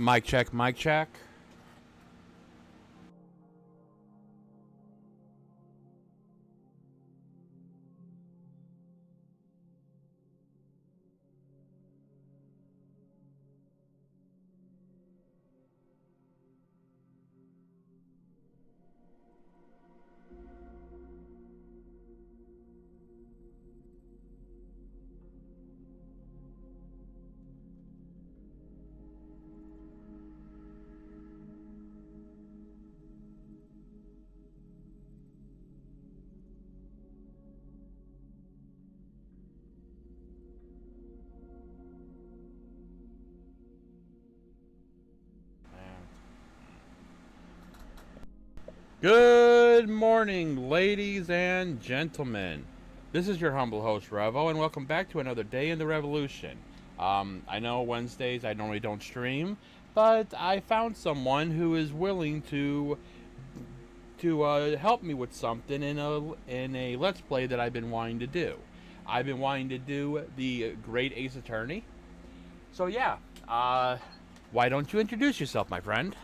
Mic check, mic check. Good morning, ladies and gentlemen. This is your humble host, Revo, and welcome back to another day in the revolution. I know Wednesdays I normally don't stream, but I found someone who is willing to help me with something in a Let's Play that I've been wanting to do. I've been wanting to do the Great Ace Attorney. So yeah, why don't you introduce yourself, my friend?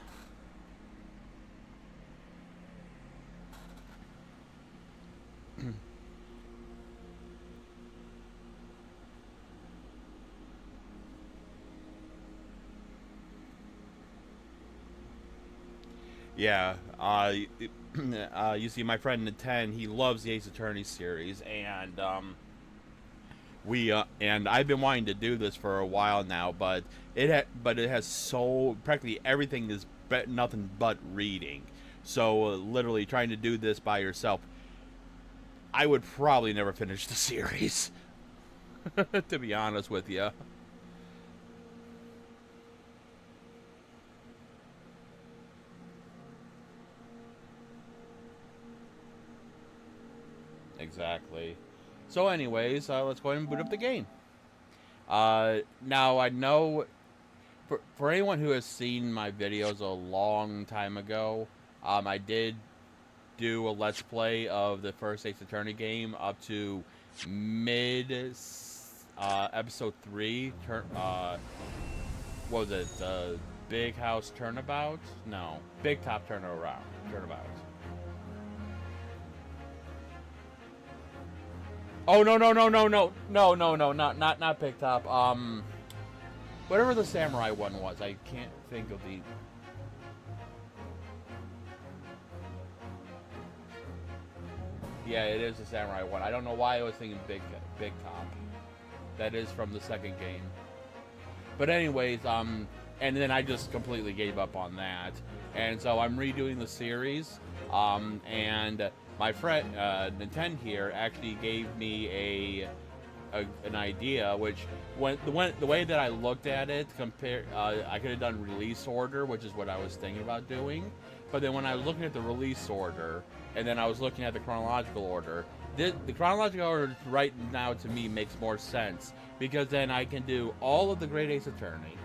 Yeah, you see, my friend Nintendo, he loves the Ace Attorney series, and and I've been wanting to do this for a while now, but it has so practically everything is nothing but reading. So literally trying to do this by yourself, I would probably never finish the series, to be honest with you. Exactly. So anyways, let's go ahead and boot up the game. Now I know, for anyone who has seen my videos a long time ago, I did do a Let's Play of the first Ace Attorney game up to mid episode 3. What was it? Big House Turnabout? No, Big Top Turnabout. Oh no, not Big Top. Whatever the samurai one was, I can't think of the. Yeah, it is the samurai one. I don't know why I was thinking Big Top. That is from the second game. But anyways, and then I just completely gave up on that, and so I'm redoing the series, and my friend Nintendo here actually gave me an idea, which the way that I looked at it, I could have done release order, which is what I was thinking about doing, but then when I was looking at the release order, and then I was looking at the chronological order, the chronological order right now to me makes more sense, because then I can do all of the Great Ace Attorney,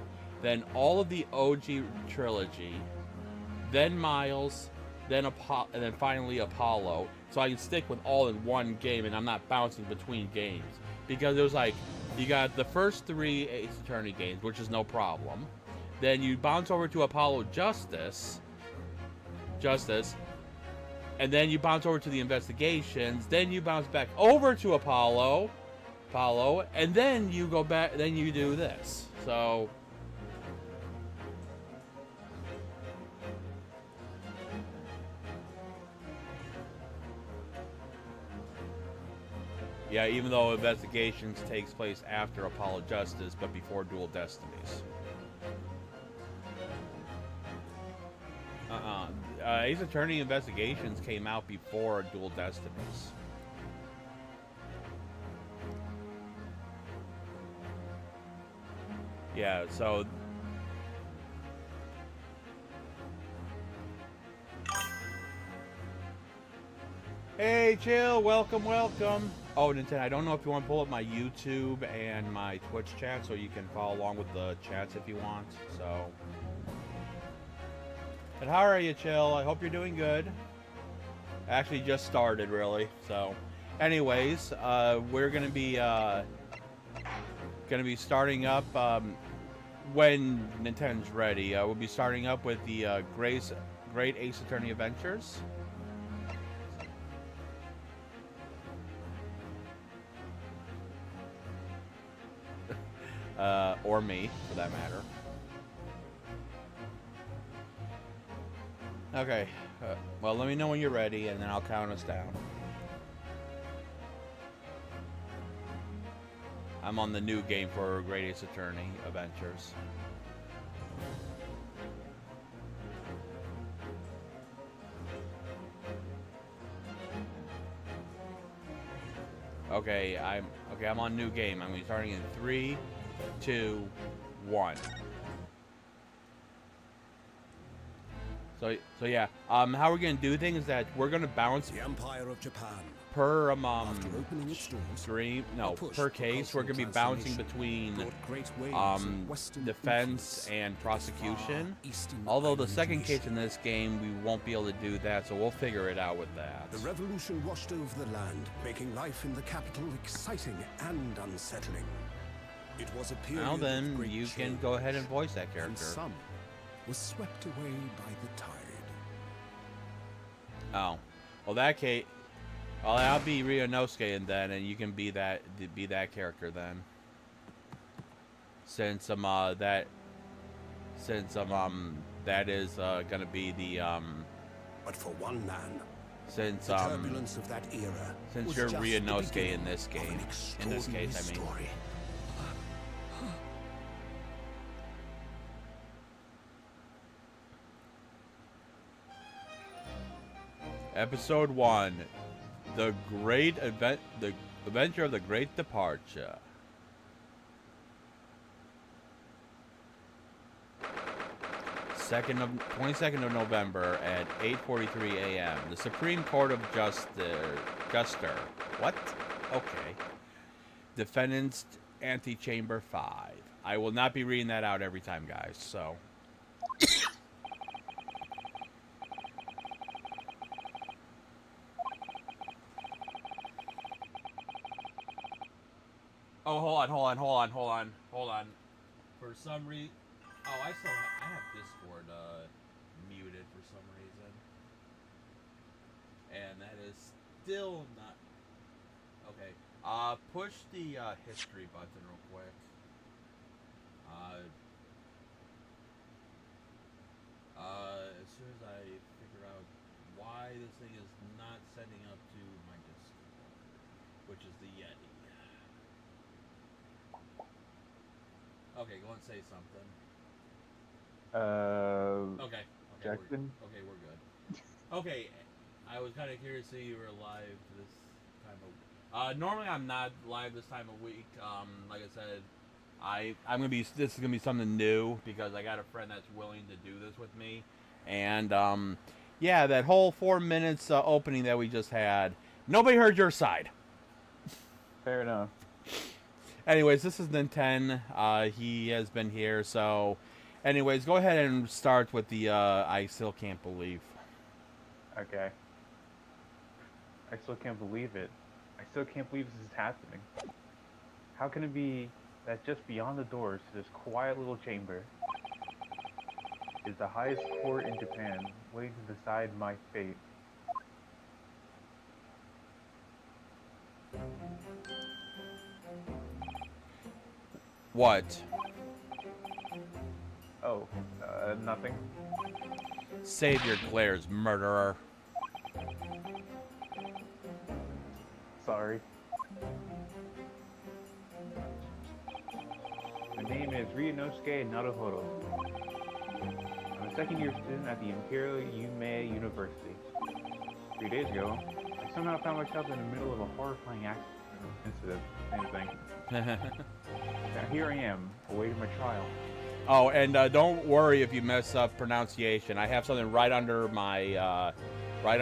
then all of the OG trilogy, then Miles, then and then finally Apollo, so I can stick with all in one game and I'm not bouncing between games. Because it was like, you got the first 3 Ace Attorney games, which is no problem. Then you bounce over to Apollo Justice, and then you bounce over to the investigations, then you bounce back over to Apollo, and then you go back, then you do this. So yeah, even though Investigations takes place after Apollo Justice, but before Dual Destinies. Ace Attorney Investigations came out before Dual Destinies. Yeah, so... Hey, chill, welcome. Oh, Nintendo, I don't know if you want to pull up my YouTube and my Twitch chat so you can follow along with the chats if you want, so... But how are you, Chill? I hope you're doing good. Actually just started, really, so... Anyways, we're gonna be starting up, when Nintendo's ready, we'll be starting up with the Great Ace Attorney Adventures. Or me, for that matter. Okay, well, let me know when you're ready, and then I'll count us down. I'm on the new game for Great Ace Attorney Adventures. Okay, I'm on new game. I'm gonna be starting in 3, 2, 1. So yeah. How we're gonna do things is that we're gonna bounce The Empire of Japan. per After opening its doors, stream. a No, push per for case. We're cultural gonna be bouncing transformation between brought great waves of Western defense influence and to the prosecution. far eastern Although the island second nation. case in this game, we won't be able to do that, so we'll figure it out with that. The revolution washed over the land, making life in the capital exciting and unsettling. It was a period Now of then, great you can change, go ahead and voice that and character. some was swept away by the tide. Oh, well, that case. Well, I'll be Ryunosuke and then, and you can be that character then. Since that is gonna be the But for one man, since the turbulence of that era since was you're just the Ryunosuke beginning in this of game. an In this extraordinary case, I mean. story. Episode 1, the Adventure of the Great Departure. 22nd of November at 8:43 a.m. The Supreme Court of Justice. What? Okay. Defendant's Antechamber 5. I will not be reading that out every time, guys, so. Oh, hold on. For some reason, I have Discord muted for some reason, and that is still not okay. Push the history button real quick. As soon as I figure out why this thing is not setting up to my Discord, which is the Yeti. Okay, go and say something. Okay, Jackson? We're good. Okay, I was kind of curious to see you were live this time of. Normally I'm not live this time of week. Like I said, I'm gonna be. This is gonna be something new because I got a friend that's willing to do this with me, and yeah, that whole 4 minutes opening that we just had, nobody heard your side. Fair enough. Anyways, this is Ninten. He has been here, so. Anyways, go ahead and start with the I still can't believe. Okay. I still can't believe it. I still can't believe this is happening. How can it be that just beyond the doors to this quiet little chamber is the highest court in Japan, waiting to decide my fate? What? Oh, nothing. Savior Claire's murderer. Sorry. My name is Ryunosuke Naruhodo. I'm a second-year student at the Imperial Yume University. 3 days ago, I somehow found myself in the middle of a horrifying incident. Same thing. Now here I am, awaiting my trial. Oh, and don't worry if you mess up pronunciation. I have something right under my, my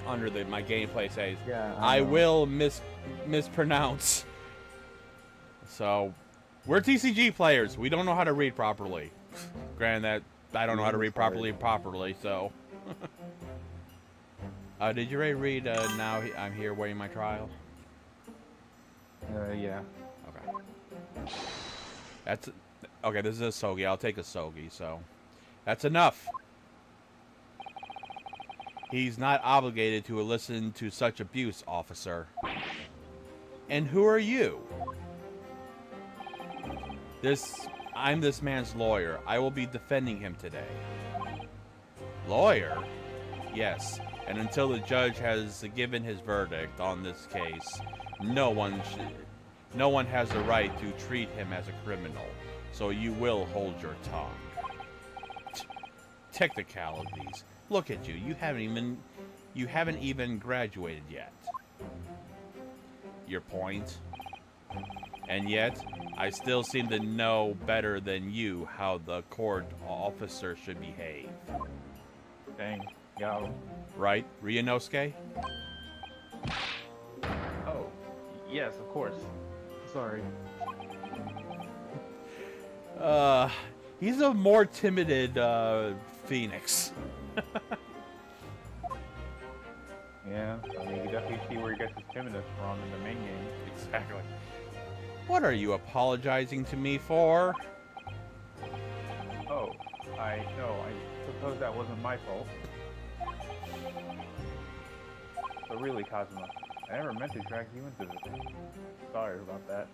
gameplay says. Yeah, I will mispronounce. So, we're TCG players. We don't know how to read properly. Granted that I don't know how to read properly, so. Did you already read, Now I'm Here Waiting My Trial? Yeah. Okay. Okay, this is a Sogi. I'll take a Sogi, so... That's enough! He's not obligated to listen to such abuse, officer. And who are you? I'm this man's lawyer. I will be defending him today. Lawyer? Yes, and until the judge has given his verdict on this case, no one has the right to treat him as a criminal, so you will hold your tongue. Technicalities. Look at you. You haven't even graduated yet. Your point? And yet, I still seem to know better than you how the court officer should behave. Dang. Yeah. Right, Ryunosuke? Oh, yes, of course. Sorry. He's a more timid, Phoenix. Yeah, I mean, you definitely see where he gets his timidness from in the main game. Exactly. What are you apologizing to me for? Oh, I suppose that wasn't my fault. But really, Kazuma, I never meant to drag you into this. Sorry about that.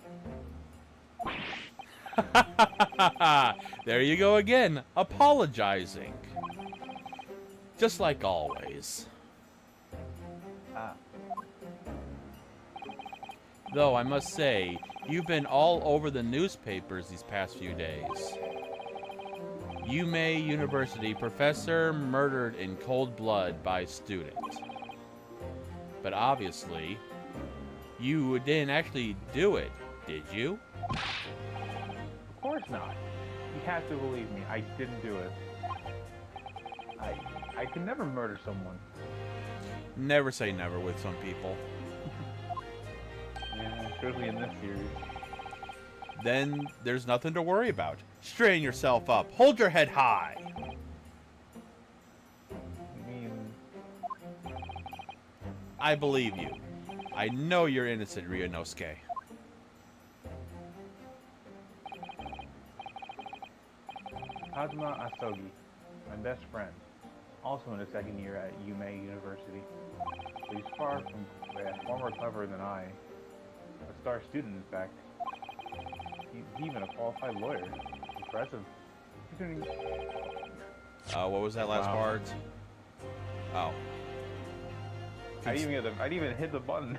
There you go again, apologizing. Just like always. Though I must say, you've been all over the newspapers these past few days. Yume University professor murdered in cold blood by student. But obviously, you didn't actually do it, did you? Of course not. You have to believe me, I didn't do it. I could never murder someone. Never say never with some people. Yeah, especially in this series. Then there's nothing to worry about. Straighten yourself up. Hold your head high. I mean... I believe you. I know you're innocent, Ryunosuke. Kazuma Asogi, my best friend, also in his second year at Yume University. He's far more clever than I. A star student, in fact. He's even a qualified lawyer. Impressive. What was that last part? Oh. I didn't even hit the button.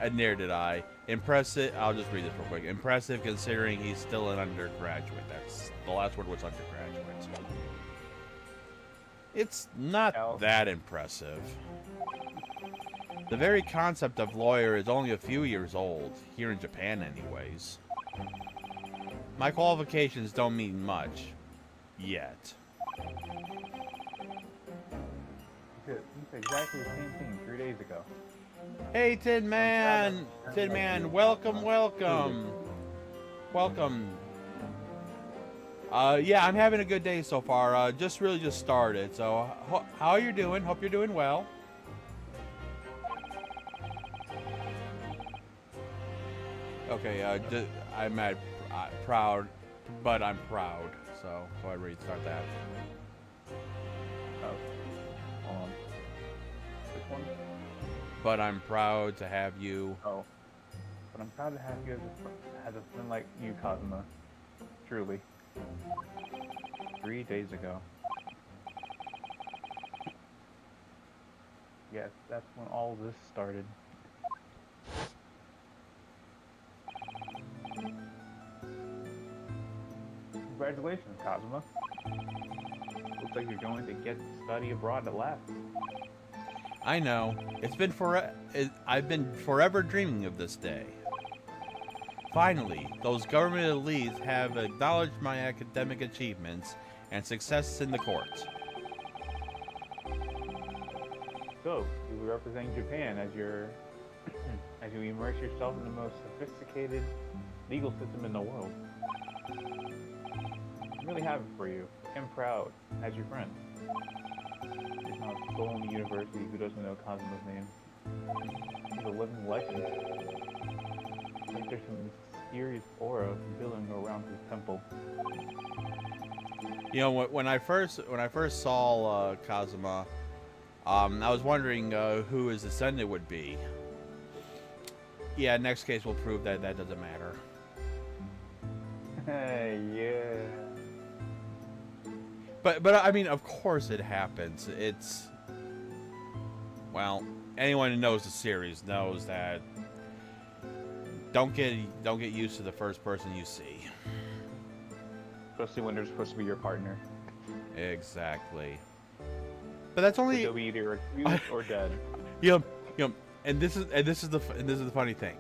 And neither did I. Impressive. I'll just read this real quick. Impressive considering he's still an undergraduate. That's the last word was undergraduate. It's not that impressive. The very concept of lawyer is only a few years old, here in Japan anyways. My qualifications don't mean much. Yet. You said exactly the same thing 3 days ago. Hey, Tin Man! Tin Man, welcome, welcome! Welcome. Yeah, I'm having a good day so far. Just started. So, how are you doing? Hope you're doing well. Okay, I'm proud, but I'm proud. So I restart that. Oh. Hold on. Which one? But I'm proud to have you. Oh. But I'm proud to have you as a friend like you, Kazuma. Truly. 3 days ago. Yes, that's when all this started. Congratulations, Kazuma. Looks like you're going to get to study abroad at last. I know. I've been forever dreaming of this day. Finally, those government elites have acknowledged my academic achievements and success in the court. So, you will represent Japan as as you immerse yourself in the most sophisticated legal system in the world. I'm really happy for you. I'm proud as your friend. There's not a soul in the university who doesn't know Kazuma's name. He's a living legend. I think there's some mysterious aura billowing around his temple. You know, when I first saw Kazuma, I was wondering who his descendant would be. Yeah, next case will prove that that doesn't matter. Hey, yeah. But I mean, of course it happens. It's, well, anyone who knows the series knows that don't get used to the first person you see. Especially when they're supposed to be your partner. Exactly. But that's only They'll be either accused or dead. you know, and this is the funny thing.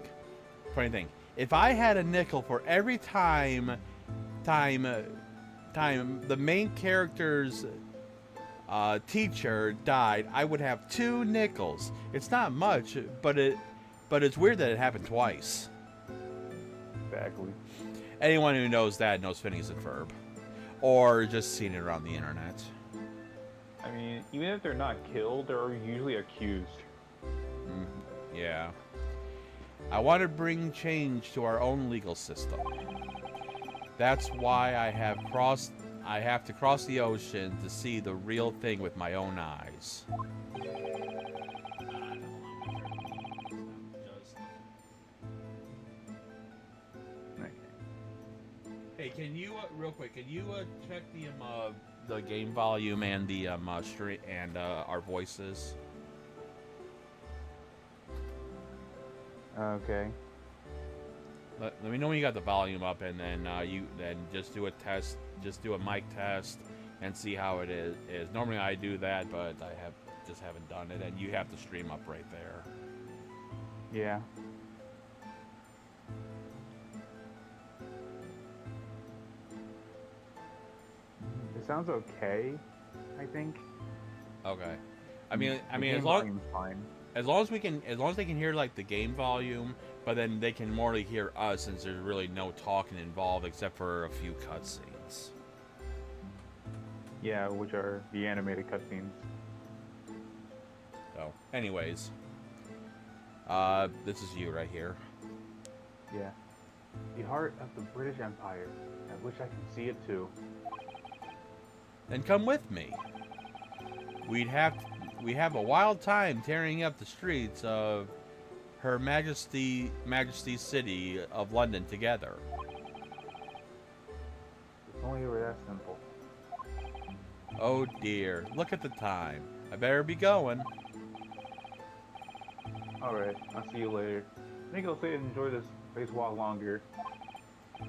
Funny thing. If I had a nickel for every time the main character's teacher died, I would have 2 nickels. It's not much, but it's weird that it happened twice. Exactly. Anyone who knows that knows Phineas and Ferb, or just seen it around the internet. I mean, even if they're not killed, they're usually accused. Yeah. I want to bring change to our own legal system. That's why I have to cross the ocean to see the real thing with my own eyes. Hey, can you real quick? Can you check the game volume and the stream and our voices? Okay. Let me know when you got the volume up, and then you just do a test, just do a mic test, and see how it is. Normally I do that, but I just haven't done it, and you have the stream up right there. Yeah. It sounds okay, I think. Okay. I mean, The as game long volume's fine. as they can hear like the game volume, but then they can more hear us since there's really no talking involved except for a few cutscenes. Yeah, which are the animated cutscenes. So, anyways, this is you right here. Yeah. The heart of the British Empire. I wish I could see it too. Then come with me. We have a wild time tearing up the streets of Her Majesty's city of London together. If only it were that simple. Oh dear, look at the time. I better be going. Alright, I'll see you later. I think I'll stay and enjoy this place walk longer.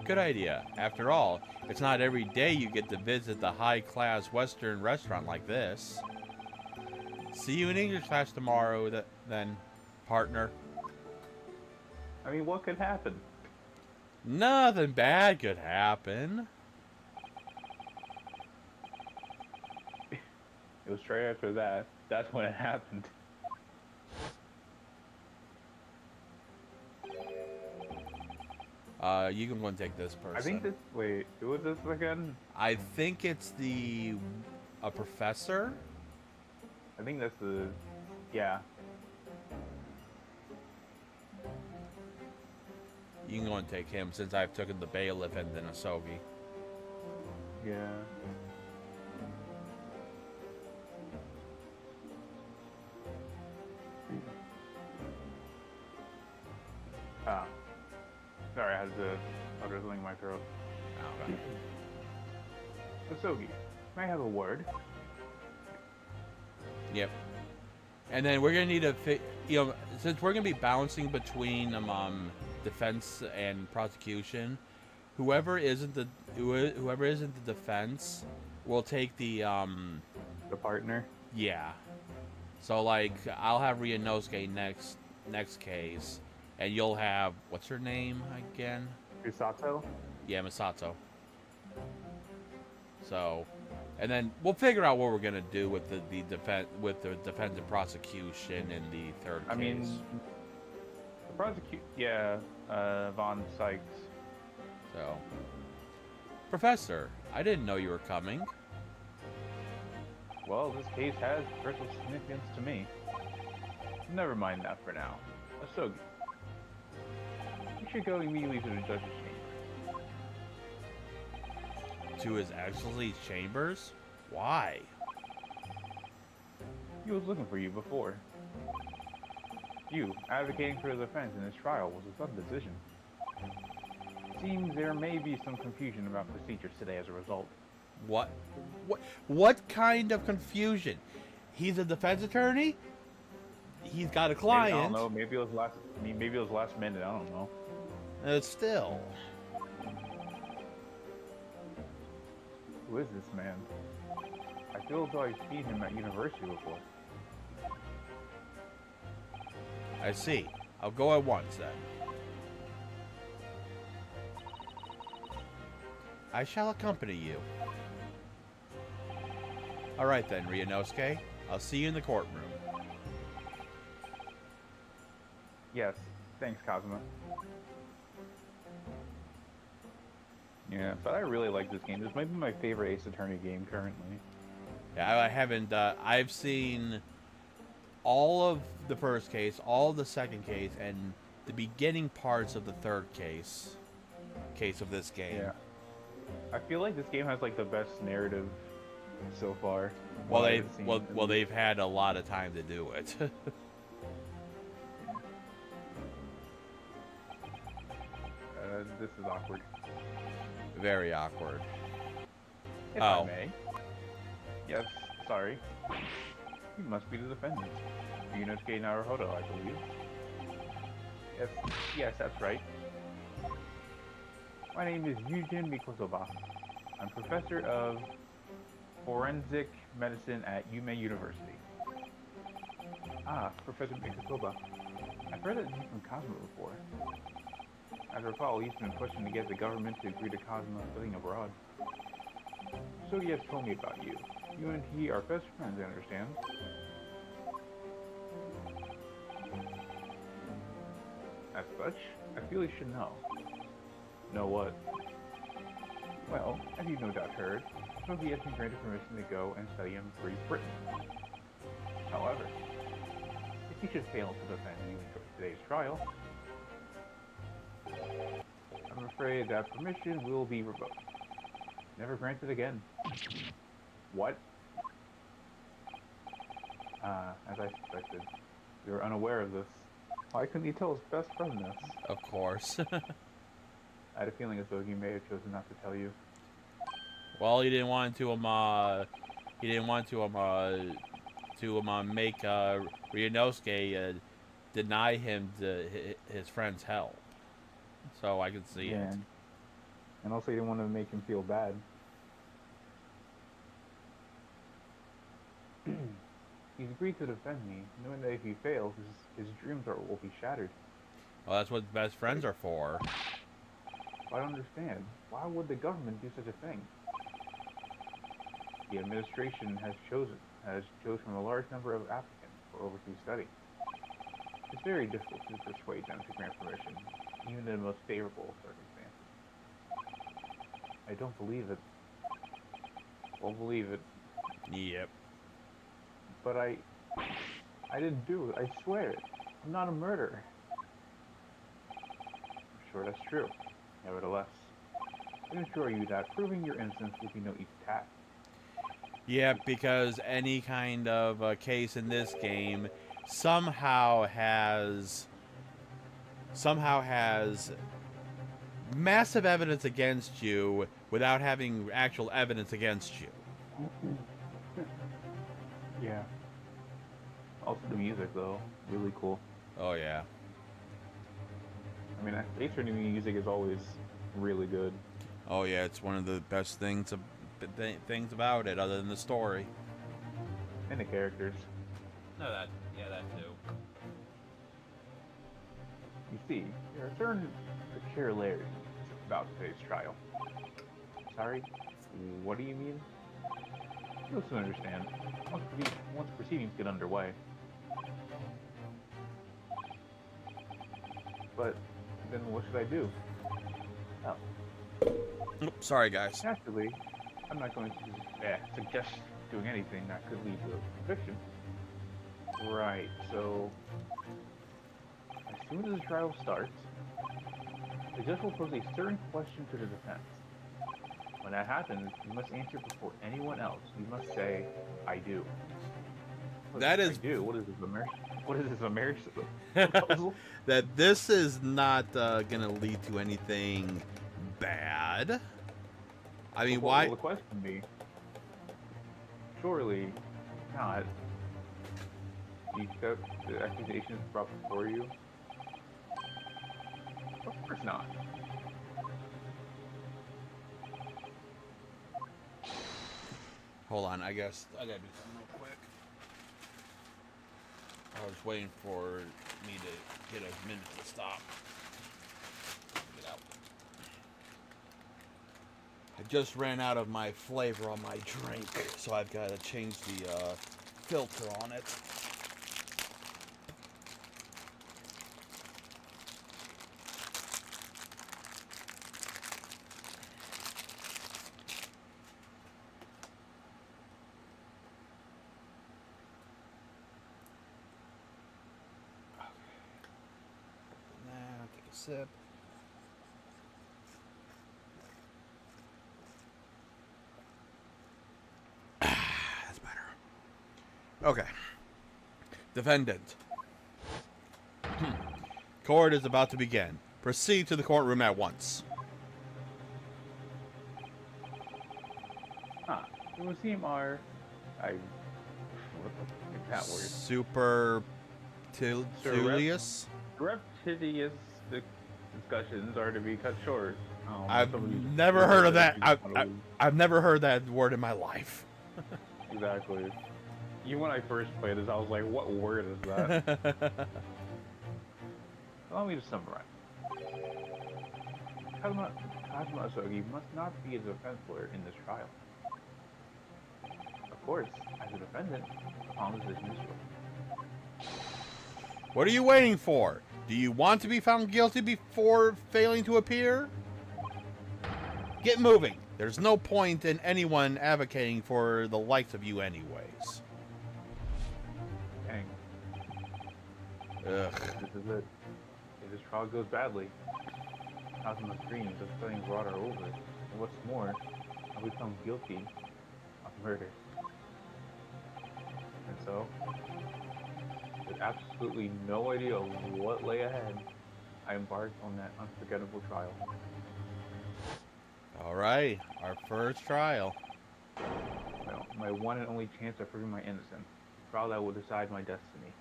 Good idea. After all, it's not every day you get to visit the high-class Western restaurant like this. See you in English class tomorrow, then, partner. I mean, what could happen? Nothing bad could happen. It was straight after that. That's when it happened. You can go and take this person. I think this. Wait, who was this again? I think it's a professor. I think that's the. Yeah. You can go and take him since I've taken the bailiff and the Nasogi. Yeah. Ah. Sorry, I had to utter something in my throat. Oh, okay. Nasogi, may I have a word? Yep. And then we're gonna need since we're gonna be bouncing between defense and prosecution, whoever isn't the defense will take the partner. Yeah. So like I'll have Ryunosuke next case, and you'll have what's her name again? Misato? Yeah, Misato. So, and then we'll figure out what we're gonna do with the defense and prosecution in the third case. I mean, the Von Sykes. So, Professor, I didn't know you were coming. Well, this case has personal significance to me. Never mind that for now. Asogi. You should go immediately to the judge's chamber. To His Excellency's chambers? Why? He was looking for you before. You, advocating for the defense in this trial, was a sudden decision. Seems there may be some confusion about procedures today as a result. What? What kind of confusion? He's a defense attorney? He's got a Maybe, client. I don't know. Maybe it was last minute. I don't know. Still. Who is this man? I feel as though I've seen him at university before. I see. I'll go at once then. I shall accompany you. Alright then, Ryunosuke. I'll see you in the courtroom. Yes, thanks, Kazuma. Yeah, but I really like this game. This might be my favorite Ace Attorney game currently. Yeah, I haven't, I've seen all of the first case, all of the second case, and the beginning parts of the third case of this game. Yeah. I feel like this game has like the best narrative so far. Well, I've seen. they've had a lot of time to do it. This is awkward. Very awkward. If I may. Yes, sorry. You must be the defendant. Ryunosuke Naruhodo, I believe. Yes, that's right. My name is Yujin Mikosoba. I'm professor of forensic medicine at Yume University. Ah, Professor Mikosoba. I've heard that name from Kazuma before. As I recall, he's been pushing to get the government to agree to Kazuma living abroad. So he has told me about you. You and he are best friends, I understand. As such, I feel you should know. Know what? Well, as you've no doubt heard, Sophie has been granted permission to go and study in Great Britain. However, if he should fail to defend you in today's trial, I'm afraid that permission will be revoked. Never granted again. What? As I suspected, we were unaware of this. Why couldn't he tell his best friend this? Of course. I had a feeling as though he may have chosen not to tell you. Well, he didn't want to make Ryunosuke deny him his friend's help. So I can see it. And also, he didn't want to make him feel bad. He's agreed to defend me, knowing that if he fails, his dreams will be shattered. Well, that's what best friends are for. I don't understand. Why would the government do such a thing? The administration has chosen from a large number of applicants for overseas study. It's very difficult to persuade them to grant permission, even in the most favorable circumstances. I don't believe it. Won't believe it. Yep. But I didn't do it. I swear it. I'm not a murderer. I'm sure that's true. Nevertheless, I can assure you that proving your innocence will be no easy task. Yeah, because any kind of case in this game somehow has massive evidence against you without having actual evidence against you. Yeah. Also the music though, really cool. Oh yeah. I mean, Ace Attorney music is always really good. Oh yeah, it's one of the best things about it, other than the story. And the characters. No, that too. You see, there are certain peculiarities about today's trial. Sorry? What do you mean? You'll soon understand, once proceedings get underway. But, then what should I do? Oh. Oops, sorry guys. Naturally, I'm not going to suggest doing anything that could lead to a conviction. Right, so as soon as the trial starts, The judge will pose a certain question to the defense. When that happens, you must answer before anyone else. You must say, "I do." That I is do. What is this, a marriage? What is this, a marriage proposal? that this is not gonna lead to anything bad. I mean, Well, why? well, the question would be, surely not. Do you accept the accusations brought before you? Of course not. Hold on, I guess I gotta do something real quick. I was waiting for me to get a minute to stop. Get out. I just ran out of my flavor on my drink, so I've got to change the filter on it. Now, take a sip. That's better. Okay. Defendant. Court is about to begin. Proceed to the courtroom at once. It would seem what the that word? Super Julius? Reptitious discussions are to be cut short. I've never heard of that. I've never heard that word in my life. Exactly. Even when I first played this, I was like, what word is that? Allow me to summarize. Kazuma Asogi must not be a defense lawyer in this trial. Of course, as a defendant, upon decision is short. What are you waiting for? Do you want to be found guilty before failing to appear? Get moving. There's no point in anyone advocating for the likes of you anyways. Dang. Ugh. This is it. If this trial goes badly, Kazuma's dreams of studying abroad are over. And what's more, I'll become guilty of murder. And so, with absolutely no idea of what lay ahead, I embarked on that unforgettable trial. Alright, our first trial. My one and only chance of proving my innocence. A trial that will decide my destiny.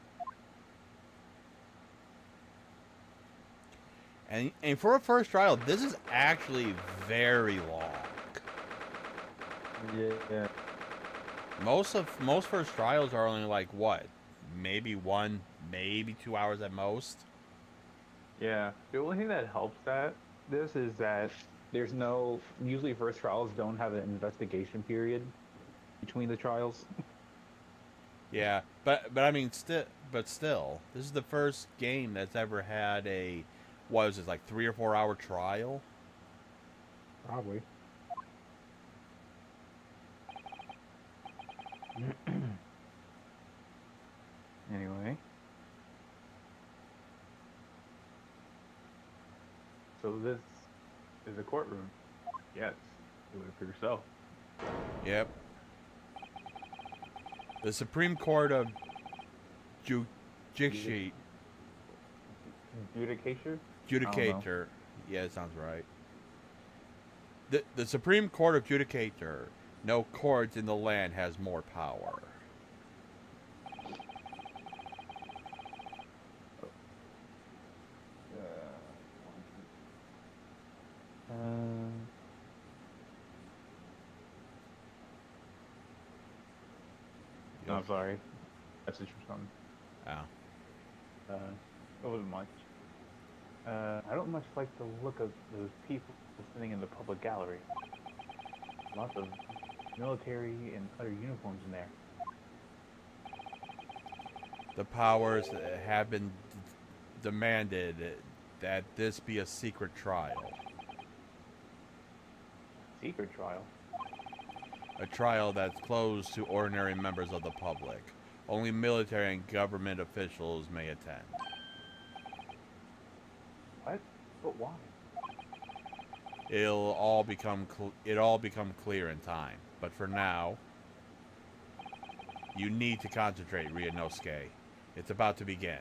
And for a first trial, this is actually very long. Yeah. Most first trials are only like what? Maybe 1, maybe 2 hours at most. Yeah. The only thing that helps this is that there's no, usually first trials don't have an investigation period between the trials. Yeah, but I mean, still, this is the first game that's ever had a, what was it, like 3 or 4 hour trial? Probably. Anyway. So this is a courtroom. Yes. Do it for yourself. Yep. The Supreme Court of Judicature. Judicature. Yeah, it sounds right. The Supreme Court of Judicature. No court in the land has more power. I'm sorry. Message or something. Oh. It wasn't much. I don't much like the look of those people sitting in the public gallery. Lots of military and other uniforms in there. The powers have been demanded that this be a secret trial. Secret trial? A trial that's closed to ordinary members of the public. Only military and government officials may attend. What? But why? it'll all become clear in time. But for now, you need to concentrate, Ryunosuke. It's about to begin.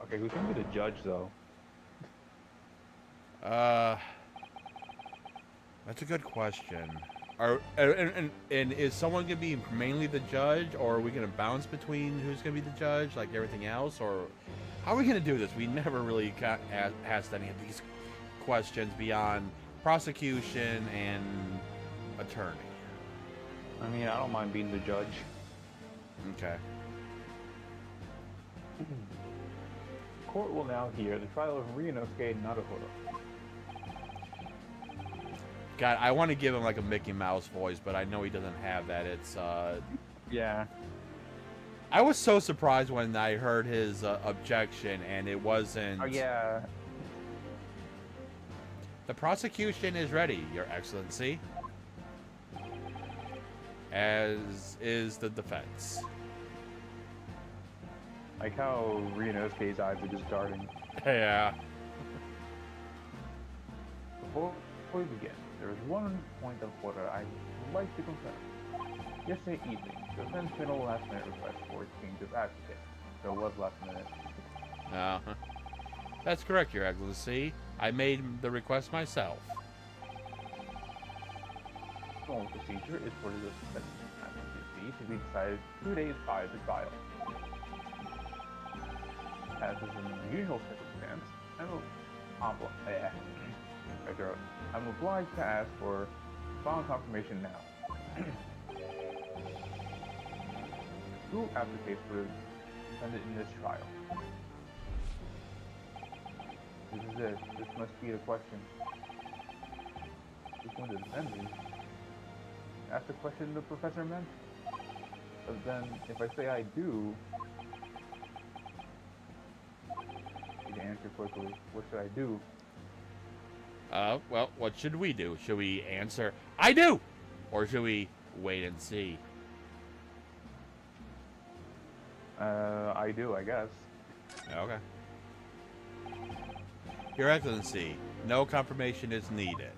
Okay, who's gonna be the judge though? That's a good question. And is someone gonna be mainly the judge, or are we gonna bounce between who's gonna be the judge, like everything else, or how are we gonna do this? We never really asked any of these questions beyond prosecution and attorney. I mean, I don't mind being the judge. Okay. Court will now hear the trial of Ryunosuke Naruhodo. God, I want to give him like a Mickey Mouse voice, but I know he doesn't have that. It's Yeah. I was so surprised when I heard his objection, and it wasn't. Oh yeah. The prosecution is ready, Your Excellency. As is the defense. Like how Ryunosuke's eyes are just darting. Yeah. Before we begin, there is one point of order I'd like to confirm. Yesterday evening, the defense made a last-minute request for a change of advocate. So it was last minute. Uh-huh. That's correct, Your Excellency. I made the request myself. Normal procedure is for the defense advocacy to be decided 2 days prior to trial. As is an unusual circumstance, I'm obliged to ask for final confirmation now. Who advocates for the defendant in this trial? This is it. This must be the question. Which one to defend me? Ask the question the professor meant. But then, if I say I do, you answer quickly. What should I do? Well, what should we do? Should we answer, I do? Or should we wait and see? I do, I guess. Okay. Your Excellency, no confirmation is needed.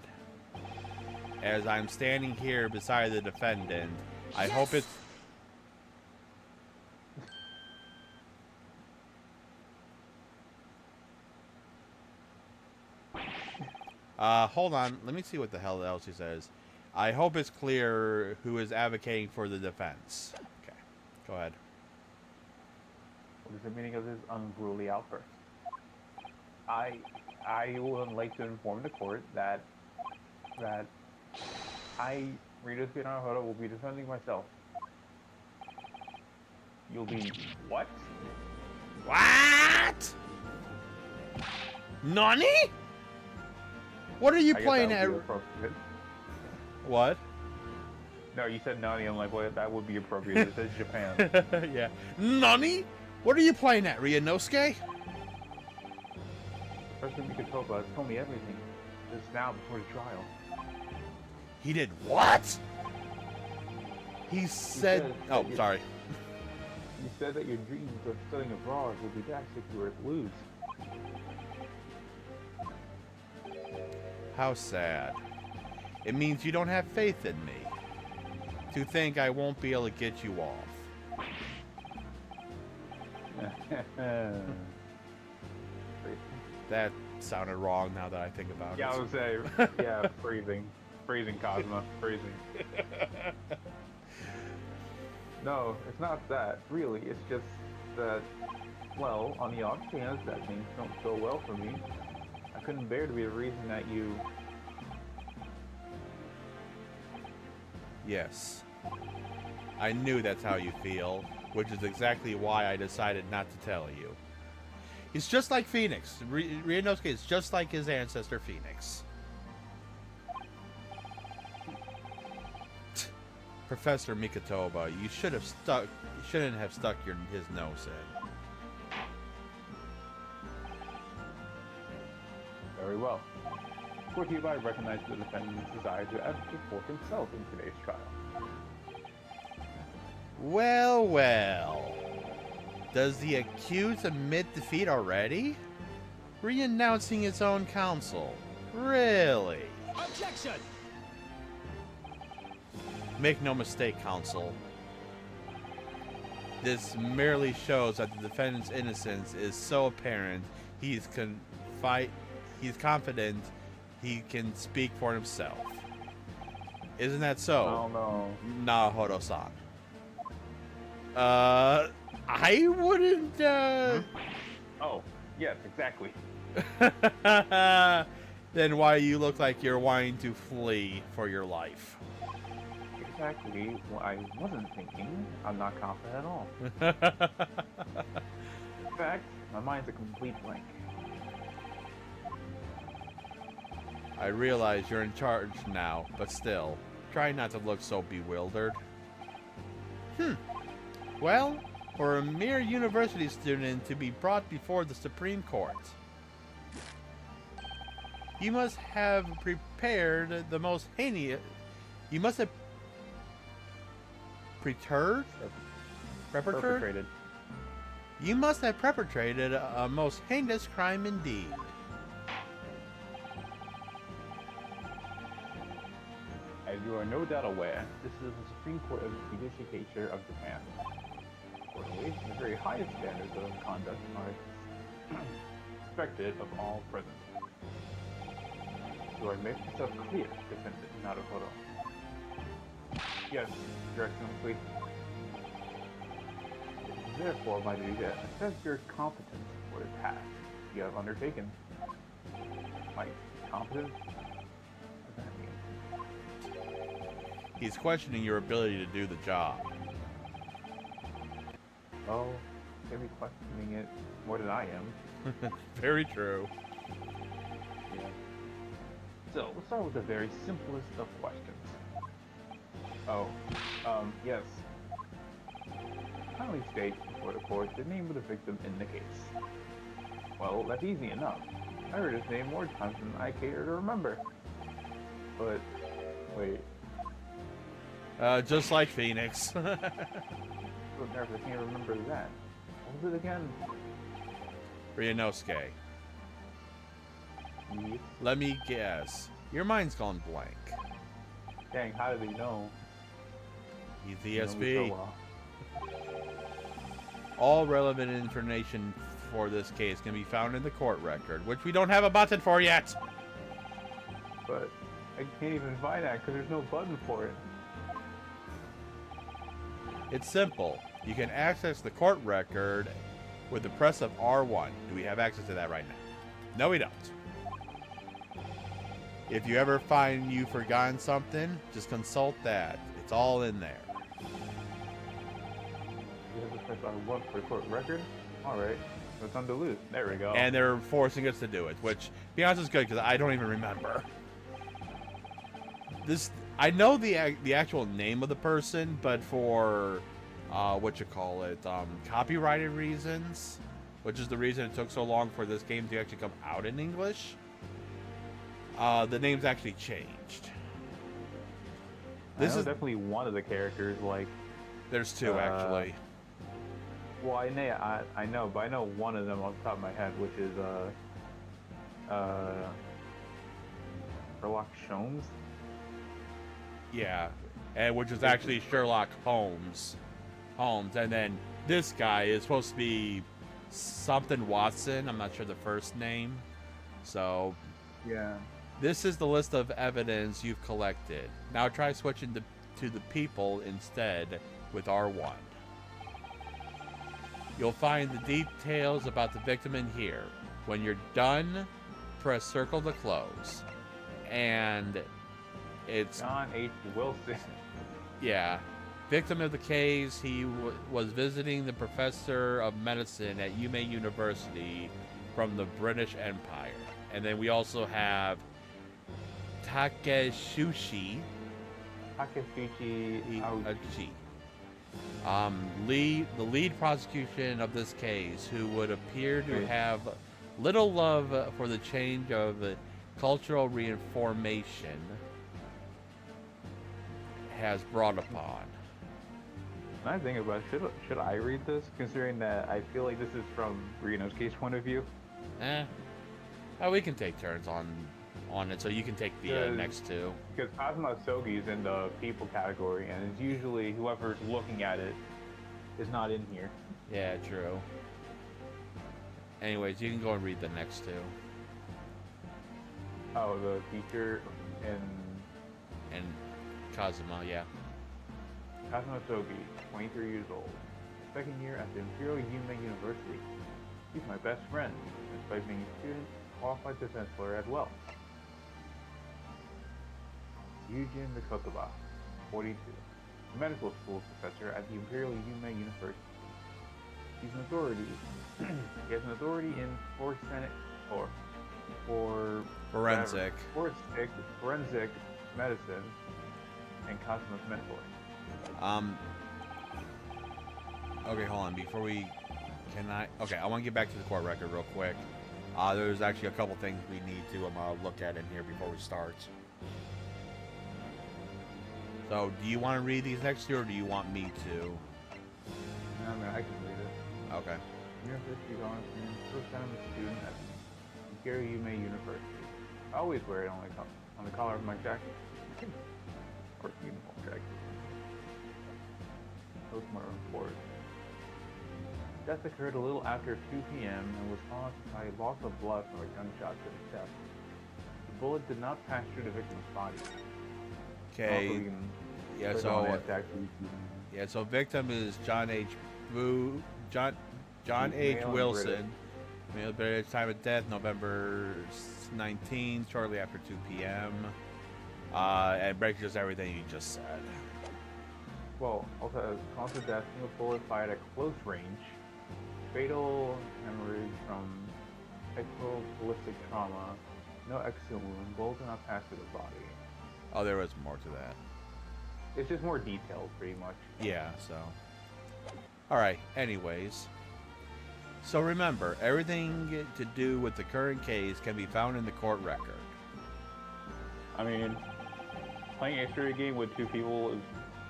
As I'm standing here beside the defendant, I hope it's... Hold on. Let me see what the hell else he says. I hope it's clear who is advocating for the defense. Okay. Go ahead. What is the meaning of this unruly outburst? I would like to inform the court that I, Ryunosuke Naruhodo, will be defending myself. You'll be what? What? Nani? What are you I guess playing that at? would be appropriate. What? No, you said Nani. I'm like, well, that would be appropriate. It says Japan. Yeah. Nani? What are you playing at, Ryunosuke? Professor Mikotoba has told me everything. Just now before the trial. He did what? He said... said Oh, that you- sorry. You said that your dreams of studying abroad will be dashed if you were to lose. How sad. It means you don't have faith in me. To think I won't be able to get you off. That sounded wrong now that I think about Yeah, I it. would say, yeah, freezing. Freezing, Cosmo. Freezing. No, it's not that. Really, it's just that, well, on the odd chance that things don't go well for me, I couldn't bear to be the reason that you... Yes. I knew that's how you feel, which is exactly why I decided not to tell you. He's just like Phoenix. Ryunosuke is just like his ancestor Phoenix. Professor Mikotoba, you shouldn't have stuck his nose in. Very well. Court hereby recognizes the defendant's desire to advocate for himself in today's trial. Well, well. Does the accused admit defeat already? Re-announcing its own council. Really? Objection! Make no mistake, council. This merely shows that the defendant's innocence is so apparent he's confident he can speak for himself. Isn't that so? Oh no. Naruhodo-san. I wouldn't, Oh, yes, exactly. Then why you look like you're wanting to flee for your life? Exactly what I wasn't thinking. I'm not confident at all. In fact, my mind's a complete blank. I realize you're in charge now, but still, try not to look so bewildered. Well, for a mere university student to be brought before the Supreme Court, you must have prepared the most heinous... You must have... Perpetrated. You must have perpetrated a most heinous crime indeed. As you are no doubt aware, this is the Supreme Court of the Judicature of Japan. Accordingly, the very highest standards of conduct are expected of all present. Do I make myself clear, Defendant Naruhodo? Yes, Your Excellency. It is therefore my duty to assess your competence for the task you have undertaken. My competence? What does that mean? He's questioning your ability to do the job. Oh, maybe questioning it more than I am. Very true. Yeah. So, let's start with the very simplest of questions. Oh, yes. Kindly state before the court the name of the victim in the case. Well, that's easy enough. I heard his name more times than I care to remember. But, wait. Just like Phoenix. I'm so nervous I can't remember that. What was it again? Ryunosuke. Yes. Let me guess. Your mind's gone blank. Dang, how did he know? He's He knows me ESB. so well. All relevant information for this case can be found in the court record, which we don't have a button for yet. But I can't even find that because there's no button for it. It's simple. You can access the court record with the press of R1. Do we have access to that right now? No, we don't. If you ever find you've forgotten something, just consult that. It's all in there. You have to press R1 for court record? Alright. So it's on Duluth. There we go. And they're forcing us to do it, which, to be honest, is good because I don't even remember. I know the actual name of the person, but for copyrighted reasons, which is the reason it took so long for this game to actually come out in English, the name's actually changed. This is definitely one of the characters. Like, there's two actually. Well, I know, but I know one of them off the top of my head, which is Sherlock Holmes. Yeah, and which is actually Sherlock Holmes. And then this guy is supposed to be something Watson. I'm not sure the first name. So, yeah. This is the list of evidence you've collected. Now try switching to the people instead with R1. You'll find the details about the victim in here. When you're done, press circle to close. And it's... John H. Wilson. Yeah. Victim of the case, he was visiting the professor of medicine at Yume University from the British Empire. And then we also have Takeshushi Aochi. The lead prosecution of this case, who would appear to have little love for the change of cultural reformation, has brought upon. When I think about it, should I read this, considering that I feel like this is from Reno's case point of view? Oh, we can take turns on it, so you can take the next two. Because Kazuma Sogi is in the people category, and it's usually whoever's looking at it is not in here. Yeah, true. Anyways, you can go and read the next two. Oh, the teacher And Kazuma, yeah. Kazuma Sogi, 23 years old. Second year at the Imperial Yume University. He's my best friend, despite being a student, qualified defense lawyer as well. Yujin Mikotoba, 42. A medical school professor at the Imperial Yume University. He's an authority. He has an authority in forensic medicine and cosmic mentor. Okay, hold on. Before we... Okay, I want to get back to the court record real quick. There's actually a couple things we need to look at in here before we start. So, do you want to read these next two, or do you want me to? No, I can read it. Okay. University of Austin, first time a student at Imperial Yume University. I always wear it on the collar of my jacket. Or uniform jacket. Postmortem report. Death occurred a little after 2 p.m. and was caused by loss of blood from a gunshot to the chest. The bullet did not pass through the victim's body. Okay. So victim is John H. Wilson. Male British, time of death November 19, shortly after 2 p.m. And breaks just everything you just said. Well, also cause of death from a bullet fired at close range. Fatal hemorrhage from exoballistic trauma. No exit wound. Bullet did not pass through the body. Oh, there was more to that. It's just more detailed, pretty much. Yeah, so. Alright, anyways. So remember, everything to do with the current case can be found in the court record. I mean, playing a history game with two people is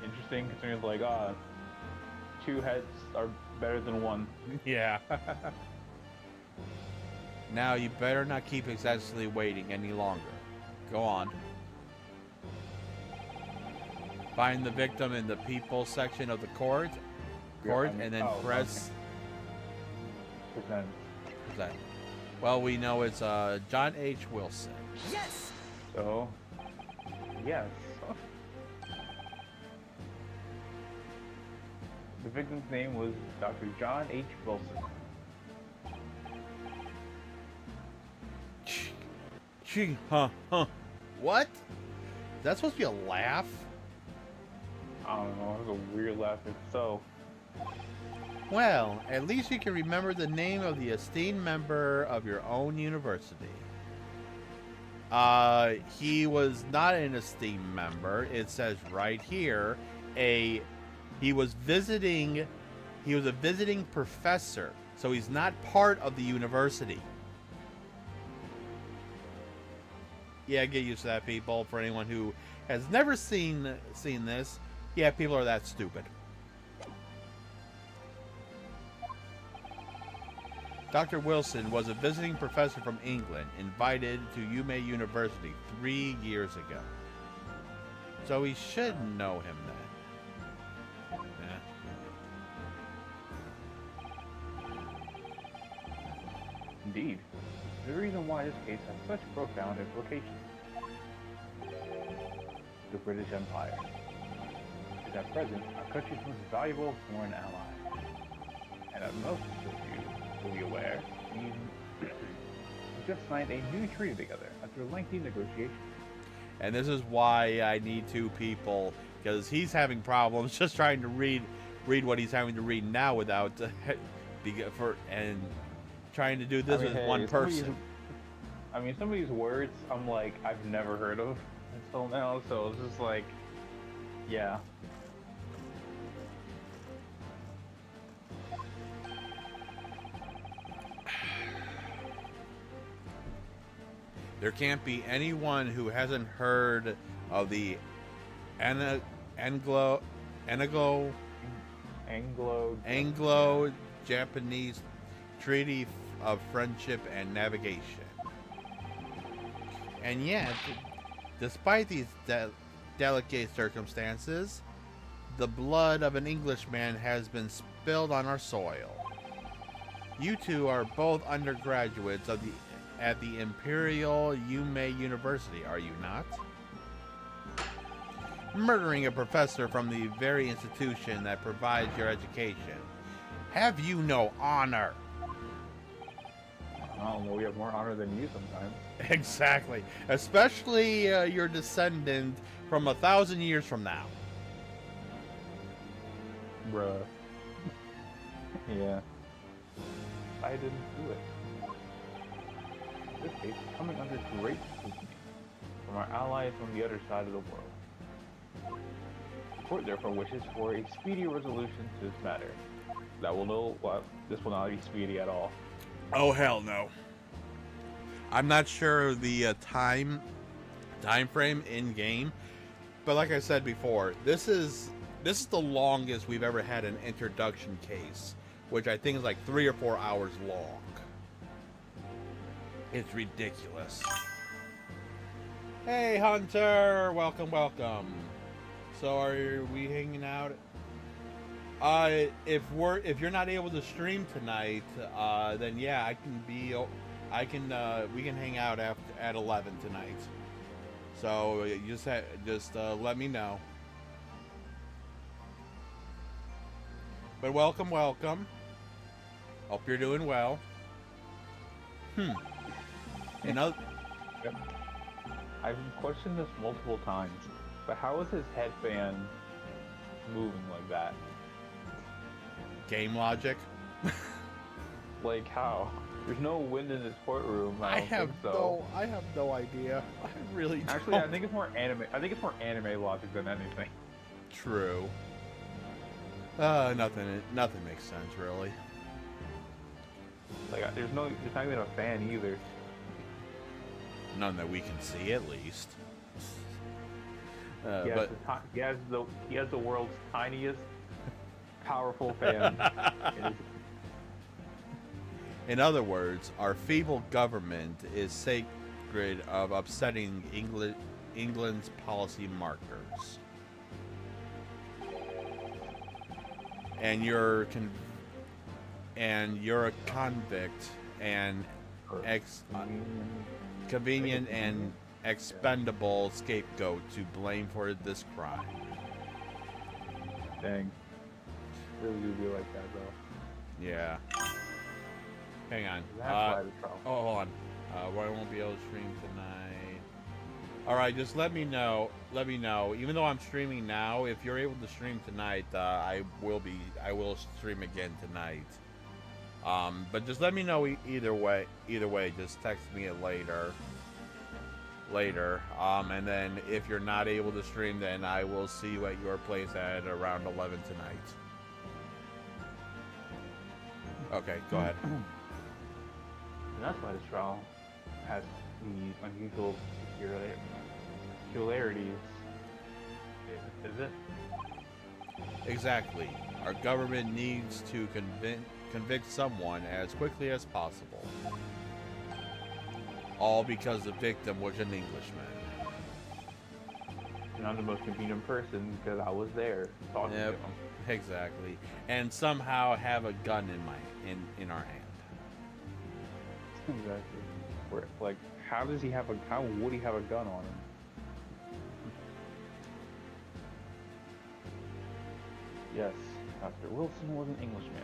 interesting, considering it's like, two heads are better than one. Yeah. Now, you better not keep excessively waiting any longer. Go on. Find the victim in the people section of the court, and then press... Okay. Present. Well, we know it's John H. Wilson. Yes! So, yes. The victim's name was Dr. John H. Wilson. What? That's supposed to be a laugh? I don't know, it was a weird laugh if so. Well, at least you can remember the name of the esteemed member of your own university. He was not an esteemed member. It says right here, he was a visiting professor, so he's not part of the university. Yeah, get used to that, people. For anyone who has never seen this, yeah, people are that stupid. Dr. Wilson was a visiting professor from England, invited to Yume University 3 years ago. So we should know him then. Indeed. The reason why this case has such profound implications. The British Empire is at present our country's most valuable foreign ally. And as most of you will be aware, we just signed a new treaty together after lengthy negotiations. And this is why I need two people, because he's having problems just trying to read what he's having to read now without and trying to do this with one person. Some of these words I'm like I've never heard of until now, so it's just like, yeah. There can't be anyone who hasn't heard of the Anglo-Japanese Treaty of Friendship and Navigation. And yet, despite these delicate circumstances, the blood of an Englishman has been spilled on our soil. You two are both undergraduates at the Imperial Yume University, are you not? Murdering a professor from the very institution that provides your education. Have you no honor? I don't know, we have more honor than you sometimes. Exactly. Especially your descendant from 1,000 years from now. Bruh. Yeah. I didn't do it. This case is coming under great scrutiny from our allies on the other side of the world. The court therefore wishes for a speedy resolution to this matter. This will not be speedy at all. Oh hell no. I'm not sure the time frame in game, but like I said before, this is the longest we've ever had an introduction case, which I think is like 3 or 4 hours long. It's ridiculous. Hey Hunter, welcome. So are we hanging out? If you're not able to stream tonight, then yeah, we can hang out at 11 tonight. So you just let me know. But welcome. Hope you're doing well. Yep. I've questioned this multiple times, but how is his headband moving like that? Game logic. Like how? There's no wind in this courtroom. I have no idea. I really don't. Actually, I think it's more anime. I think it's more anime logic than anything. True. Nothing makes sense really. Like there's not even a fan either. None that we can see, at least. He has the world's tiniest, powerful fan. In other words, our feeble government is sacred of upsetting England's policy markers. And you're a convict and convenient and expendable scapegoat to blame for this crime. Dang. Really do be like that, though. Yeah. Hang on. Hold on. I won't be able to stream tonight. Alright, just let me know. Even though I'm streaming now, if you're able to stream tonight, I will stream again tonight. But just let me know either way. Just text me it later. And then if you're not able to stream, then I will see you at your place at around 11 tonight. Okay, go ahead. And that's why this trial has the unusual peculiarities. Is it? Exactly. Our government needs to convict someone as quickly as possible. All because the victim was an Englishman. And I'm the most convenient person because I was there talking to him. Exactly. And somehow have a gun in our hand. Exactly. Like, how would he have a gun on him? Yes, Dr. Wilson was an Englishman.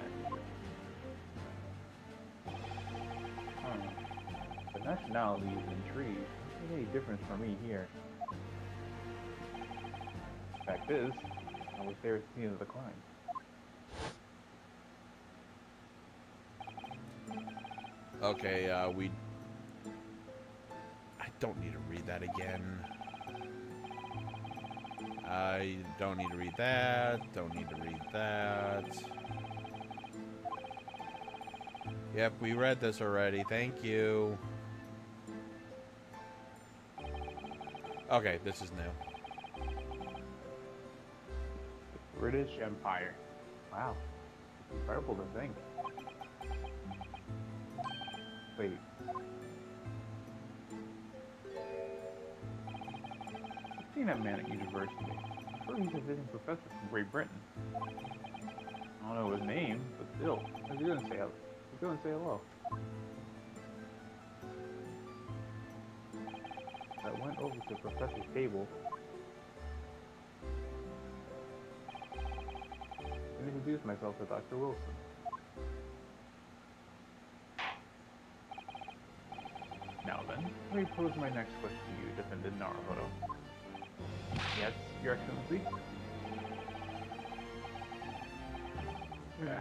The nationality is intrigued. Doesn't make any difference for me here. Fact is, I was there at the scene of the crime. Okay, I don't need to read that again. I don't need to read that. Don't need to read that. Yep, we read this already. Thank you. Okay, this is new. British Empire. Wow. Incredible to think. Wait. seen that man at university. I'm sure he's a visiting professor from Great Britain. I don't know his name, but still. Let's go and say hello. Let's go and say hello. I went over to Professor's table and introduced myself to Dr. Wilson. Now then, let me pose my next question to you, defended Naruhodo. Yes, Your Excellency? Yeah.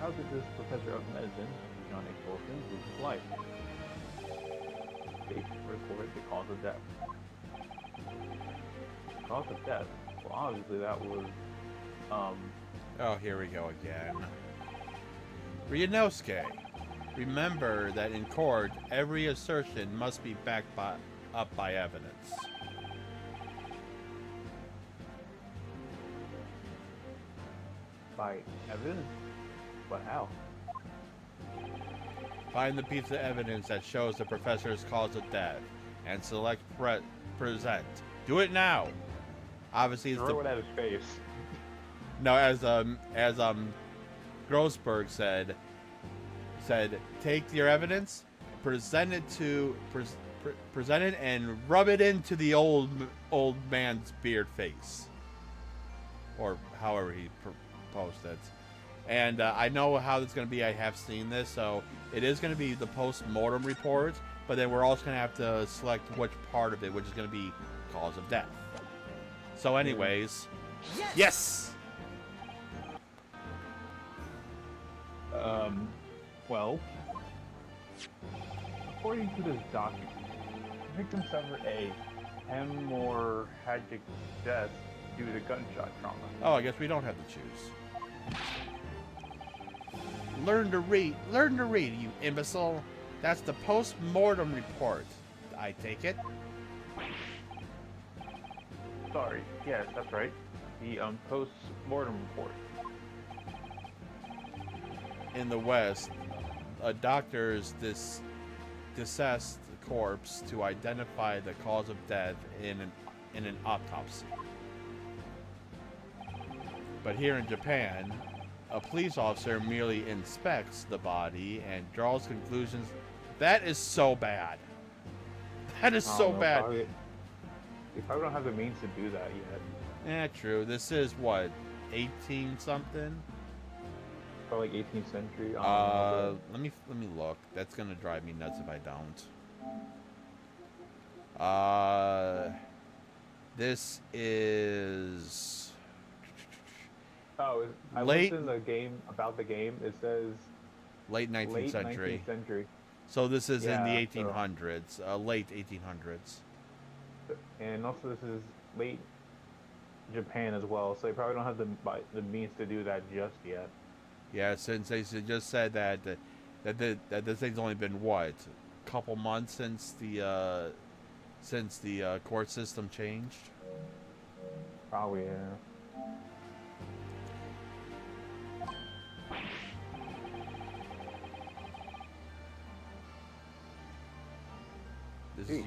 How did this professor of medicine, John H. Wilson, lose his life? They recorded the cause of death. Cause of death? Well, obviously that was, Oh, here we go again. Ryunosuke, remember that in court, every assertion must be backed up by evidence. by evidence? But how? Find the piece of evidence that shows the professor's cause of death, and select present. Do it now. Obviously, it's Throw it at his face. no, as Grossberg said, take your evidence, present it and rub it into the old man's beard face, or however he proposed it. And I know how it's going to be. I have seen this, so it is going to be the post-mortem report, but then we're also going to have to select which part of it, which is going to be cause of death. So anyways, yes! Well, according to this document, the victim suffered a hemorrhagic death due to gunshot trauma. Oh, I guess we don't have to choose. Learn to read, you imbecile. That's the post-mortem report. I take it. Sorry, yes, that's right. The post-mortem report. In the West, doctors dissect the corpse to identify the cause of death in an autopsy. But here in Japan, a police officer merely inspects the body and draws conclusions. That is so bad. That is so bad. They probably don't have the means to do that yet. Yeah, true. This is what, 18 something? Probably like 18th century. Let me look. That's gonna drive me nuts if I don't. This is. Oh, I looked in the game about the game. It says late 19th century. 19th century. So this is in the Yeah, 1800s, late 1800s. And also this is late Japan as well, so they probably don't have the means to do that just yet. Yeah, since they just said that this thing's only been what, a couple months since the court system changed. Probably, yeah. This Gee. is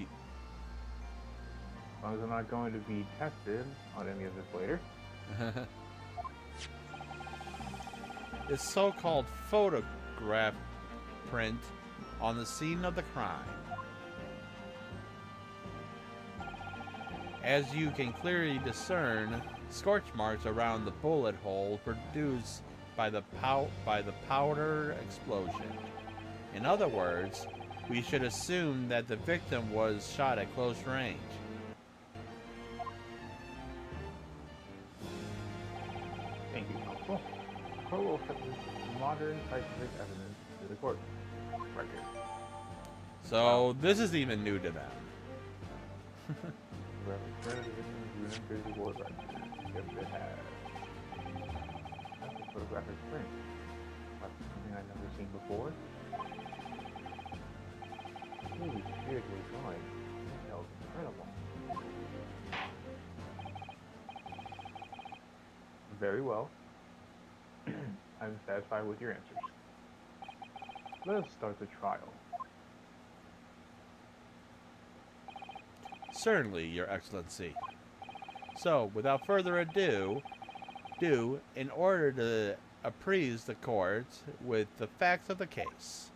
As long as I'm not going to be tested on any of this later. this so-called photograph print on the scene of the crime. As you can clearly discern, scorch marks around the bullet hole produced by the powder explosion. In other words, we should assume that the victim was shot at close range. Thank you, counsel. The court will accept this modern scientific evidence to the court record. So this is even new to them. That's a photographic print. That's something I've never seen before. Holy beautifully drawing. That was incredible. Very well. I'm satisfied with your answers. Let us start the trial. Certainly, Your Excellency. So, without further ado, in order to appraise the court with the facts of the case,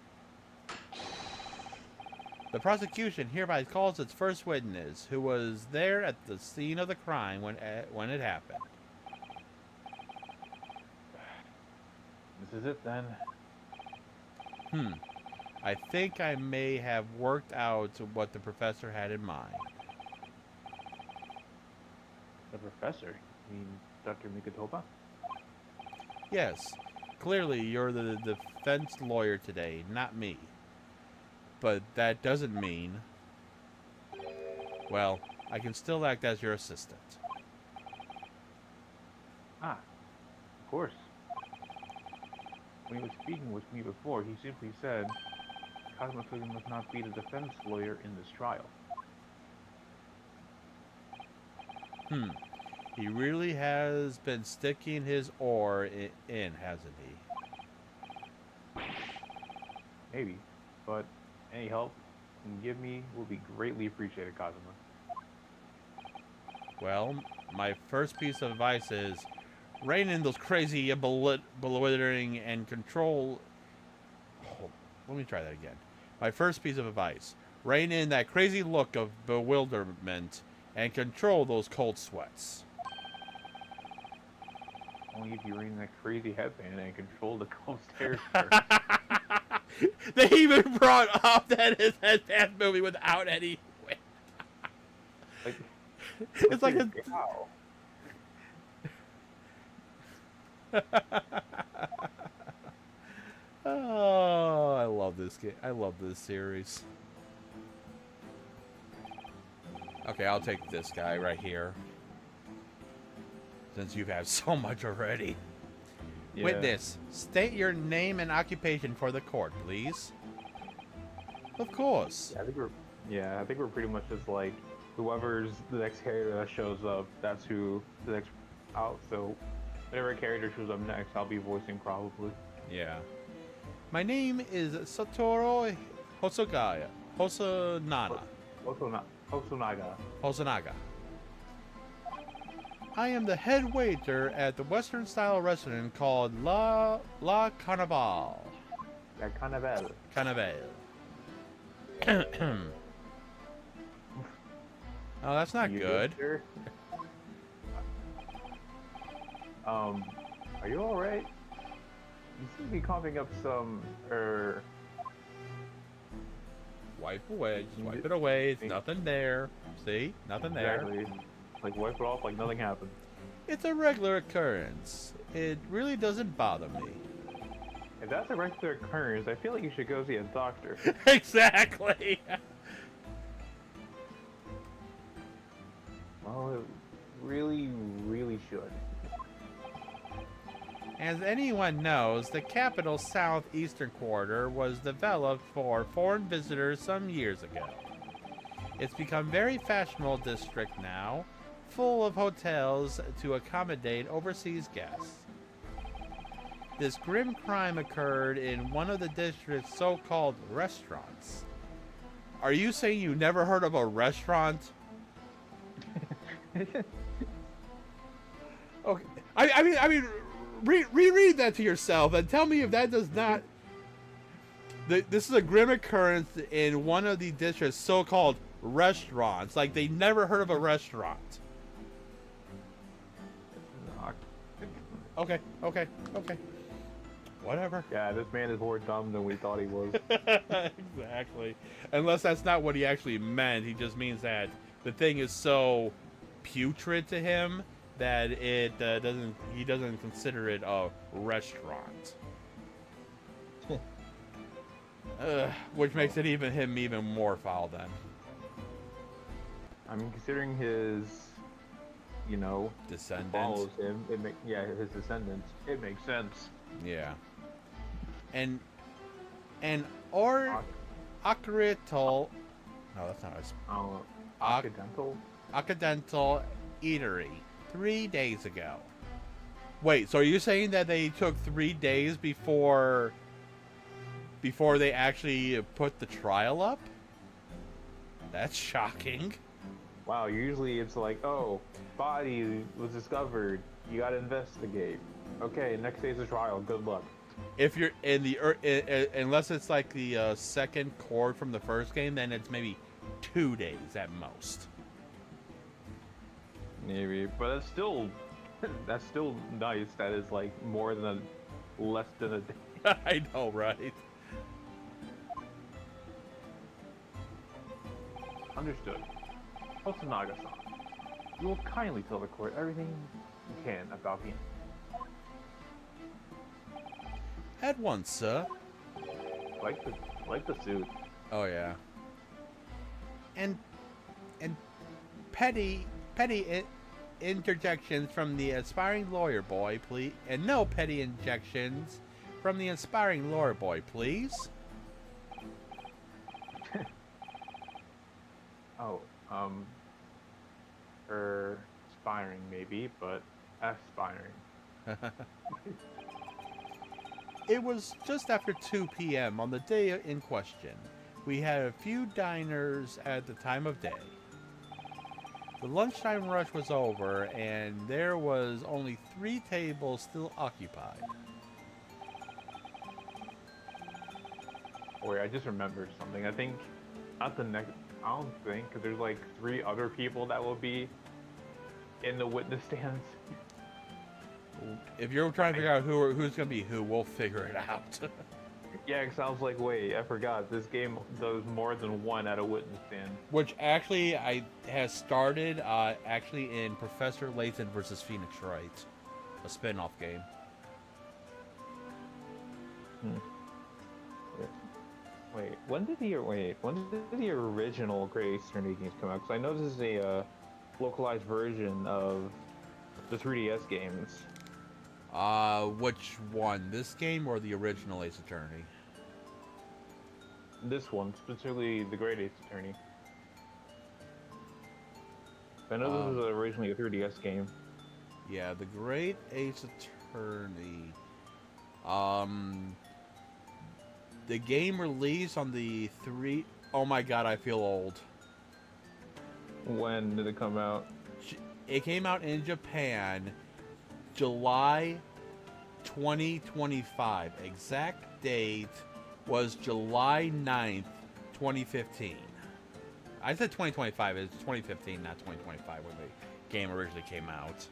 the prosecution hereby calls its first witness, who was there at the scene of the crime when it happened. This is it then. I think I may have worked out what the professor had in mind. The professor? You mean Dr. Mikotopa? Yes, clearly you're the defense lawyer today, not me. But that doesn't mean... Well, I can still act as your assistant. Ah, of course. When he was speaking with me before, he simply said, Kazuma must not be the defense lawyer in this trial. He really has been sticking his oar in, hasn't he? Maybe, but any help you can give me will be greatly appreciated, Kazuma. Well, my first piece of advice is rein in those crazy, bewildering, and control... Oh, let me try that again. My first piece of advice. Rein in that crazy look of bewilderment and control those cold sweats. Only if you rein in that crazy headband and control the cold stairs. They even brought up that his headband movie without any... Like, It's like a... Wow. Oh, I love this game. I love this series. Okay, I'll take this guy right here. Since you've had so much already. Yeah. Witness, state your name and occupation for the court, please. Of course. I think we're pretty much just like whoever's the next character that shows up. That's who the next out. So whatever character shows up next, I'll be voicing probably. Yeah. My name is Satoru Hosonaga. Hosonaga. I am the head waiter at the Western-style restaurant called La Carnival. La Carnival. Carnival. Oh, that's not good. Sir? Are you all right? You seem to be coughing up some, Wipe away. Just wipe it away. It's nothing there. See? Nothing there. Exactly. Like, wipe it off like nothing happened. It's a regular occurrence. It really doesn't bother me. If that's a regular occurrence, I feel like you should go see a doctor. Exactly. Well, it really, really should. As anyone knows, the capital's southeastern quarter was developed for foreign visitors some years ago. It's become a very fashionable district now, full of hotels to accommodate overseas guests. This grim crime occurred in one of the district's so-called restaurants. Are you saying you never heard of a restaurant? Okay. I mean, reread that to yourself and tell me if that does not... This is a grim occurrence in one of the district's so-called restaurants. Like, they never heard of a restaurant. Okay. Whatever. Yeah, this man is more dumb than we thought he was. Exactly. Unless that's not what he actually meant. He just means that the thing is so putrid to him that it he doesn't consider it a restaurant. Which makes it even more foul then. I mean, considering his, Descendants. follows him, his descendants, it makes sense. Yeah. And Occidental. No, that's not a Occidental? Occidental Eatery 3 days ago. Wait, so are you saying that they took 3 days before they actually put the trial up? That's shocking. Wow, usually it's like, oh, body was discovered. You gotta investigate. Okay, next day's a trial. Good luck. If you're in the unless it's like the second chord from the first game, then it's maybe 2 days at most. Maybe, but that's still nice. That is like less than a day. I know, right? Understood. Hosonaga-san, you will kindly tell the court everything you can about the At once, sir. like the suit. Oh yeah. And petty interjections from the aspiring lawyer boy, please. And no petty injections from the aspiring lawyer boy, please. Oh, aspiring maybe, but aspiring. It was just after 2 p.m. on the day in question. We had a few diners at the time of day. The lunchtime rush was over, and there was only 3 tables still occupied. Wait, I just remembered something. I think not the next. I don't think because there's like 3 other people that will be in the witness stands. If you're trying to figure out who's going to be who, we'll figure it out. Yeah, it sounds like, wait, I forgot. This game does more than one at a witness stand. Which actually has started actually in Professor Layton versus Phoenix Wright, a spin-off game. Wait, when did the original Great Eastern games come out? Because I know this is a localized version of the 3DS games. Which one? This game or the original Ace Attorney? This one, specifically the Great Ace Attorney. I know this was originally a 3DS game. Yeah, the Great Ace Attorney. The game released on the 3... Oh my god, I feel old. When did it come out? It came out in Japan July 2025. Exact date was July 9th, 2015. I said 2025. It's 2015, not 2025 when the game originally came out.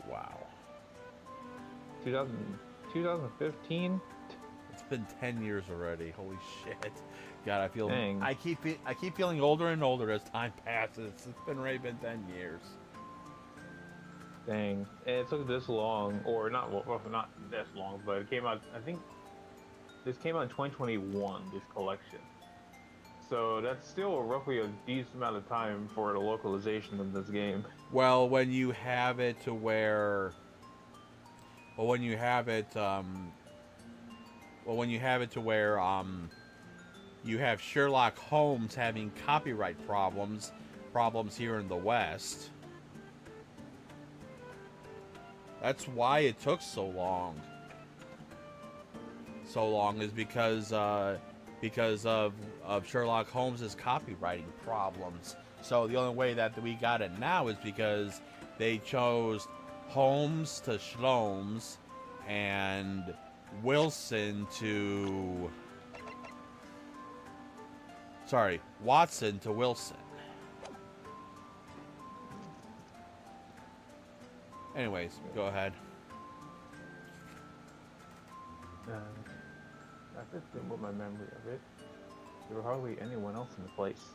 Wow. 2015? It's been 10 years already. Holy shit. God, I feel Dang. I keep feeling older and older as time passes. It's already been 10 years. Dang. And it took this long, or not this long, but it came out, I think this came out in 2021, this collection. So that's still roughly a decent amount of time for the localization of this game. Well, when you have it to where you have Sherlock Holmes having copyright problems here in the West. That's why it took so long. So long is because of Sherlock Holmes's copywriting problems. So the only way that we got it now is because they chose Holmes to Shlomes and Watson to Wilson. Anyways, go ahead. I just think with my memory of it, there was hardly anyone else in the place.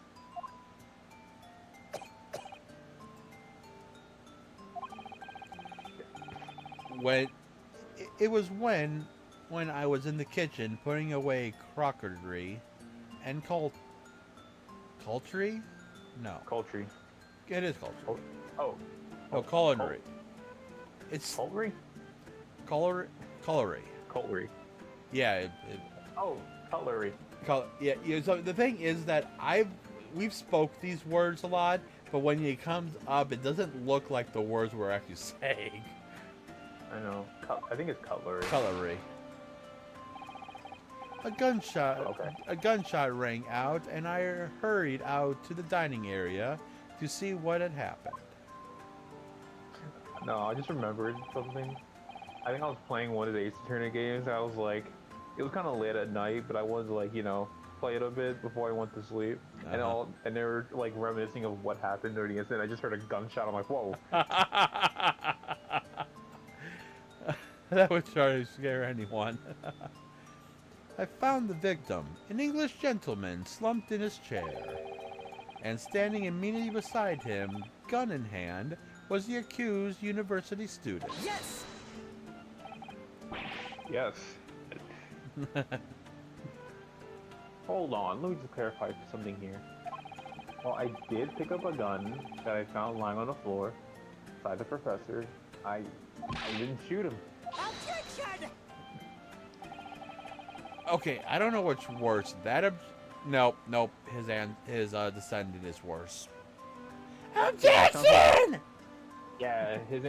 It was when I was in the kitchen putting away crockery and Cultry? No. Cultry. It is Cultry. Oh. No, culinary. It's Cultry? Colory. Cultry. Yeah. Oh, cutlery. Yeah. So the thing is that we've spoke these words a lot, but when it comes up, it doesn't look like the words we're actually saying. I know. I think it's cutlery. Cutlery. Okay. A gunshot rang out, and I hurried out to the dining area to see what had happened. No, I just remembered something. I think I was playing one of the Ace Attorney games. I was like, it was kind of late at night, but I wanted to, like, you know, play it a bit before I went to sleep. And they were like reminiscing of what happened during the incident. I just heard a gunshot. I'm like, whoa. That would try to scare anyone. I found the victim, an English gentleman slumped in his chair. And standing immediately beside him, gun in hand, was the accused university student. Yes! Yes. Hold on, let me just clarify something here. Well, I did pick up a gun that I found lying on the floor beside the professor. I didn't shoot him. Objection! Okay, I don't know which worse. Nope. His descendant is worse. Objection! Yeah, his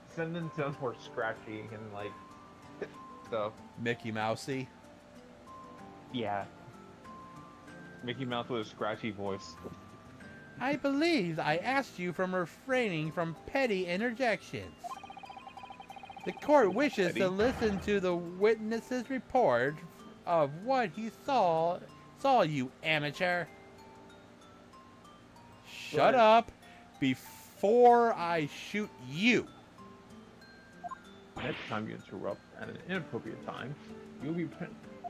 descendant sounds more scratchy and like stuff. Mickey Mousey. Yeah. Mickey Mouse with a scratchy voice. I believe I asked you from refraining from petty interjections. The court wishes to listen to the witness's report of what he saw, you amateur. Shut up before I shoot you. Next time you interrupt at an inappropriate time, you'll be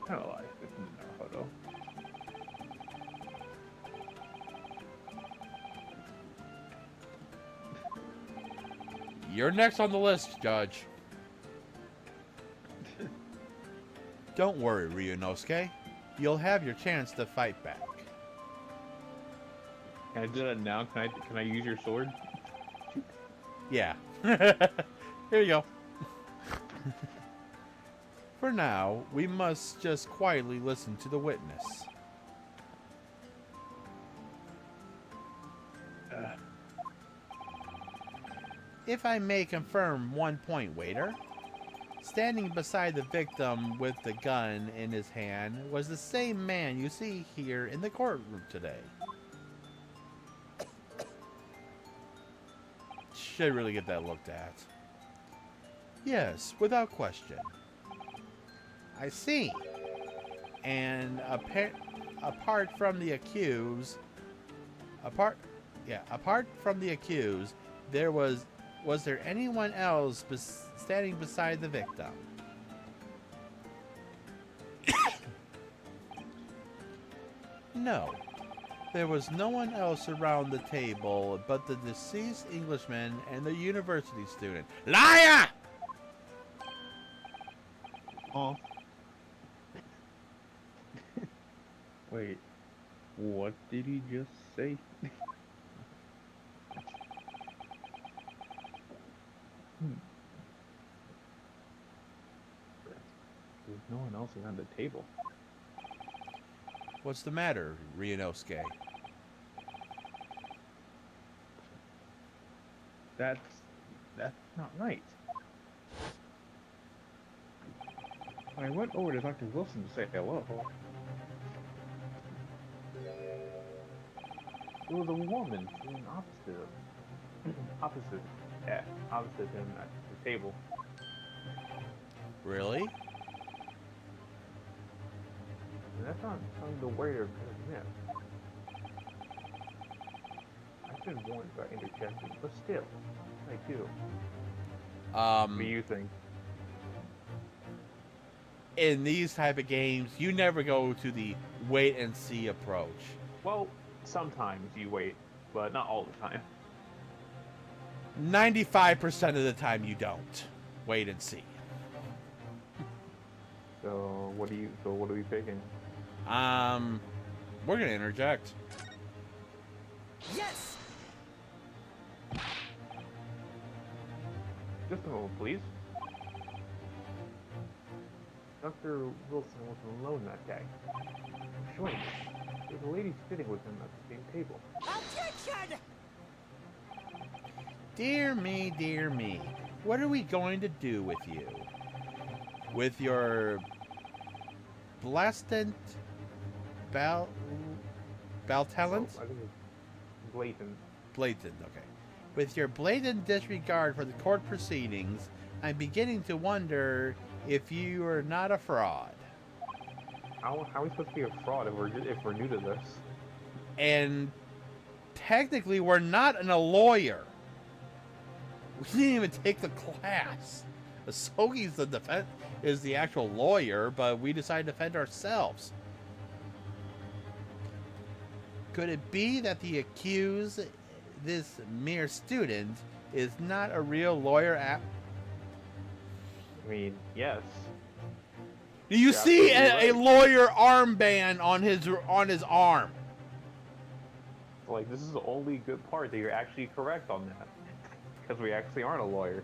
penalized in Naruto. You're next on the list, Judge. Don't worry, Ryunosuke. You'll have your chance to fight back. Can I do that now? Can I use your sword? Yeah. Here you go. For now, we must just quietly listen to the witness. If I may confirm one point, waiter. Standing beside the victim with the gun in his hand was the same man you see here in the courtroom today. Should really get that looked at. Yes, without question. I see. And apart from the accused, was there anyone else standing beside the victim? No. There was no one else around the table but the deceased Englishman and the university student. Liar! Oh. Wait. What did he just say? There's no one else around the table. What's the matter, Ryunosuke? That's not right. I went over to Dr. Wilson to say hello. It was a woman sitting opposite him at the table. Really? And that's not something the waiter could have missed. I've been warned about interjecting, but still, I do. What do you think? In these type of games, you never go to the wait and see approach. Well, sometimes you wait, but not all the time. 95% of the time you don't. Wait and see. So what are we picking? We're gonna interject. Yes! Just a moment, please. Dr. Wilson wasn't alone that day. I'm showing you. There's a lady sitting with him at the same table. Objection! Dear me, dear me. What are we going to do with you? With your blastant talent? I think it's blatant. Blatant, okay. With your blatant disregard for the court proceedings, I'm beginning to wonder if you are not a fraud. How are we supposed to be a fraud if we're new to this? And technically, we're not a lawyer. We didn't even take the class. Sogi's is the actual lawyer, but we decided to defend ourselves. Could it be that the accused, this mere student, is not a real lawyer? I mean, yes. Do you You're see a absolutely lawyer armband on his arm? Like, this is the only good part that you're actually correct on that. Because we actually aren't a lawyer.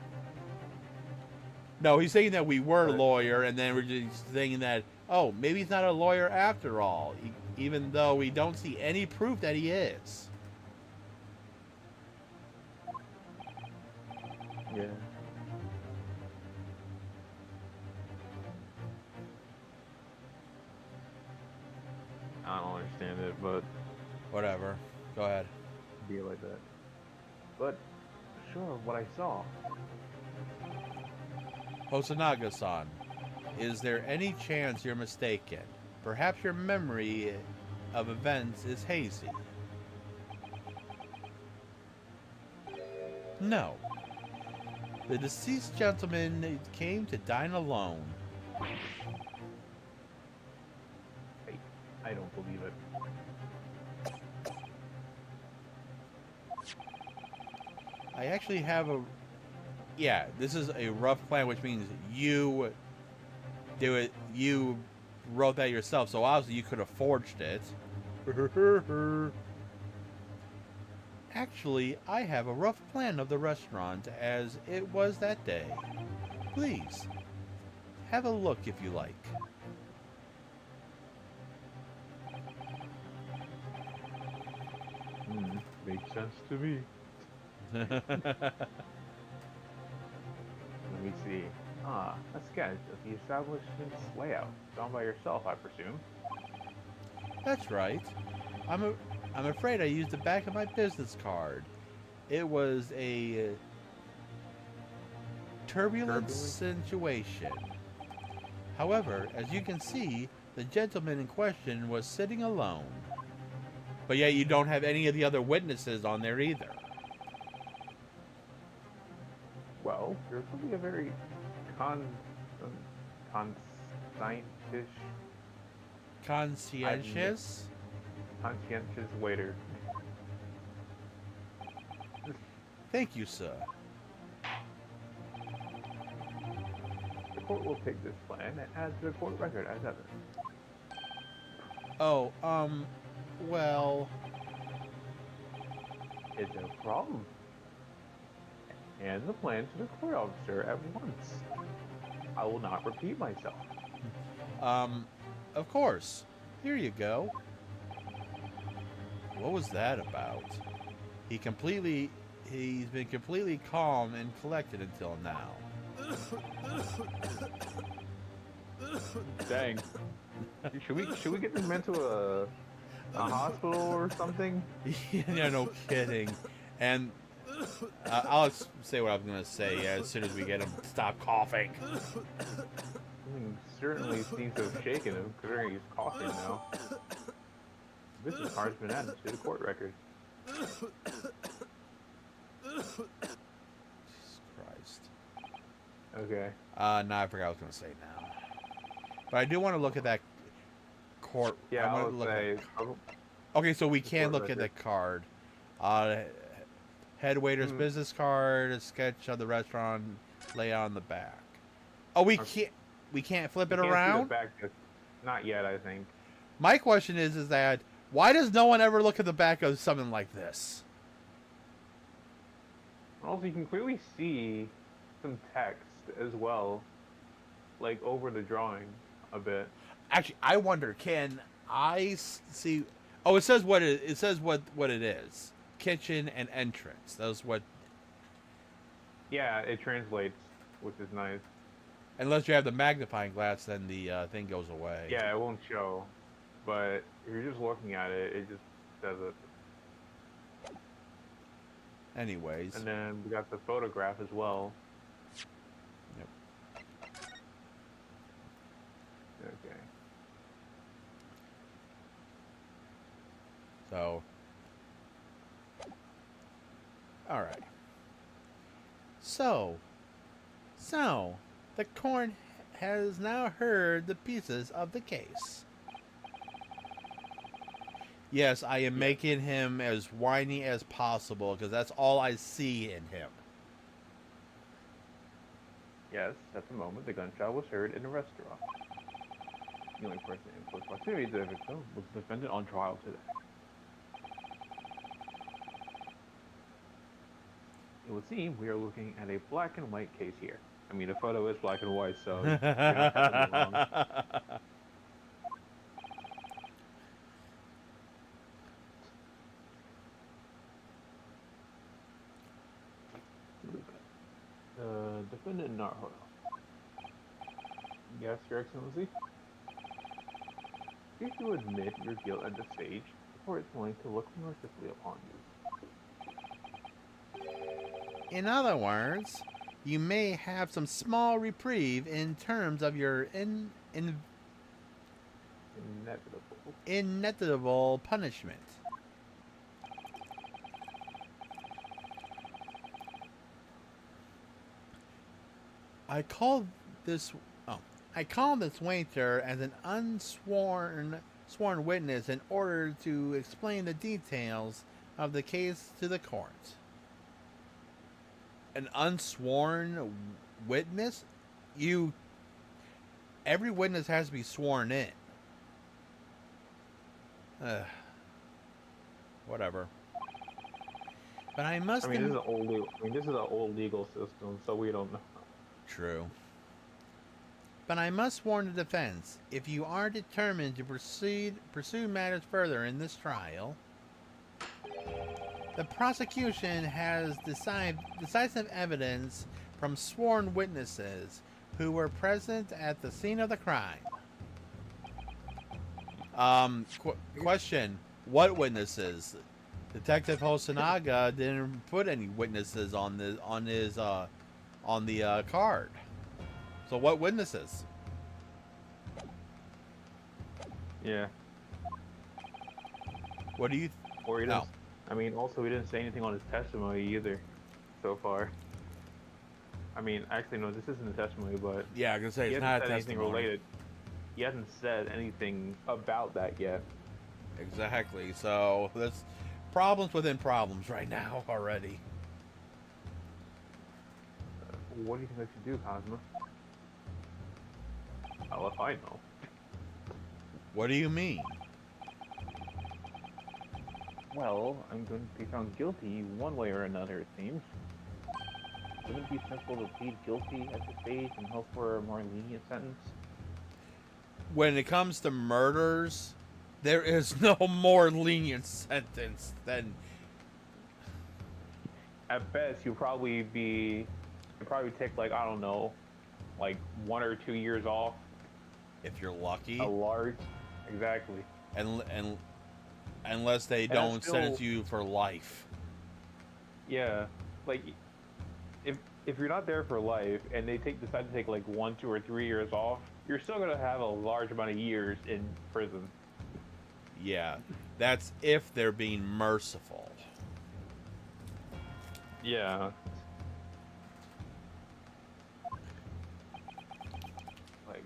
No, he's saying that we were a lawyer, and then we're just thinking that, oh, maybe he's not a lawyer after all, even though we don't see any proof that he is. Yeah. I don't understand it, but Whatever. Go ahead. be like that. But sure, what I saw. Hosonaga-san, is there any chance you're mistaken? Perhaps your memory of events is hazy. No. The deceased gentleman came to dine alone. I don't believe it. I actually have a... Yeah, this is a rough plan, which means you do it. You wrote that yourself, so obviously you could have forged it. Actually, I have a rough plan of the restaurant as it was that day. Please, have a look if you like. Makes sense to me. Let me see. A sketch of the establishment's layout, drawn by yourself, I presume. That's right. I'm afraid I used the back of my business card. It was a turbulent situation. However, as you can see, the gentleman in question was sitting alone. But yet you don't have any of the other witnesses on there either. Well, you're probably a very Conscientious? conscientious waiter. Thank you, sir. The court will take this plan and add to the court record as ever. Oh, well... It's no problem. Hand the plan to the court officer at once. I will not repeat myself. Of course. Here you go. What was that about? He's been completely calm and collected until now. Dang. Should we get them into a hospital or something? Yeah, no kidding. And I'll say what I was gonna say as soon as we get him to stop coughing. Certainly seems to have shaken him, considering he's coughing now. This card's been added to the court record. Jesus Christ. Okay. No, I forgot what I was gonna say now. But I do want to look at that court. Yeah, I I wanna would say. Okay, so we can court look at the record. card. Head waiter's business card, a sketch of the restaurant layout on the back. Oh, we can't flip it Can't see the around? back just- Not yet, I think. My question is that why does no one ever look at the back of something like this? Also, you can clearly see some text as well, like over the drawing a bit. Actually, I wonder, can I see? Oh, it says what it says what it is. Kitchen and entrance. That's what. Yeah, it translates, which is nice. Unless you have the magnifying glass, then the thing goes away. Yeah, it won't show. But if you're just looking at it, it just says it. Anyways. And then we got the photograph as well. Yep. Okay. So. All right. So, the corn has now heard the pieces of the case. Yes, I am making him as whiny as possible because that's all I see in him. Yes, at the moment, the gunshot was heard in a restaurant. The only person in close proximity to the victim was the defendant on trial today. It would seem we are looking at a black and white case here. I mean, the photo is black and white, so you're not technically wrong. Defendant Naruto. Yes, Your Excellency. If you admit your guilt at this stage, the court is willing to look mercifully upon you. In other words, you may have some small reprieve in terms of your inevitable punishment. I call this waiter as an sworn witness in order to explain the details of the case to the court. An unsworn witness? Every witness has to be sworn in. Whatever. But I must. This is an old legal system, so we don't know. True. But I must warn the defense: if you are determined to pursue matters further in this trial, the prosecution has decisive evidence from sworn witnesses who were present at the scene of the crime. Question: what witnesses? Detective Hosonaga didn't put any witnesses on the card. So what witnesses? Yeah. What do you? Or he didn't. I mean, also he didn't say anything on his testimony either, so far. I mean, actually, no, this isn't a testimony, but yeah, I can say he it's hasn't not a said anything testimony. related. He hasn't said anything about that yet. Exactly. So there's problems within problems right now already. What do you think I should do, Cosmo? Well, if I know. What do you mean? Well, I'm going to be found guilty one way or another, it seems. Wouldn't it be sensible to plead guilty at this stage and hope for a more lenient sentence? When it comes to murders, there is no more lenient sentence than. At best, you'll probably take like, I don't know, like 1 or 2 years off. If you're lucky. A large, exactly. And unless they don't sentence you for life. Yeah, like if you're not there for life and they decide to take like 1, 2, or 3 years off, you're still gonna have a large amount of years in prison. Yeah, that's if they're being merciful. Yeah. Like,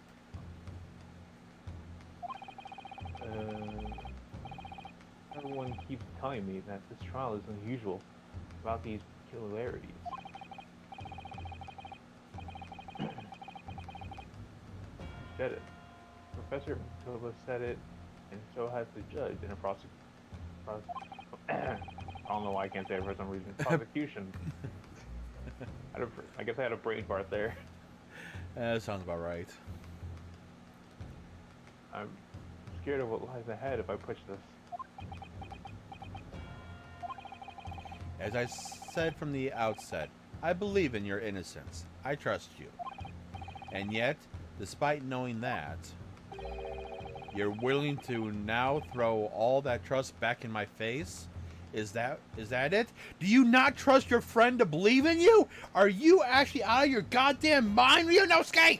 everyone keeps telling me that this trial is unusual about these peculiarities. You said it. Professor Matova said it, and so has the judge in a I don't know why I can't say it for some reason. Prosecution. I guess I had a brain fart there. That sounds about right. I'm scared of what lies ahead if I push this. As I said from the outset, I believe in your innocence. I trust you. And yet, despite knowing that, you're willing to now throw all that trust back in my face? Is that it? Do you not trust your friend to believe in you? Are you actually out of your goddamn mind, Ryunosuke?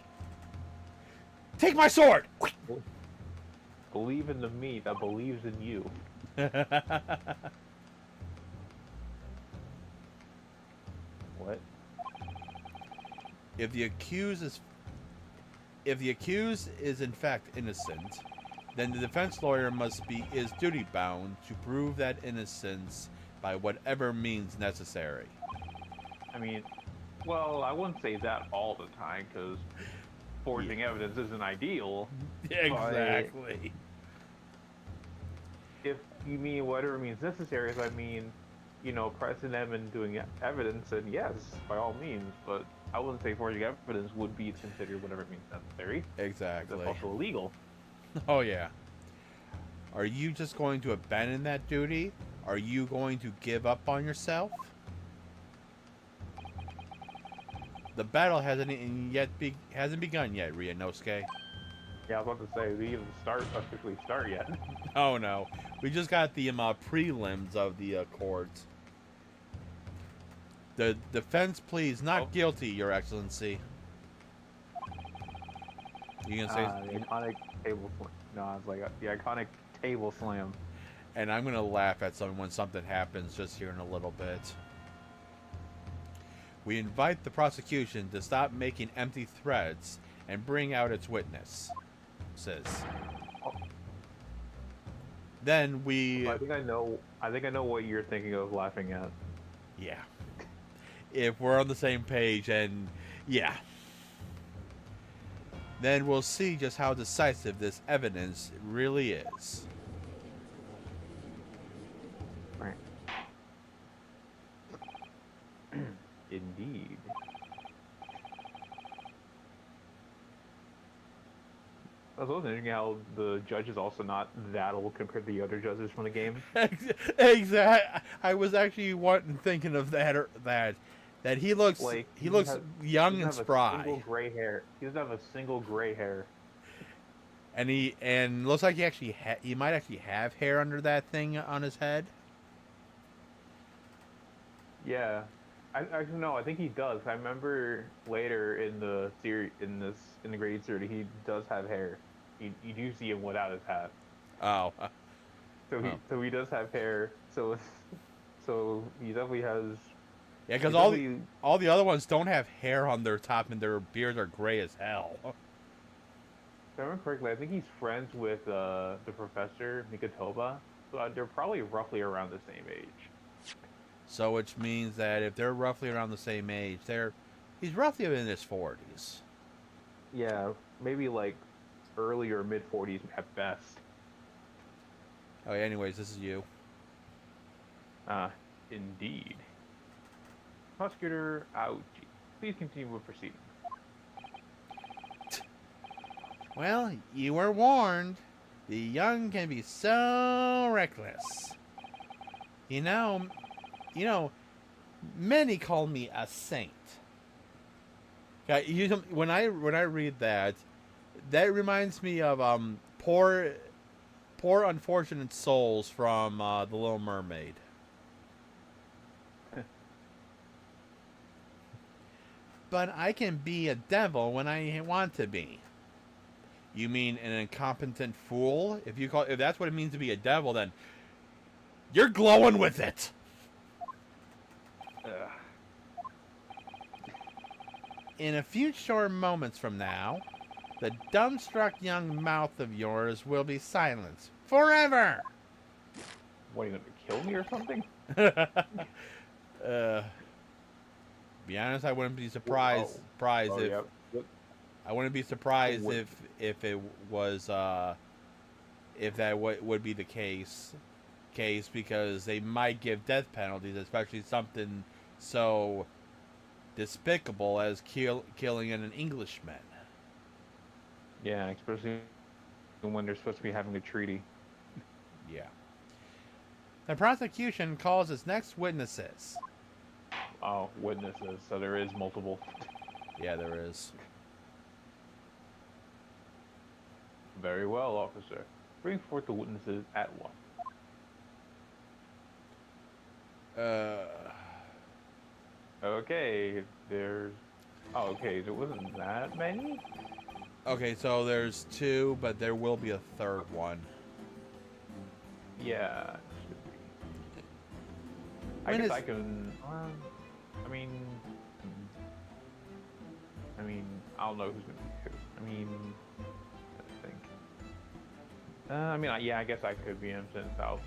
Take my sword! Believe in the me that believes in you. What? If the accused is in fact innocent, then the defense lawyer is duty bound to prove that innocence by whatever means necessary. I mean, well, I wouldn't say that all the time, because forging evidence isn't ideal. Exactly. If you mean whatever means necessary, if I mean, pressing them and doing evidence, then yes, by all means, but I wouldn't say forging evidence would be considered whatever means necessary. Exactly. That's also illegal. Oh, yeah. Are you just going to abandon that duty? Are you going to give up on yourself? The battle hasn't begun yet, Ryunosuke. Yeah, I was about to say, we didn't officially start yet. Oh no, we just got the prelims of the court. The defense pleads not guilty, Your Excellency. You gonna say? The iconic table slam. No, it's like the iconic table slam. And I'm gonna laugh at when something happens just here in a little bit. We invite the prosecution to stop making empty threats and bring out its witness. Says. Then we. I think I know what you're thinking of laughing at. Yeah. If we're on the same page, and yeah. Then we'll see just how decisive this evidence really is. Right. Indeed. I was also thinking how the judge is also not that old compared to the other judges from the game. Exactly. I was actually thinking of that. That he looks young and spry. Single gray hair. He doesn't have a single gray hair. And looks like he might actually have hair under that thing on his head. Yeah, actually no, I think he does. I remember later in the series, in the grade series, he does have hair. You do see him without his hat. Oh. So he does have hair. So he definitely has. Yeah, because all the other ones don't have hair on their top, and their beards are gray as hell. If I remember correctly, I think he's friends with the professor Mikotoba, so they're probably roughly around the same age. So which means that if they're roughly around the same age, he's roughly in his 40s. Yeah, maybe like early or mid 40s at best. Oh, anyways, this is you. Indeed. Prosecutor Aochi, please continue with proceedings. Well, you were warned. The young can be so reckless. You know, many call me a saint. When I read that, that reminds me of poor unfortunate souls from The Little Mermaid. But I can be a devil when I want to be. You mean an incompetent fool? If that's what it means to be a devil, then you're glowing with it. In a few short moments from now, the dumbstruck young mouth of yours will be silenced forever. What, are you gonna kill me or something? Be honest, I wouldn't be surprised. I wouldn't be surprised if it was if that would be the case because they might give death penalties, especially something so despicable as killing an Englishman. Yeah, especially when they're supposed to be having a treaty. Yeah. The prosecution calls its next witnesses. Oh, witnesses. So there is multiple. Yeah, there is. Very well, officer. Bring forth the witnesses at once. Okay, there's... Oh, okay, there wasn't that many? Okay, so there's 2, but there will be a third one. Yeah, should be. I When guess is- I can... I mean... I don't know who's gonna be who. I mean... Let's think. Yeah, I guess I could be him since I'll...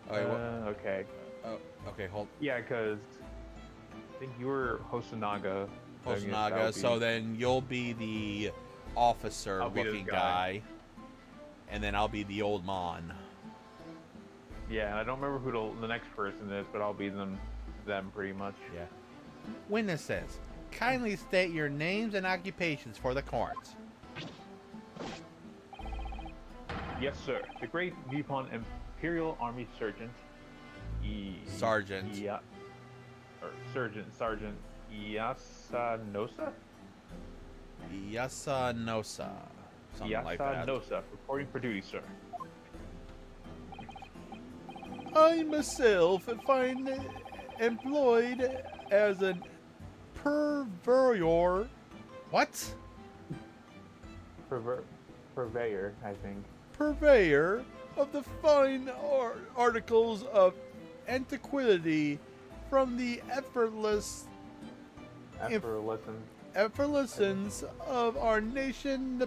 Okay, okay. oh, okay, hold. Yeah, because I think you were Hosonaga. so I guess Hosonaga, that'll so be- then you'll be the officer I'll be this looking guy. guy, and then I'll be the old mon. Yeah, and I don't remember who the next person is, but I'll be them pretty much. Yeah. Witnesses, kindly state your names and occupations for the court. Yes, sir. The Great Nippon Imperial Army Sergeant. Sergeant. Yeah. Or Sergeant Yasanosa? Yasanosa. Something like that. Yasanosa, reporting for duty, sir. I myself find employed as an purveyor. What? Purveyor, I think. Purveyor of the fine articles of antiquity from the effervescence of our nation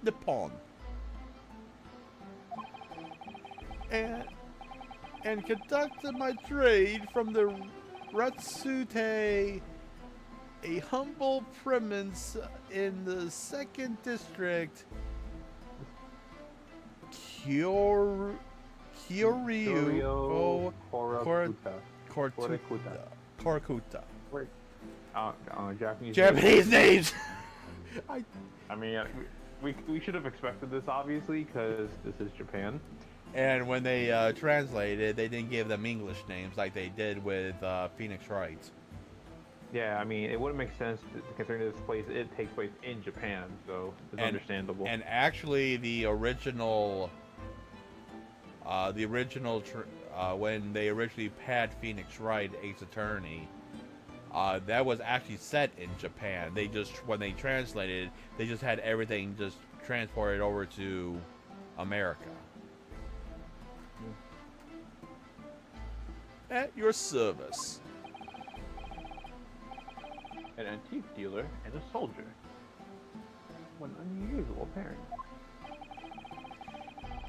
Nippon. And conduct my trade from the Ratsute, a humble premise in the 2nd district, Kyoryu Korakuta. Japanese. Japanese names. I mean, we should have expected this, obviously, because this is Japan. And when they translated, they didn't give them English names like they did with Phoenix Wright. Yeah, I mean, it wouldn't make sense considering it takes place in Japan, so it's understandable. And actually, the original, when they originally had Phoenix Wright, Ace Attorney, that was actually set in Japan. They just, when they translated, they just had everything just transported over to America. At your service. An antique dealer and a soldier. What an unusual pairing.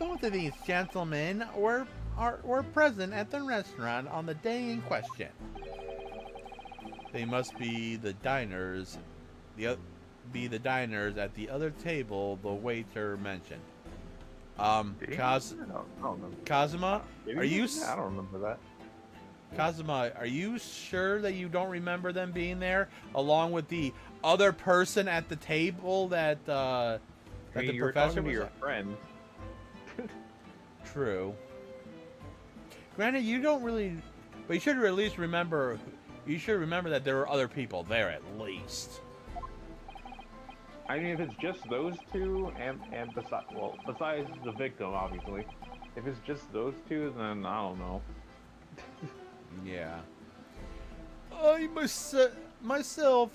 Both of these gentlemen were present at the restaurant on the day in question. They must be the diners, at the other table the waiter mentioned. Kazuma, are you? I don't remember that. Kazuma, are you sure that you don't remember them being there, along with the other person at the table that the professor was? Your friend. True. Granted, you don't really, but you should at least remember. You should remember that there were other people there at least. I mean, if it's just those two, and besides the victim, obviously, if it's just those two, then I don't know. Yeah. I myself,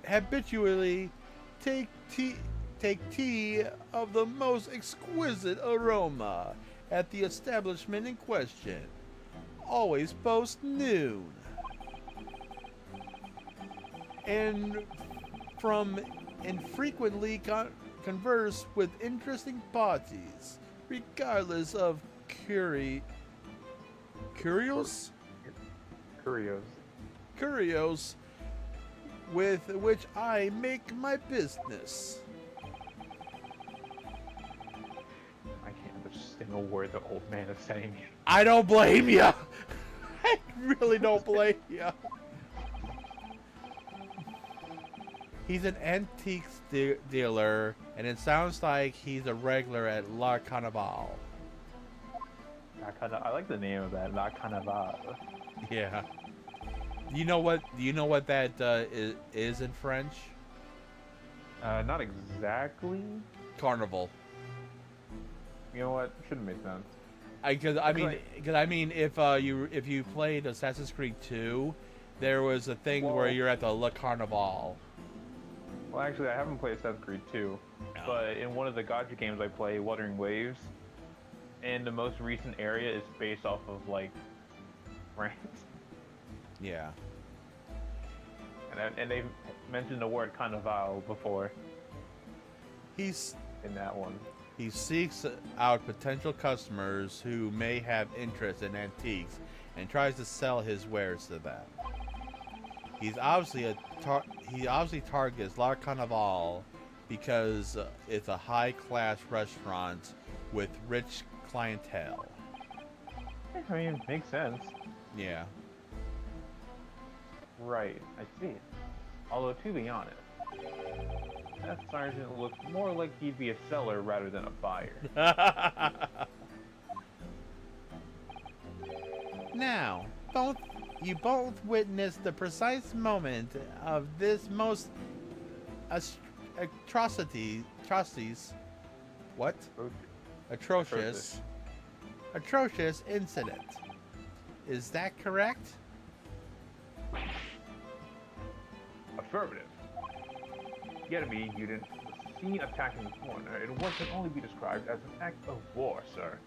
habitually take tea of the most exquisite aroma at the establishment in question. Always post noon. And frequently converse with interesting parties, regardless of curios with which I make my business. I can't understand a word the old man is saying. I don't blame you. I really don't blame you. He's an antiques dealer, and it sounds like he's a regular at La Carnival. I like the name of that, La Carnival. Yeah. Do you know what that is in French? Not exactly. Carnival. You know what? Shouldn't make sense. Because I mean, if you played Assassin's Creed 2, there was a thing where you're at the Le Carnival. Well, actually, I haven't played Assassin's Creed 2, but in one of the gacha games I play, Wuthering Waves, and the most recent area is based off of like France. Yeah. And they mentioned the word carnival before He's in that one. He seeks out potential customers who may have interest in antiques and tries to sell his wares to them. He obviously targets La Carnival because it's a high-class restaurant with rich clientele. I mean, makes sense. Yeah. Right, I see. Although, to be honest, that sergeant looks more like he'd be a seller rather than a buyer. Now, you both witnessed the precise moment of this most atrocious incident. Is that correct? Affirmative. Yet me, you didn't see attacking the corner. It can only be described as an act of war, sir.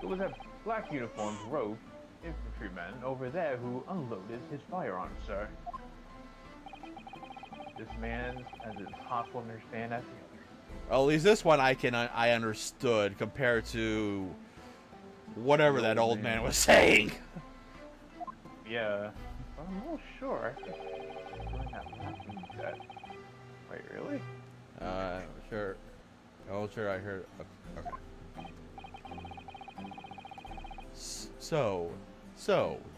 It was a black uniformed rogue infantryman over there who unloaded his firearm, sir. This man has as possible to understand as the other. Well, at least this one I understood compared to whatever that old man was saying. Yeah, I'm not sure. Wait, really? Sure. Oh, sure. I heard. Okay. So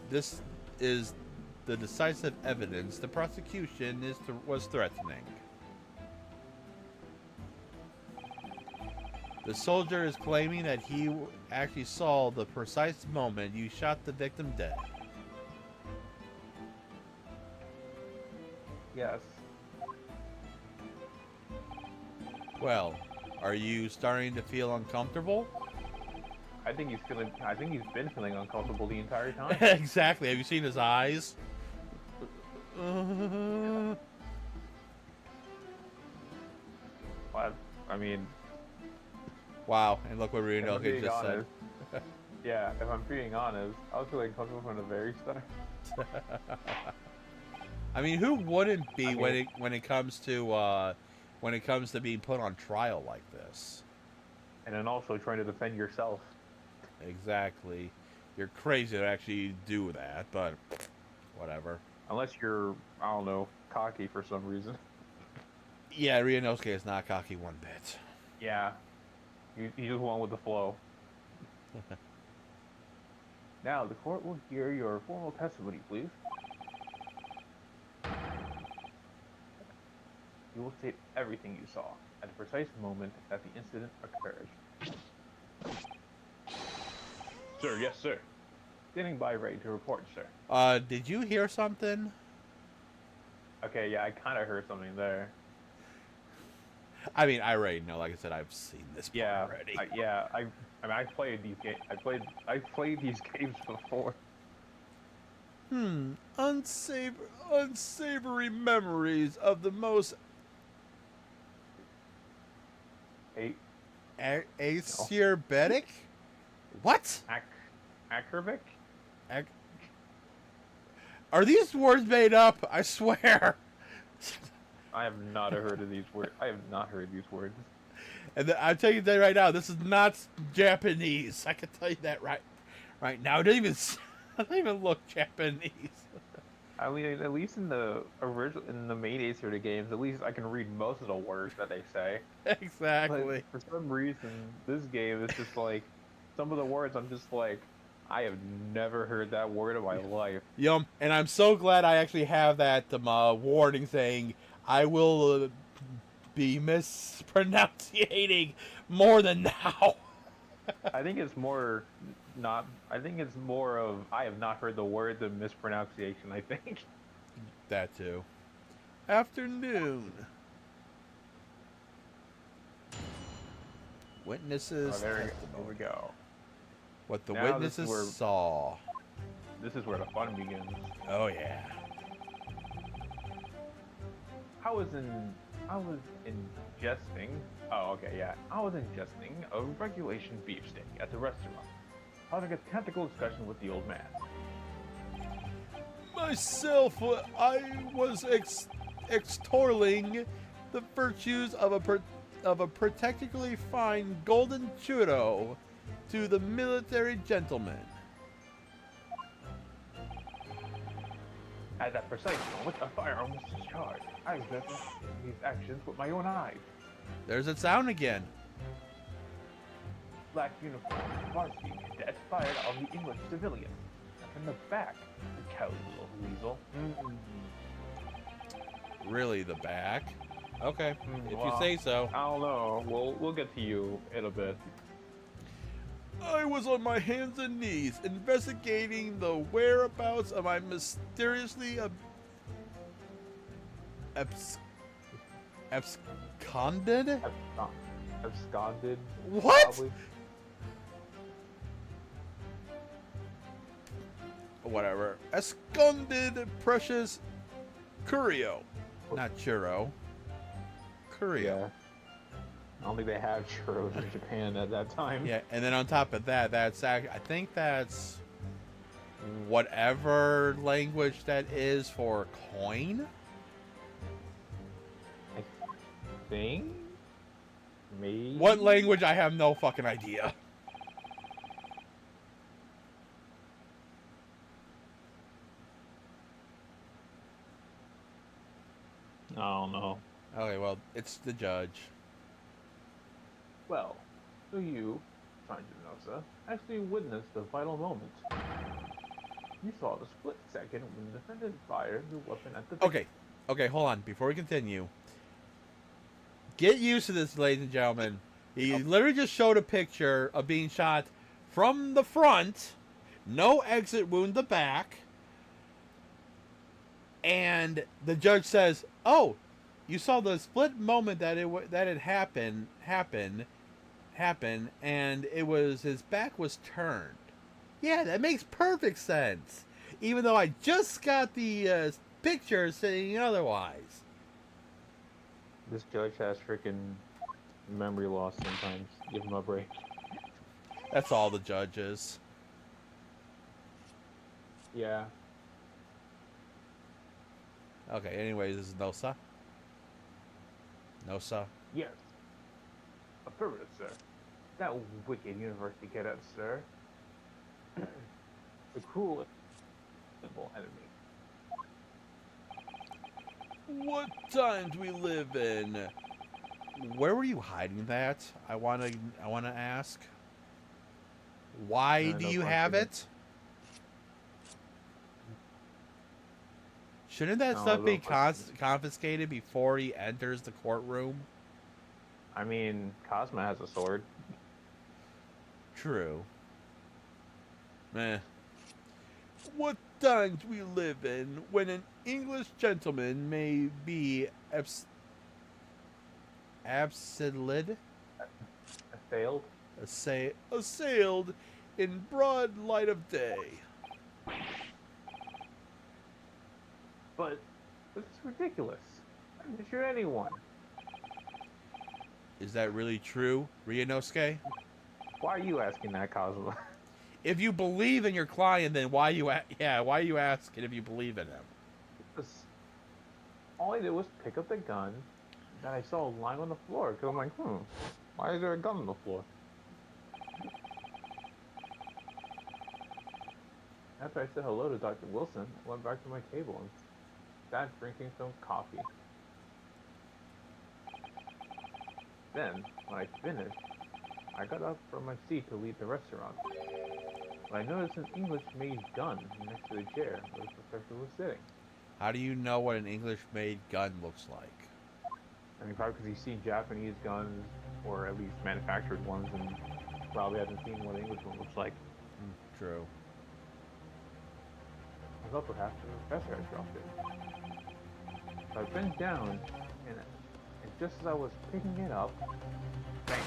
this is the decisive evidence the prosecution was threatening. The soldier is claiming that he actually saw the precise moment you shot the victim dead. Yes. Well, are you starting to feel uncomfortable? I think he's been feeling uncomfortable the entire time. Exactly. Have you seen his eyes? Well, I mean, Wow, and look what if I'm Ryunosuke being just honest, yeah, if I'm being honest, I was feeling comfortable from the very start. said. I mean, who wouldn't be when it comes to being put on trial like this? And then also trying to defend yourself. Exactly. You're crazy to actually do that, but whatever. Unless you're, I don't know, cocky for some reason. Yeah, Ryunosuke is not cocky one bit. Yeah. You just went with the flow. Now, the court will hear your formal testimony, please. You will state everything you saw at the precise moment that the incident occurred. Sir, yes, sir. Standing by ready to report, sir. Did you hear something? Okay, yeah, I kind of heard something there. I mean, I already know. Like I said, I've seen this part Yeah, already. I mean, I played these games. I played these games before. Unsavory memories of the most acerbic. What? Acerbic? Are these words made up? I swear. I have not heard of these words. I have not heard these words. And I'll tell you that right now. This is not Japanese. I can tell you that right now. It doesn't even look Japanese. I mean, at least in the main Acer games, at least I can read most of the words that they say. Exactly. But for some reason, this game is just like some of the words. I'm just like, I have never heard that word in my life. Yum. And I'm so glad I actually have that warning saying I will be mispronunciating more than now. I think it's more not. I think it's more of I have not heard the word, the mispronunciation. I think. That too. Afternoon. Witnesses Oh, there testimony. we go. What the Now this is witnesses where- saw. This is where the fun begins. Oh yeah. I was ingesting. Oh, okay, yeah. I was ingesting a regulation beefsteak at the restaurant, having a tactical discussion with the old man. Myself, I was extolling the virtues of a particularly fine golden churro to the military gentleman. At that precise moment, a firearm was discharged. I examined these actions with my own eyes. There's that sound again. Black uniform, varsity cadet fired on the English civilian. In the back, the cowardly little weasel. Really, the back? Okay, if you Well, say so. I don't know. We'll get to you in a bit. I was on my hands and knees investigating the whereabouts of my mysteriously absconded? Absconded. What? Probably. Whatever. Absconded precious curio. Not churro. Curio. I don't think they have churros in Japan at that time. Yeah, and then on top of that, I think that's whatever language that is for coin. I think. Maybe. What language? I have no fucking idea. I don't know. Okay, well, it's the judge. Well, so you, Sergeant Nosa, actually witnessed the vital moment. You saw the split second when the defendant fired the weapon at the victim. Okay, hold on. Before we continue, get used to this, ladies and gentlemen. He literally just showed a picture of being shot from the front, no exit wound the back, and the judge says, "Oh, you saw the split moment that it happened, and it was his back was turned." Yeah, that makes perfect sense. Even though I just got the picture saying otherwise. This judge has freaking memory loss sometimes. Give him a break. That's all the judges. Yeah. Okay, anyways, this is Nosa. Nosa. Yes. Affirmative, sir. That wicked university cadet, sir. The cruel evil enemy. What times we live in? Where were you hiding that? I wanna ask. Why do No you have question. it? Shouldn't that No, stuff be no question. confiscated before he enters the courtroom? I mean, Cosma has a sword. True. Meh. What times we live in when an English gentleman may be absilid? Failed. Assailed in broad light of day. But this is ridiculous. I didn't shoot anyone. Is that really true, Ryunosuke? Why are you asking that, Cosma? If you believe in your client, then why you asking if you believe in him? Because all I did was pick up the gun that I saw lying on the floor. Because I'm like, why is there a gun on the floor? After I said hello to Dr. Wilson, I went back to my table and sat drinking some coffee. Then, when I finished, I got up from my seat to leave the restaurant. But I noticed an English-made gun next to the chair where the professor was sitting. How do you know what an English-made gun looks like? I mean, probably because he's seen Japanese guns, or at least manufactured ones, and probably hasn't seen what an English one looks like. True. I thought perhaps the professor had dropped it. So I bent down, and just as I was picking it up, bang!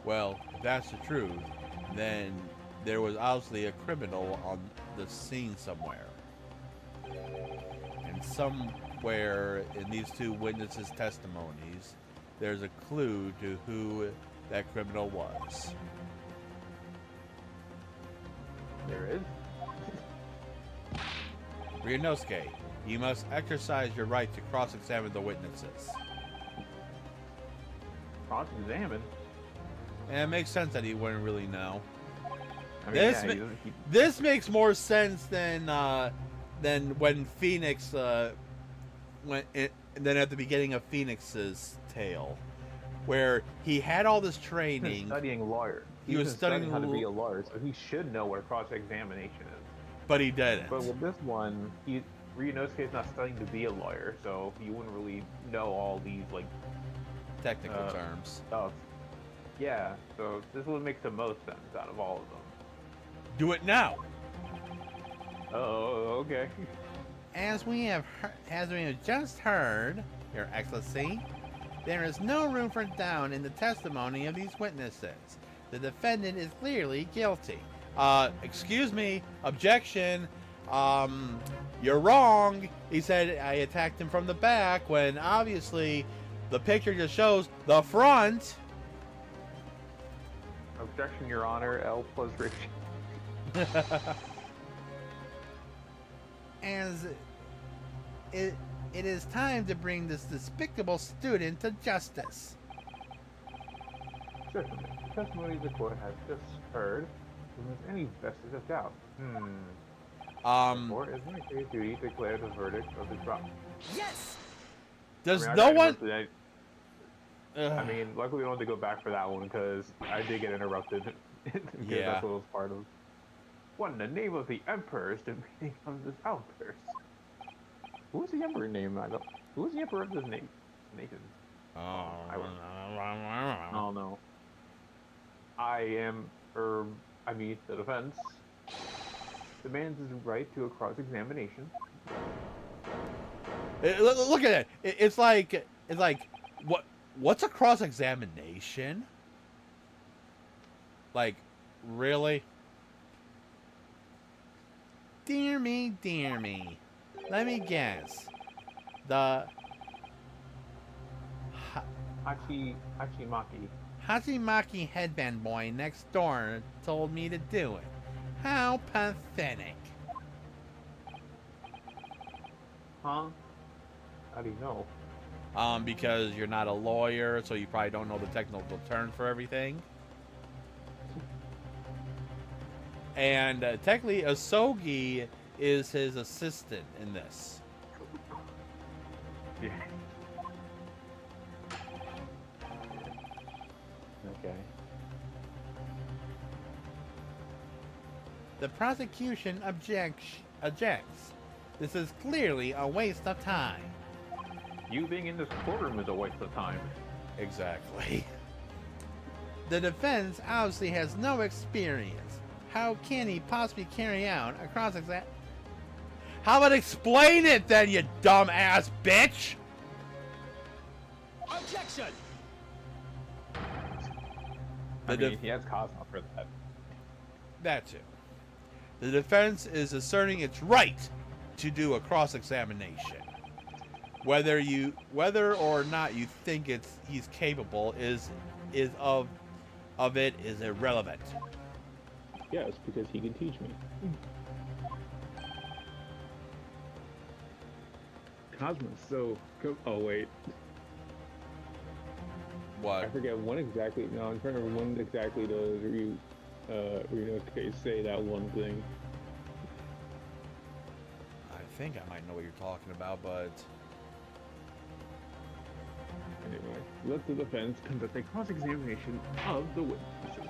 Well, if that's the truth, then there was obviously a criminal on the scene somewhere. And somewhere in these two witnesses' testimonies, there's a clue to who that criminal was. There is. Ryunosuke, you must exercise your right to cross-examine the witnesses. Cross-examine? And it makes sense that he wouldn't really know. I mean, This yeah, ma- he- This makes more sense than when Phoenix than at the beginning of Phoenix's tale, where he had all this he was training. studying lawyer. He was been studying how to be a lawyer, so he should know what a cross-examination is. But he didn't. But with this one, Ryunosuke is not studying to be a lawyer, so he wouldn't really know all these like Technical terms. stuff. Yeah, so this would make the most sense out of all of them. Do it now. Oh, okay. As we have just heard, Your Excellency, there is no room for doubt in the testimony of these witnesses. The defendant is clearly guilty. Excuse me, objection. You're wrong. He said I attacked him from the back when obviously the picture just shows the front. Objection, Your Honor. L plus Rich. As it is time to bring this despicable student to justice. Certainly. The testimony the court has just heard removes any vestige of doubt. Or is my case duty to declare the verdict of the trial? Yes! Does I no got one? interrupted. I mean, luckily we don't have to go back for that one because I did get interrupted. Because Yeah. that's what was part of. What in the name of the Emperor is the meaning of this outburst? Who was the Emperor name? Who was the Emperor of this nation? Oh, I don't know. The defense demands his right to a cross-examination. Look at it. It's like what's a cross-examination? Like, really? Dear me, dear me. Let me guess. The Hachimaki. Hachimaki headband boy next door told me to do it. How pathetic. Huh? How do you know? Because you're not a lawyer, so you probably don't know the technical term for everything. And technically, Asogi is his assistant in this. Yeah. Okay. The prosecution objects. This is clearly a waste of time. You being in this courtroom is a waste of time. Exactly. The defense obviously has no experience. How can he possibly carry out a cross-examination? How about explain it then, you dumb-ass bitch? Objection! He has Cosmo for that. That's it. The defense is asserting its right to do a cross-examination. Whether or not you think he's capable is of it is irrelevant. Yes, because he can teach me. Cosmos, oh wait. What? I forget when exactly. No, I'm trying to remember when exactly does Ryunosuke say that one thing. I think I might know what you're talking about, but Anyway, let the defense conduct a cross-examination of the witnesses.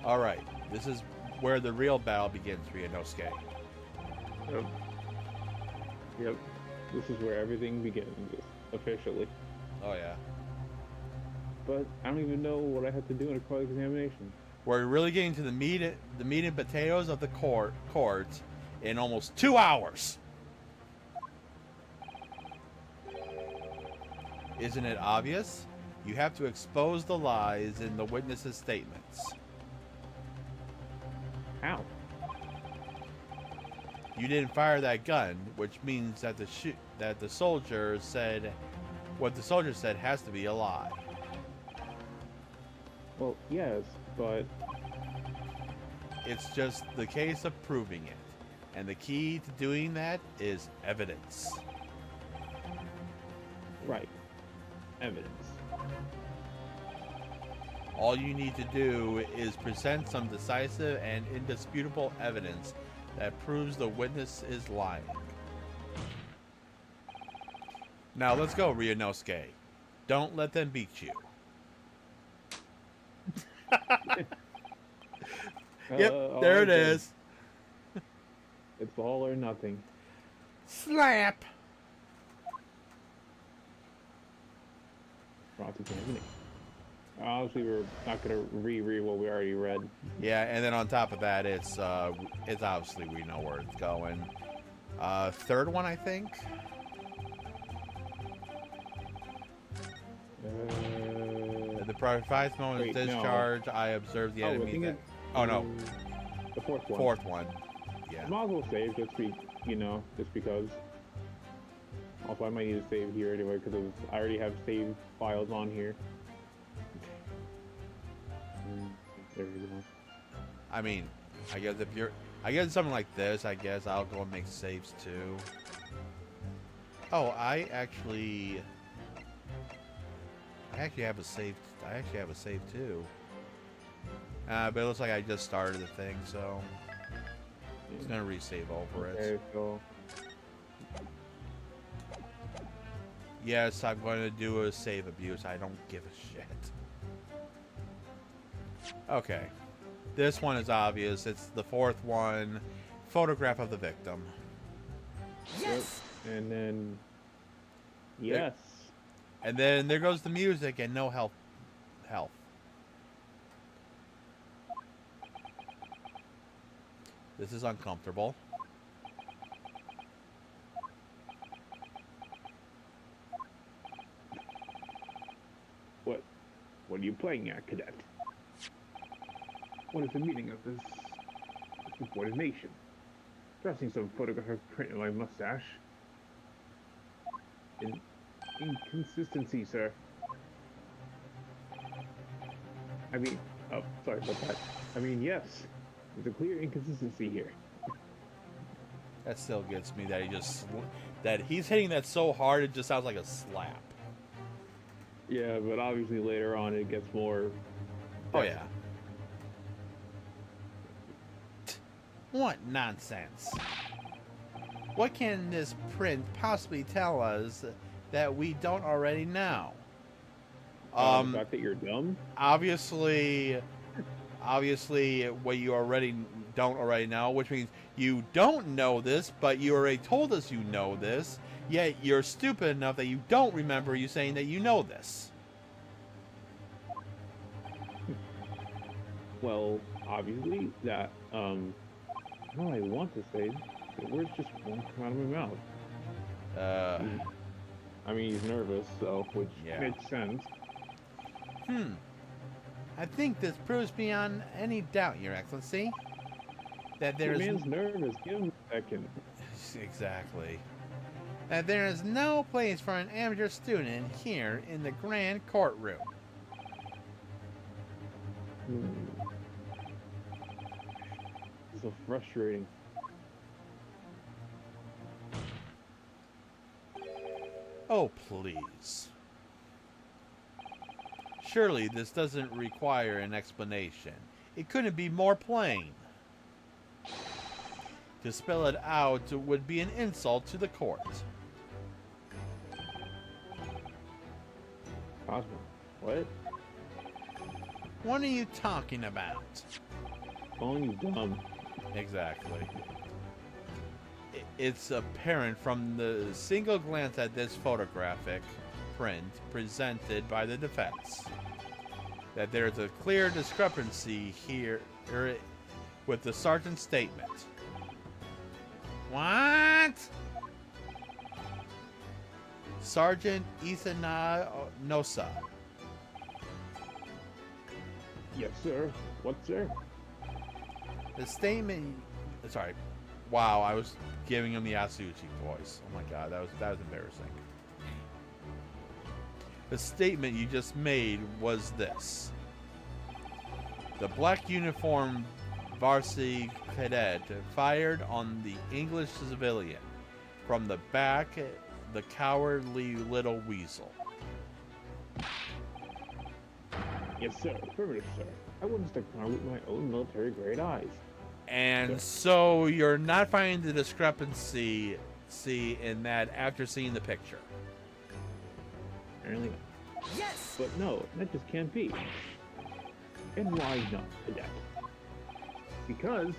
all right. This is where the real battle begins, Ryunosuke. Yep. This is where everything begins, officially. Oh yeah. But I don't even know what I have to do in a cross-examination. We're really getting to the meat and potatoes of the court in almost 2 hours. Isn't it obvious? You have to expose the lies in the witnesses' statements. How? You didn't fire that gun, which means that the soldier said what the soldier said has to be a lie. Well, yes, but It's just the case of proving it. And the key to doing that is evidence. right. Evidence. All you need to do is present some decisive and indisputable evidence that proves the witness is lying. Now let's go, Ryunosuke. Don't let them beat you. Yep, all there I it did. is. It's all or nothing. Slap! Cross-examination. Obviously, we're not gonna reread what we already read. Yeah, and then on top of that, it's obviously we know where it's going. Third one, I think. The precise moment of Wait, no. discharge, I observed the I enemy. think That, it's, oh no, the fourth one. fourth one. Yeah. Might as well save just just because. Also, I might need to save here anyway because I already have saved files on here. There we go. I mean, I guess something like this, I guess I'll go and make saves too. Oh, I actually have a save. I actually have a save too. But it looks like I just started the thing, so it's gonna resave over it. Okay, so Yes, I'm going to do a save abuse. I don't give a shit. Okay. This one is obvious. It's the fourth one. Photograph of the victim. Yes! and then yes. And then there goes the music and no health. This is uncomfortable. What are you playing at, Cadet? What is the meaning of this subordination? Dressing some photographic print in my mustache. Inconsistency, sir. I mean, oh, sorry about that. I mean, yes, there's a clear inconsistency here. That still gets me that he's hitting that so hard it just sounds like a slap. Yeah, but obviously later on it gets more. Oh yeah. What nonsense. What can this print possibly tell us that we don't already know? The fact that you're dumb. Obviously what you don't already know, which means you don't know this, but you already told us you know this, yet you're stupid enough that you don't remember you saying that you know this. Well, obviously that what I want to say, the words just won't come out of my mouth. I mean, he's nervous, so which Yeah. makes sense. I think this proves beyond any doubt, Your Excellency, that there The is man's nervous. Give him a second. exactly that there is no place for an amateur student here in the grand courtroom. So frustrating. Oh, please. Surely this doesn't require an explanation. It couldn't be more plain. To spell it out would be an insult to the court. Cosmo, what? What are you talking about? Calling you dumb. Exactly. it's apparent from the single glance at this photographic print presented by the defense that there's a clear discrepancy here with the sergeant's statement. What? Sergeant Ithana Nosa. Yes, sir. What, sir? The statement. Sorry. Wow, I was giving him the Asuchi voice. Oh my god, that was embarrassing. The statement you just made was this. The black uniformed varsity cadet fired on the English civilian from the back, the cowardly little weasel. Yes, sir. Affirmative, sir. I wouldn't stick around with my own military-grade eyes. And so you're not finding the discrepancy in that after seeing the picture. Apparently not. Yes! But no, that just can't be. And why not, cadet? Because...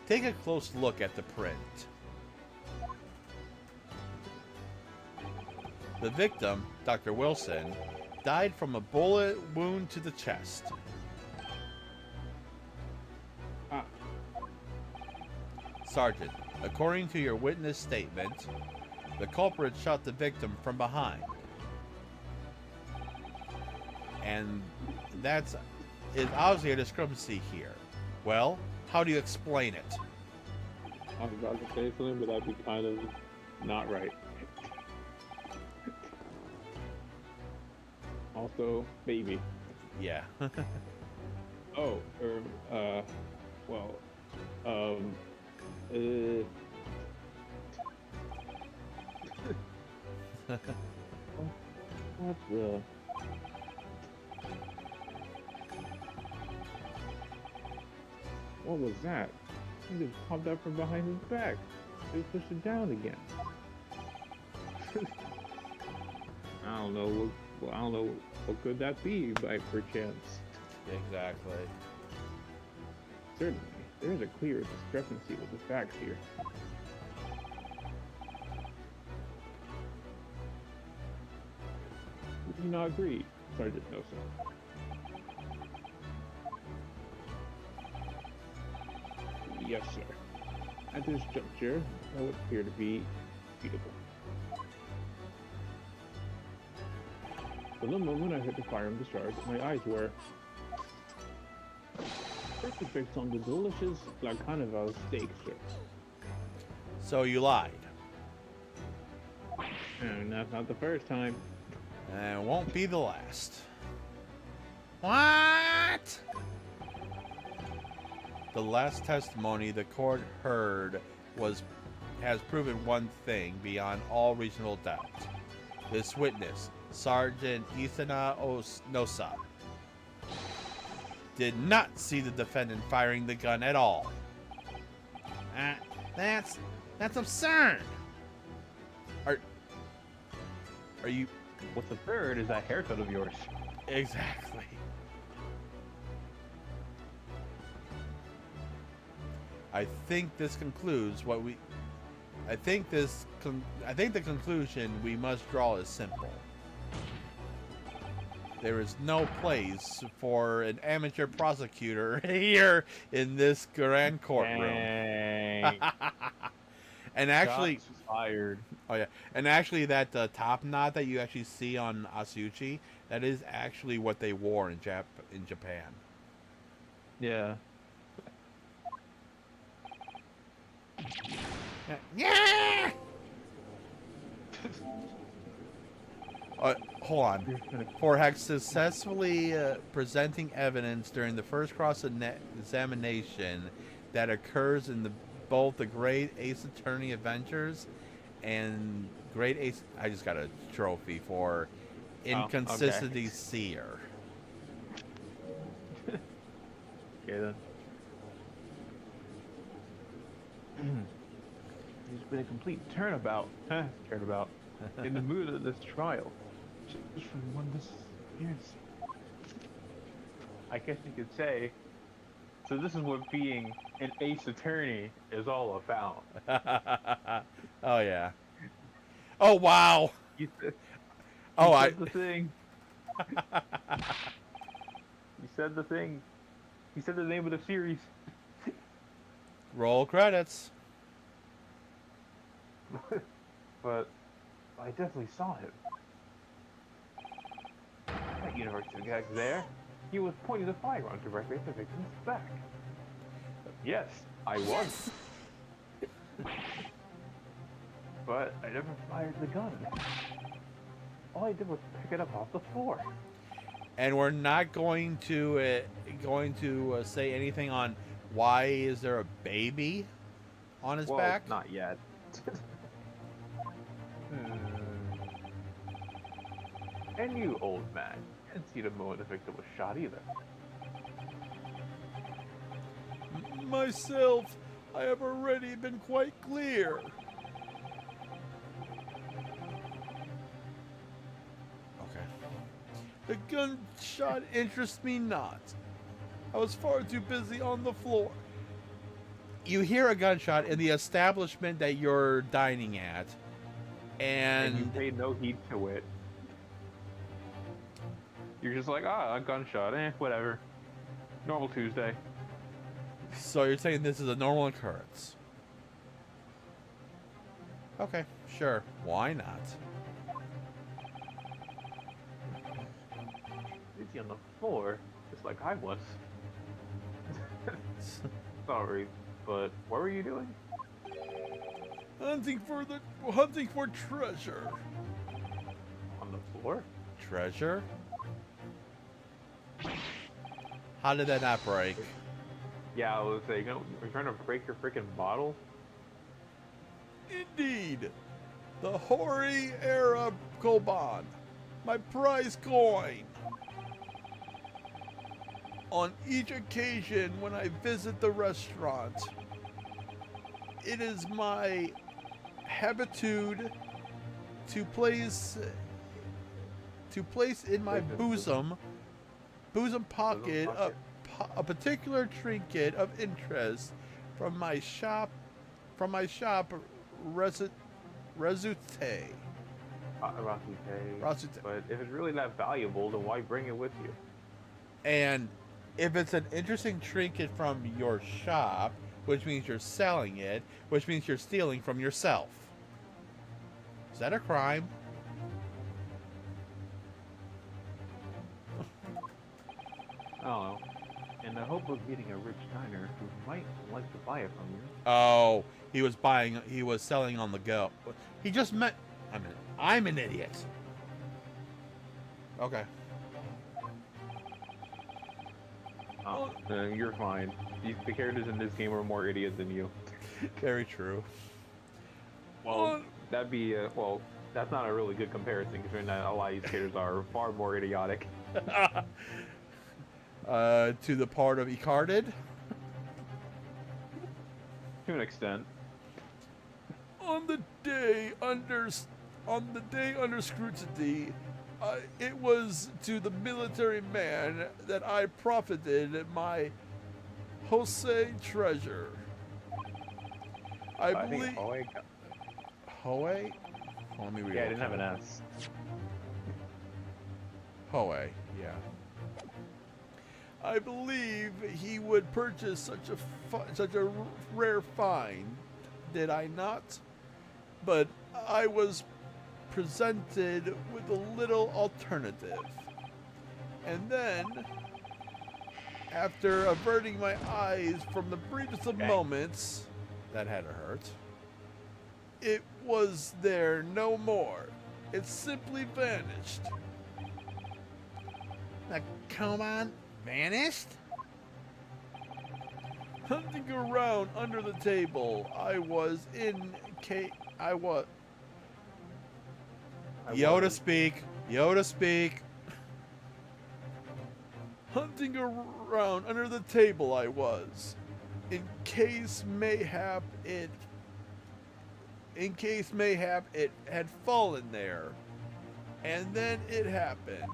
Take a close look at the print. The victim, Dr. Wilson, died from a bullet wound to the chest. Ah. Sergeant, according to your witness statement, the culprit shot the victim from behind. And that's is obviously a discrepancy here. Well, how do you explain it? I was about to say something, but that'd be kind of not right. Also, baby. Yeah. Oh, well, what the? What was that? He just popped up from behind his back. He pushed it down again. I don't know what could that be by perchance. Exactly. Certainly, there is a clear discrepancy with the facts here. Would you not agree, Sergeant Nosa? Yes, sir. At this juncture, that would appear to be feasible. From the moment I heard the firearm discharge, my eyes were first fixed on the delicious Black Carnival steak strips. So you lied. And that's not the first time. And it won't be the last. What? The last testimony the court heard has proven one thing beyond all reasonable doubt. This witness, Sergeant Ithana Nosa, did not see the defendant firing the gun at all. That's absurd. Are you... What's absurd is that haircut of yours. Exactly. I think this concludes what we... I think the conclusion we must draw is simple. There is no place for an amateur prosecutor here in this grand courtroom. Dang. And actually... Shots fired. Oh yeah, and actually that top knot that you actually see on Asuchi, that is actually what they wore in Japan. Yeah. Yeah. Hold on. For successfully presenting evidence during the first cross-examination that occurs in both the Great Ace Attorney Adventures and Great Ace... I just got a trophy for Inconsistency Seer. Okay then. He's been a complete turnabout. Turnabout. In the mood of this trial. Just from one this... Yes. I guess you could say. So this is what being an ace attorney is all about. Oh yeah. Oh wow. You said, Oh you I. said the thing. You said the thing. You said the name of the series. Roll credits. But I definitely saw him. That university guy there. He was pointing the firearm directly at the victim's back. Yes, I was. Yes. But I never fired the gun. All I did was pick it up off the floor. And we're not going to say anything on why is there a baby on his back? Not yet. And you, old man, didn't see the moment the victim was shot either. Myself, I have already been quite clear. Okay. The gunshot interests me not. I was far too busy on the floor. You hear a gunshot in the establishment that you're dining at, And you and paid no heed to it. You're just like, a gunshot, whatever. Normal Tuesday. so you're saying this is a normal occurrence. Okay, sure. Why not? Busy on the floor, just like I was. Sorry, but what were you doing? Hunting for treasure. On the floor? Treasure? How did that not break? Yeah, I was saying, you're trying to break your freaking bottle? Indeed. The Hori era Koban. My prize coin. On each occasion when I visit the restaurant, it is my habitude to place in my bosom pocket a particular trinket of interest from my shop Resute. Rasute. But if it's really that valuable, then why bring it with you? And if it's an interesting trinket from your shop, which means you're selling it, which means you're stealing from yourself. Is that a crime? I don't know. In the hope of meeting a rich diner who might like to buy it from you. Oh, he was selling on the go. He just meant, I'm an idiot. Okay. Oh, you're fine. The characters in this game are more idiots than you. Very true. Well, that'd be, that's not a really good comparison, considering that a lot of these characters are far more idiotic. To the part of Icarded. To an extent. On the day under scrutiny, it was to the military man that I profited my Jose treasure. I believe. think Hoei got... Hoei? Let me read Yeah, I it. didn't have an S. Hoei, yeah. I believe he would purchase such a rare find, did I not? But I was presented with a little alternative. And then, after averting my eyes from the briefest of moments, that had to hurt, it was there no more. It simply vanished. Now, come on. Vanished? Hunting around under the table, Yoda speak. Yoda speak. Hunting around under the table I was, in case mayhap it had fallen there. And then it happened.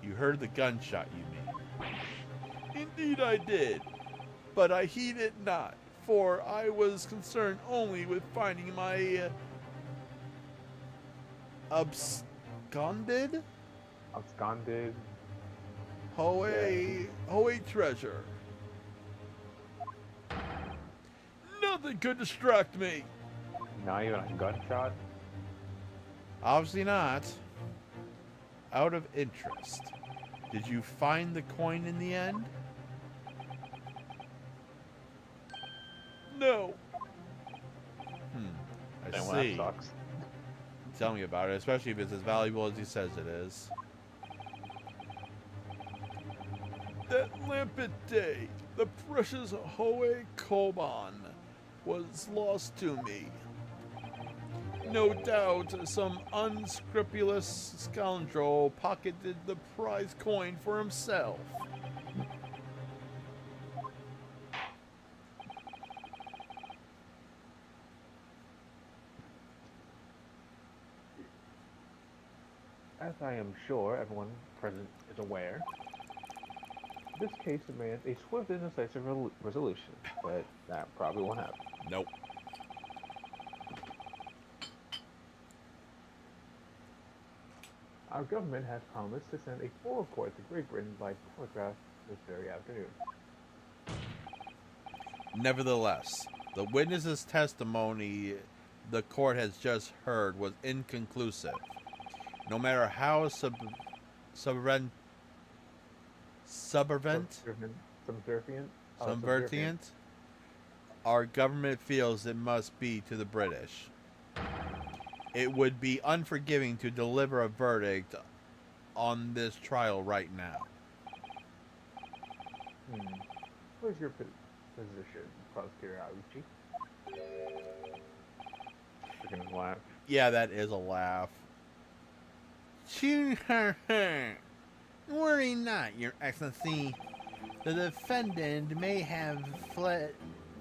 You heard the gunshot, you mean? Indeed I did, but I heeded not, for I was concerned only with finding my absconded Absconded. Hoey treasure. Nothing could distract me. Not even a gunshot. Obviously not. Out of interest, did you find the coin in the end? No. I Well, see. that sucks. Tell me about it, especially if it's as valuable as he says it is. That lampet day, the precious Hoey Koban was lost to me. No doubt some unscrupulous scoundrel pocketed the prize coin for himself. As I am sure everyone present is aware, this case demands a swift and decisive resolution, but that probably won't happen. Nope. Our government has promised to send a full report to Great Britain by telegraph this very afternoon. Nevertheless, the witness's testimony the court has just heard was inconclusive. No matter how subservient, our government feels it must be to the British. It would be unforgiving to deliver a verdict on this trial right now. What's your position, Prosecutor Auchi? Freaking laugh. Yeah, that is a laugh. Worry not, Your Excellency. The defendant may have fled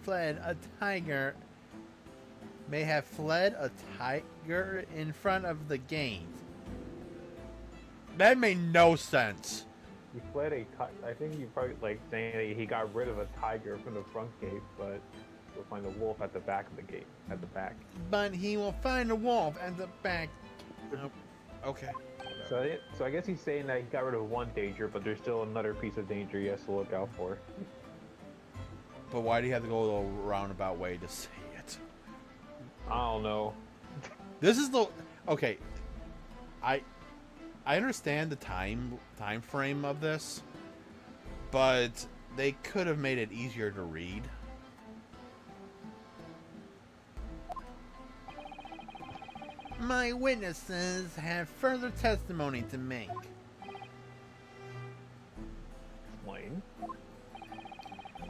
a tiger in front of the gate. That made no sense. He fled I think you probably like saying that he got rid of a tiger from the front gate, but you'll find a wolf at the back of the gate, at the back. But he will find a wolf at the back. Oh, okay. So I guess he's saying that he got rid of one danger, but there's still another piece of danger he has to look out for. But why do you have to go the roundabout way to say it? I don't know. This is the okay. I understand the time frame of this, but they could have made it easier to read. My witnesses have further testimony to make. Explain.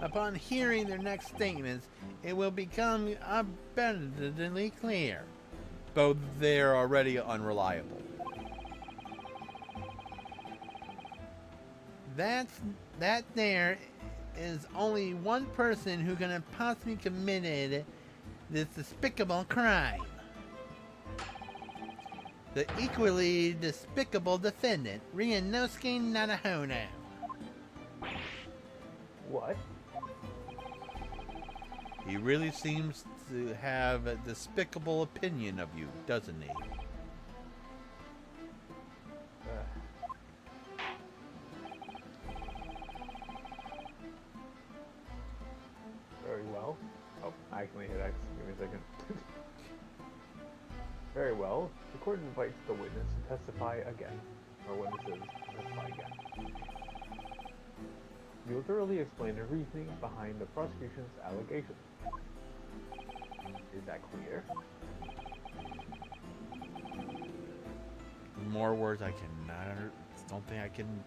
Upon hearing their next statements, it will become abundantly clear, but they're already unreliable. That there is only one person who can have possibly committed this despicable crime. The equally despicable defendant, Ryunosuke Narahono. What? He really seems to have a despicable opinion of you, doesn't he? Very well. Oh, I actually hit X. Give me a second. Very well. The court invites the witness to testify again. Or witnesses to testify again. You will thoroughly explain the reasoning behind the prosecution's allegations. Is that clear? More words I cannot. Don't think I can.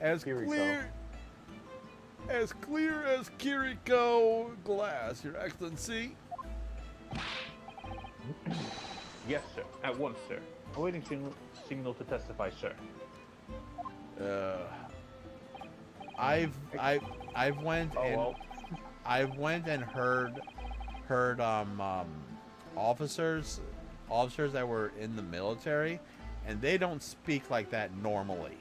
As clear as Kiriko glass, Your Excellency. Yes, sir. At once, sir. Awaiting signal to testify, sir. I've went and heard officers that were in the military, and they don't speak like that normally.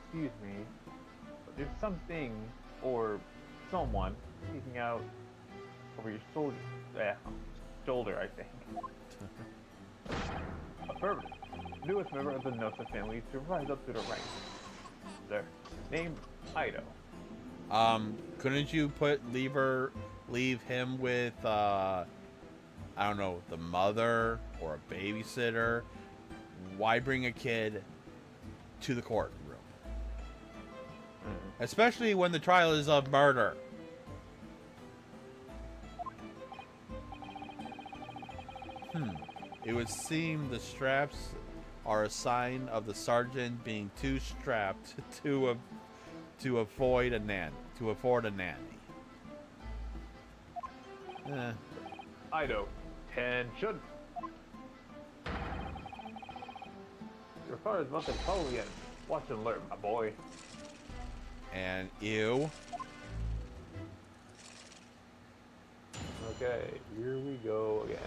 Excuse me. There's something or someone speaking out over your shoulder, I think. Affirmative. Newest member of the Nosa family to rise up to the ranks. Sir. Name Ido. Couldn't you leave him with I don't know, the mother or a babysitter? Why bring a kid to the courtroom? Especially when the trial is of murder. It would seem the straps are a sign of the sergeant being too strapped to afford a nanny. Ido. Attention. Your father's about to call again. Watch and learn, my boy. And ew. Okay, here we go again.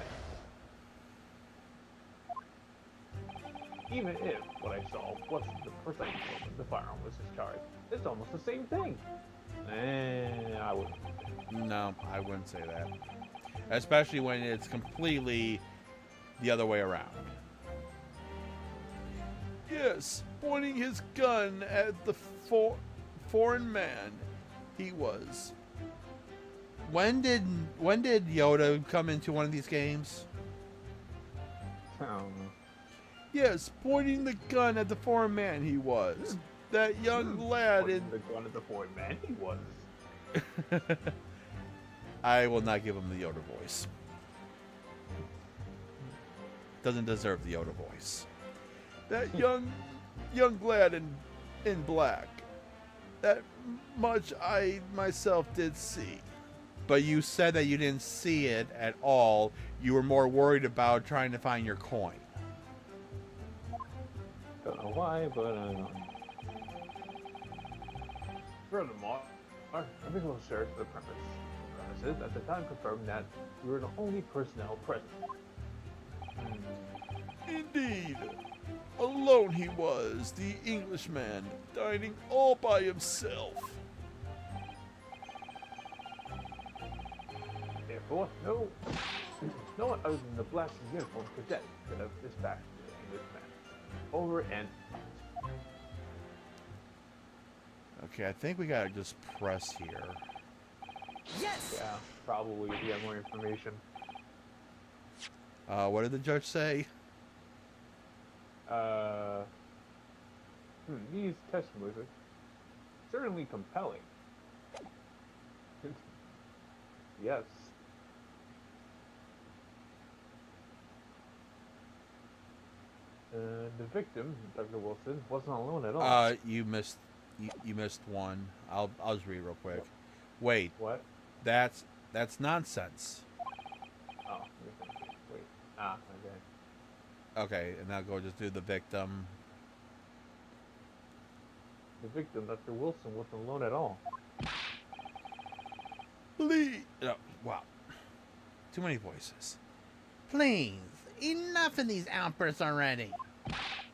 Even if what I saw wasn't the precise moment the firearm was discharged, it's almost the same thing. I wouldn't. No, I wouldn't say that. Especially when it's completely the other way around. Yes, pointing his gun at the foreign man he was. When did Yoda come into one of these games? I don't know. Yes, pointing the gun at the foreign man he was. That young lad in... The gun of the foreign man he was. I will not give him the Yoda voice. Doesn't deserve the Yoda voice. That young lad in black. That much I myself did see. But you said that you didn't see it at all. You were more worried about trying to find your coin. Don't know why, but I don't know. Furthermore, our visual search of the premises at the time confirmed that we were the only personnel present. Indeed. Alone he was, the Englishman, dining all by himself. Therefore, no one other than the black uniform cadet could have dispatched the Englishman. Over and out. Okay, I think we gotta just press here. Yes! Yeah, probably if you have more information. What did the judge say? These testimonies are certainly compelling. Yes. The victim, Dr. Wilson, wasn't alone at all. You missed one. I'll just read real quick. Wait, What? that's nonsense. Oh, wait. Okay. Okay, and now go just do the victim. The victim, Dr. Wilson, wasn't alone at all. Please. No, wow. Too many voices. Please, enough of these outbursts already.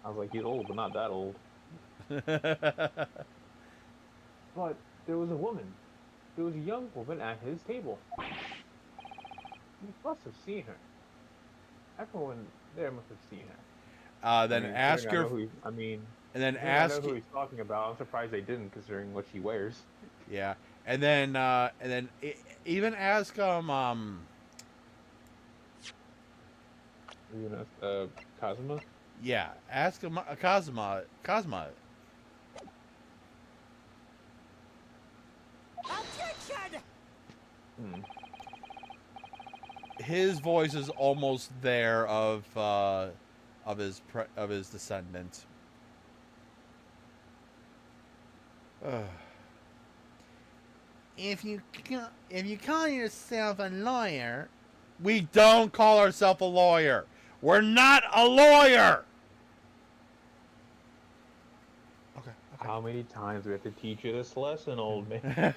I was like, he's old, but not that old. But there was a woman. There was a young woman at his table. He must have seen her. Everyone there must have seen her. Then ask her. And then ask. I know who he's talking about. I'm surprised they didn't, considering what she wears. Yeah, and then even ask Cosmo? Yeah, ask him Cosma. Objection! His voice is almost there of his descendant. If you call yourself a lawyer, we don't call ourselves a lawyer. We're not a lawyer. Okay. How many times do we have to teach you this lesson, old man?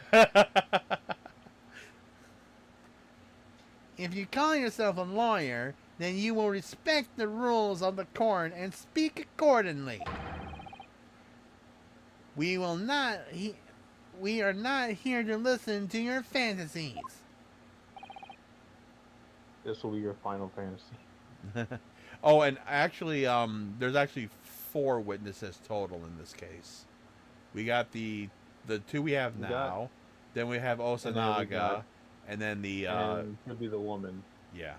If you call yourself a lawyer, then you will respect the rules of the court and speak accordingly. We will not. We are not here to listen to your fantasies. This will be your final fantasy. Oh, and actually, there's actually 4 witnesses total in this case. We got the 2 we have now. Then we have Osanaga, and then the and could be the woman. yeah,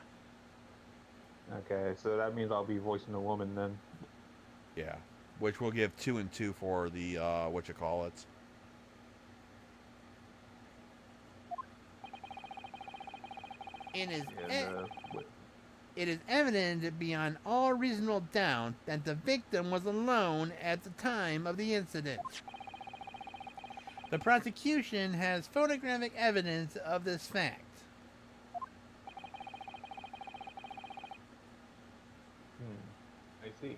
Okay, so that means I'll be voicing the woman then. yeah, which we'll give 2 and 2 for the whatchamacallit. It is. And, It is evident beyond all reasonable doubt that the victim was alone at the time of the incident. The prosecution has photographic evidence of this fact. I see.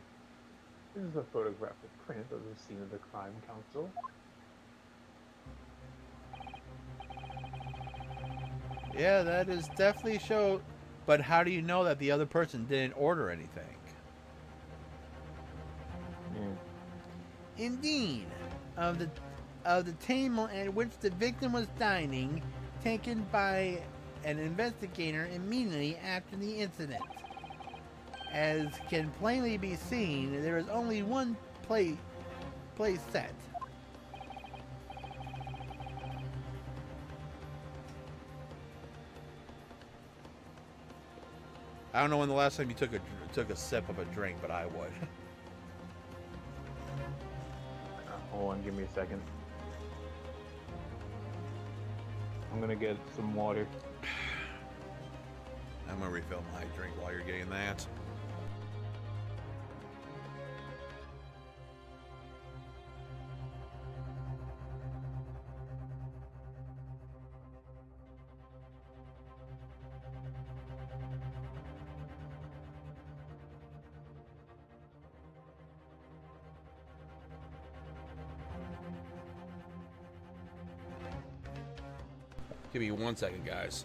This is a photographic print of the scene of the crime, Counsel. Yeah, that is definitely show. But how do you know that the other person didn't order anything? Indeed, of the table at which the victim was dining, taken by an investigator immediately after the incident. As can plainly be seen, there is only one place set. I don't know when the last time you took a sip of a drink, but I would. Hold on, give me a second. I'm gonna get some water. I'm gonna refill my drink while you're getting that. Give me 1 second, guys.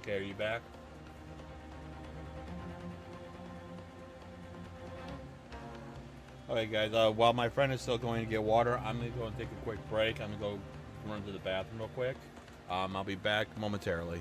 Okay, are you back? Alright guys, while my friend is still going to get water, I'm going to go and take a quick break. I'm going to go run to the bathroom real quick. I'll be back momentarily.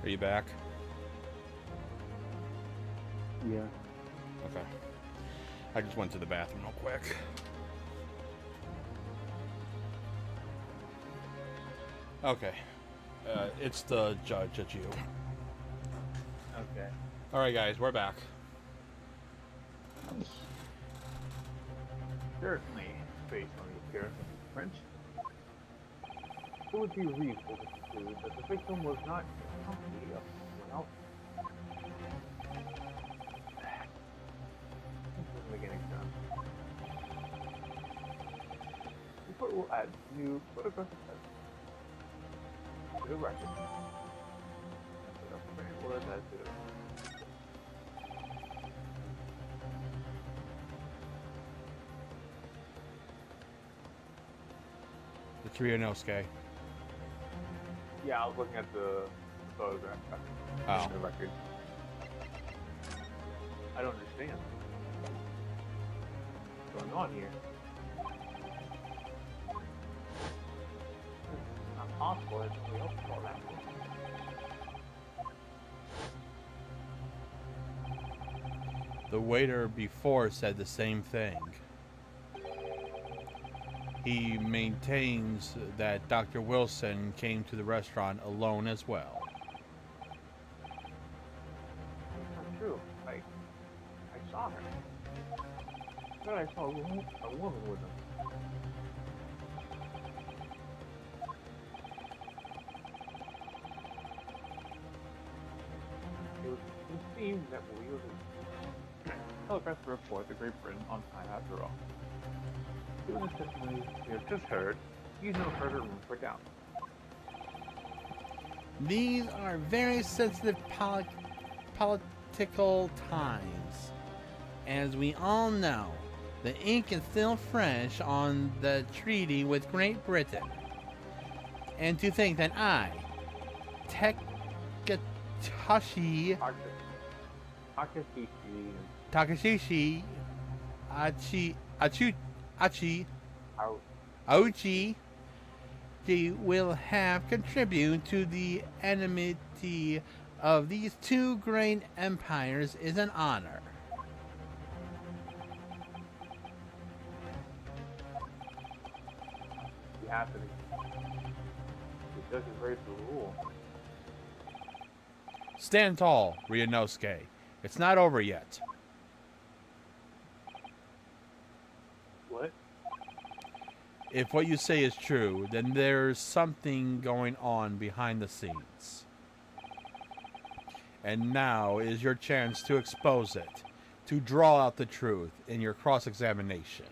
Are you back? Yeah. Okay. I just went to the bathroom real quick. Okay. It's the judge, it's you. Okay. Alright guys, we're back. Certainly, based on the appearance of the French, it would be reasonable to conclude that the victim was not in the company of someone else. This doesn't make any sense. The court will add new photographic evidence to the record. Will add that to the record. It's Ryunosuke. Yeah, I was looking at the photograph. Oh. The record. I don't understand. What's going on here? It's not possible. It's we hope all that. The waiter before said the same thing. He maintains that Dr. Wilson came to the restaurant alone as well. It's not true. I saw her. I thought I saw a woman with him. It seemed that we were telegraphed to report to Great Britain on time after all. Given the testimony we have just heard, you no further room for doubt. These are very sensitive political times. As we all know, the ink is still fresh on the treaty with Great Britain. And to think that I, Takashishi Auchi will have contributed to the enmity of these two great empires is an honor. You have to be. The judge is ready to rule. Stand tall, Ryunosuke. It's not over yet. What? If what you say is true, then there's something going on behind the scenes. And now is your chance to expose it, to draw out the truth in your cross-examination.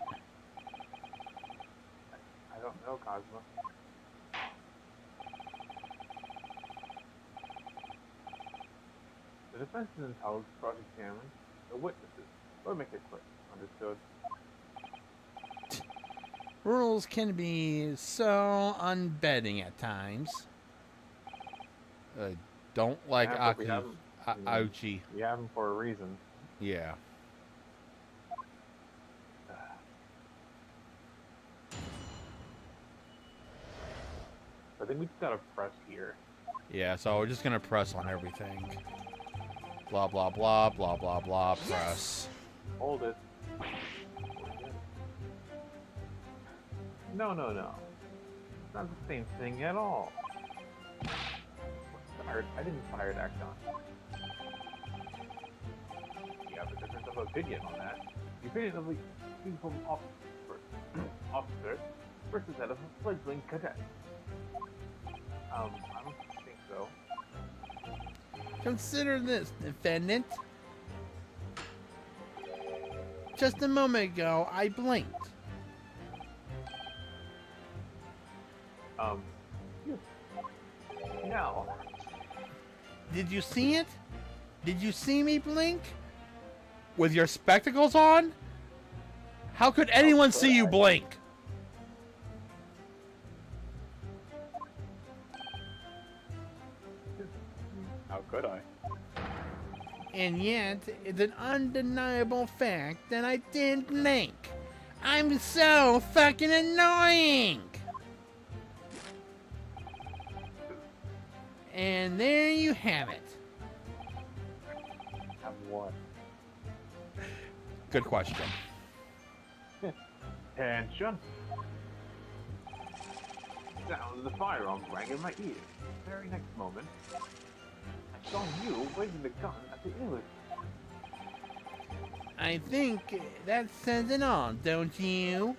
I don't know, Cosmo. The defense is entitled to cross-examine the witnesses, or make it quick. Understood? Rules can be so unbending at times. Don't like Yeah, but we have 'em. Auchi. We have them for a reason. Yeah. I think we just gotta press here. Yeah, so we're just gonna press on everything. Blah, blah, blah, blah, blah, blah, press. Hold it. No, no, no. It's not the same thing at all. I didn't fire that gun. You have a difference of opinion on that. The opinion of the uniform officer versus that of a fledgling cadet. I don't think so. Consider this, defendant. Just a moment ago, I blinked. No. Did you see it? Did you see me blink? With your spectacles on? How could anyone see you blink? How could I? And yet, it's an undeniable fact that I did blink. I'm so fucking annoying! And there you have it. Have what? Good question. Tension. Sound of the firearm rang in my ears. The very next moment, I saw you waving the gun at the English. I think that says it all, don't you?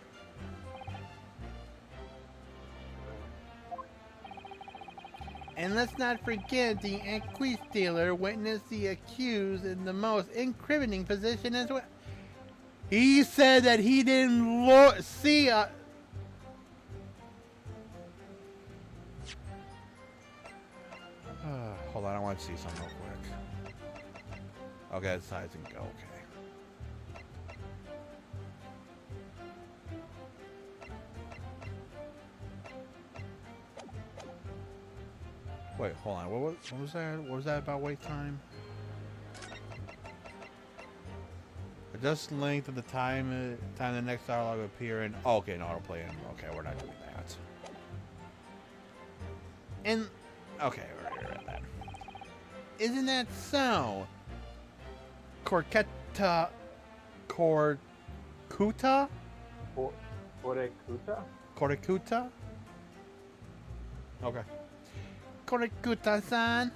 And let's not forget the Inquisitor witnessed the accused in the most incriminating position as well. He said that he didn't see a... Hold on, I want to see something real quick. Okay, that's size and go. Okay. Wait, hold on. What was that? What was that about wait time? Adjust length of the time the next dialogue will appear in. Oh, okay, no, it'll play in. Okay, we're not doing that. And Okay, we're at that. isn't that so? Corcuta? Korekuta? Corcuta? Okay. Corcuta-san?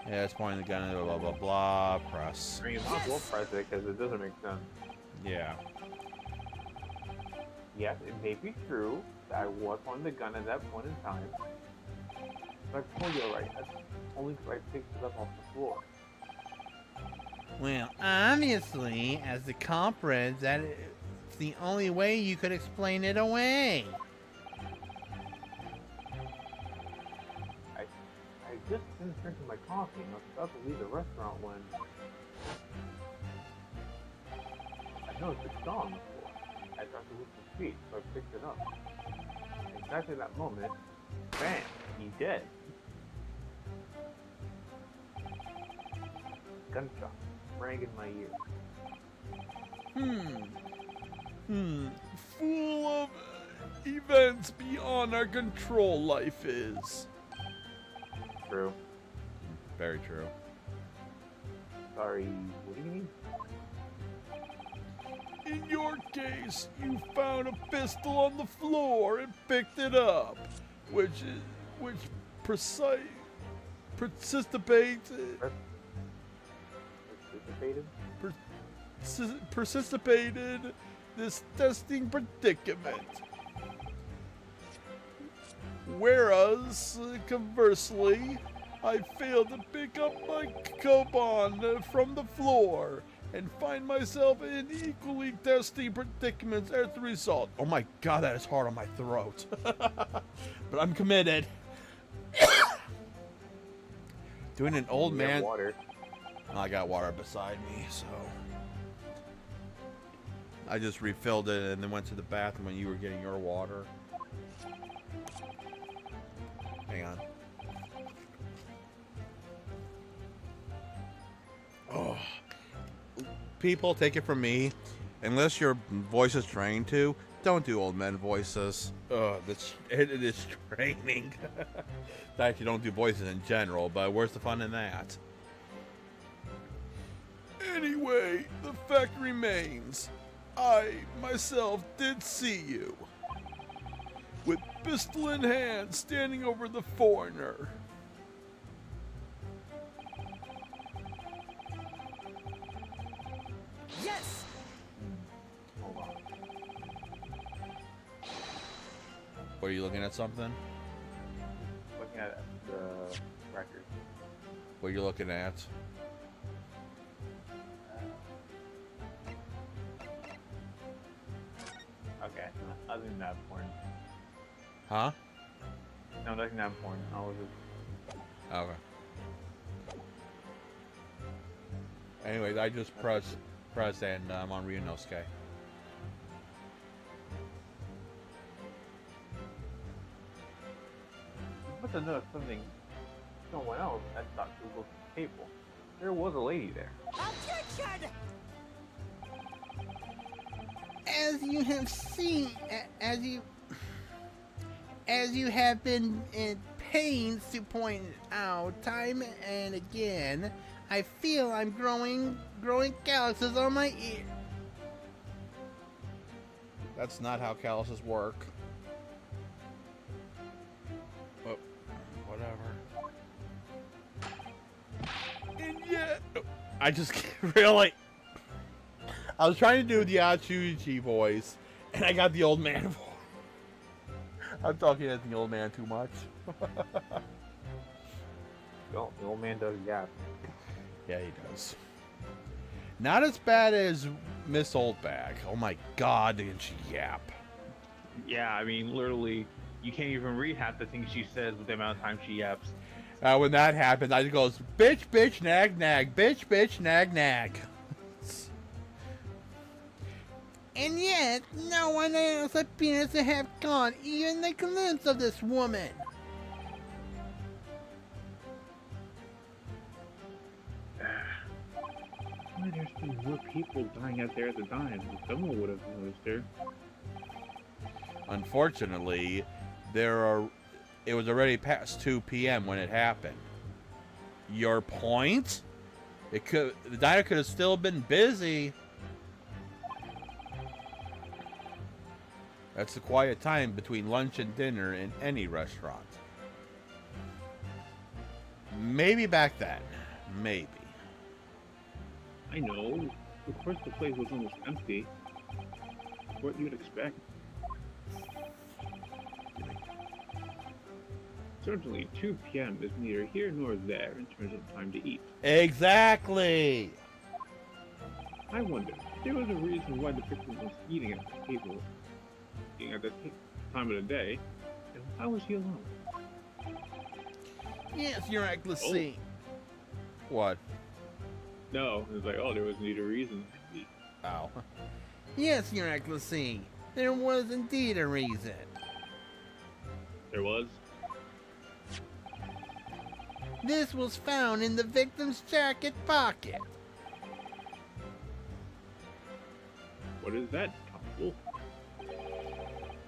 Yeah, it's pointing the gun. Blah blah blah. Press. I mean, you might as well press it because it doesn't make sense. Yeah. Yes, it may be true that I was on the gun at that point in time. But I told you already, that's only because I picked it up off the floor. Well, obviously, as the culprit, that it's the only way you could explain it away. I just finished drinking my coffee and I was about to leave the restaurant when I noticed a saw on the floor. I thought it was his feet, so I picked it up. And exactly that moment, bam, he's dead. Gunshot rang in my ear. Full of events beyond our control, life is. True. Very true. Sorry, what do you mean? In your case, you found a pistol on the floor and picked it up, which precipitates precipitated this testing predicament. Whereas, conversely, I failed to pick up my coupon from the floor and find myself in equally testing predicaments as a result. Oh my god, that is hard on my throat. But I'm committed. Doing an old You have man. water. I got water beside me, so I just refilled it and then went to the bathroom when you were getting your water. Hang on. Oh. People, take it from me. Unless your voice is trained to, don't do old men voices. It is training. That you don't do voices in general, but where's the fun in that? Anyway, the fact remains, I myself did see you, with pistol in hand, standing over the foreigner. Yes! Hold on. Were you looking at something? Looking at the record. What are you looking at? Okay, other than that porn. Huh? No, nothing that porn. I was just... Okay. Anyways, I just pressed and I'm on Ryunosuke. You must have noticed something. Someone else at Dr. Wilson's table. There was a lady there. Objection! As you have seen, as you have been in pains to point out time and again, I feel I'm growing calluses on my ear. That's not how calluses work. But whatever. And yet, I just really. I was trying to do the Achuichi voice, and I got the old man voice. I'm talking as the old man too much. The old man does yap. Yeah, he does. Not as bad as Miss Oldbag. Oh my God, did she yap? Yeah, I mean, literally, you can't even read half the things she says with the amount of time she yaps. When that happens, I just goes, bitch, bitch, nag, nag, bitch, bitch, nag, nag. And yet, no one else appears to have caught even the glimpse of this woman. Why there's been more people dying out there at the time? Someone would have noticed her. Unfortunately, it was already past 2 p.m. when it happened. Your point? The diner could have still been busy. That's the quiet time between lunch and dinner in any restaurant. Maybe back then. Maybe. I know. Of course the place was almost empty. What you'd expect. Certainly 2 p.m. is neither here nor there in terms of time to eat. Exactly. I wonder if there was a reason why the victim was eating at the table, eating at the time of the day, and why was he alone? Yes, Your Excellency. What? No, it's like, oh, there was neither reason. Ow. Yes, Your Excellency. There was indeed a reason. There was? This was found in the victim's jacket pocket. What is that, Constable?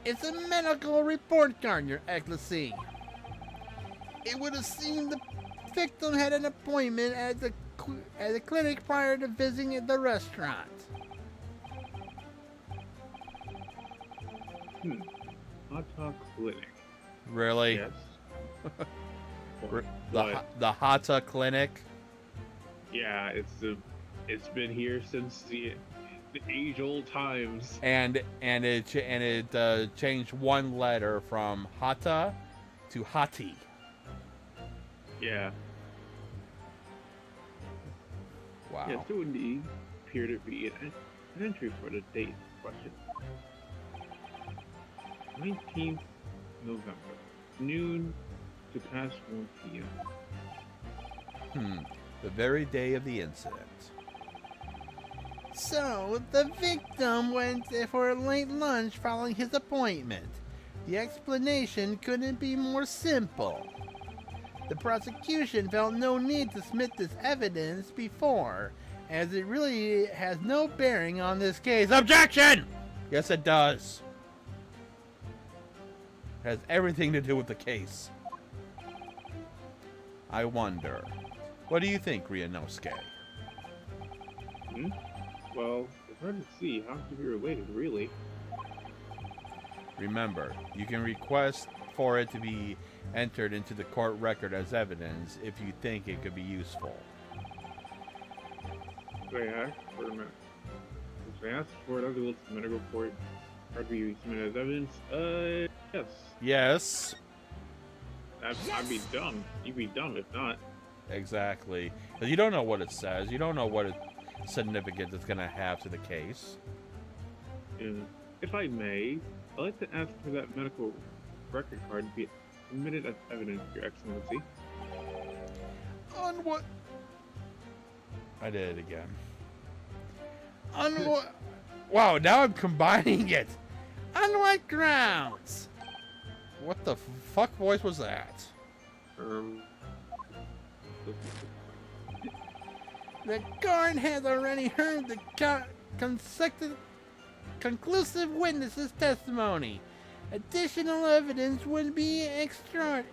It's a medical report card, Your Excellency. It would have seemed the victim had an appointment at the clinic prior to visiting the restaurant. Hata Clinic. Really? Yes. The Hata Clinic? Yeah, it's been here since the age-old times. And it changed one letter from Hata to Hati. Yeah. Wow. Yes, it would indeed appear to be an entry for the date question. 19th November, noon to past 1 p.m. The very day of the incident. So, the victim went for a late lunch following his appointment. The explanation couldn't be more simple. The prosecution felt no need to submit this evidence before, as it really has no bearing on this case. Objection! Yes, it does. It has everything to do with the case. I wonder. What do you think, Ryunosuke? Well, it's hard to see how it could be related, really. Remember, you can request for it to be entered into the court record as evidence if you think it could be useful. Wait, wait a minute. If I ask for it, I'll do a medical report. Or to be submitted as evidence? Yes. Yes. I'd be dumb. You'd be dumb if not. Exactly. Because you don't know what it says. You don't know what significance it's going to have to the case. If I may, I'd like to ask for that medical record card to be submitted as evidence, Your Excellency. On what? I did it again. On what? Wow, now I'm combining it. On what grounds? What the fuck voice was that? The guard has already heard the consecutive conclusive witnesses' testimony. Additional evidence would be extenuous?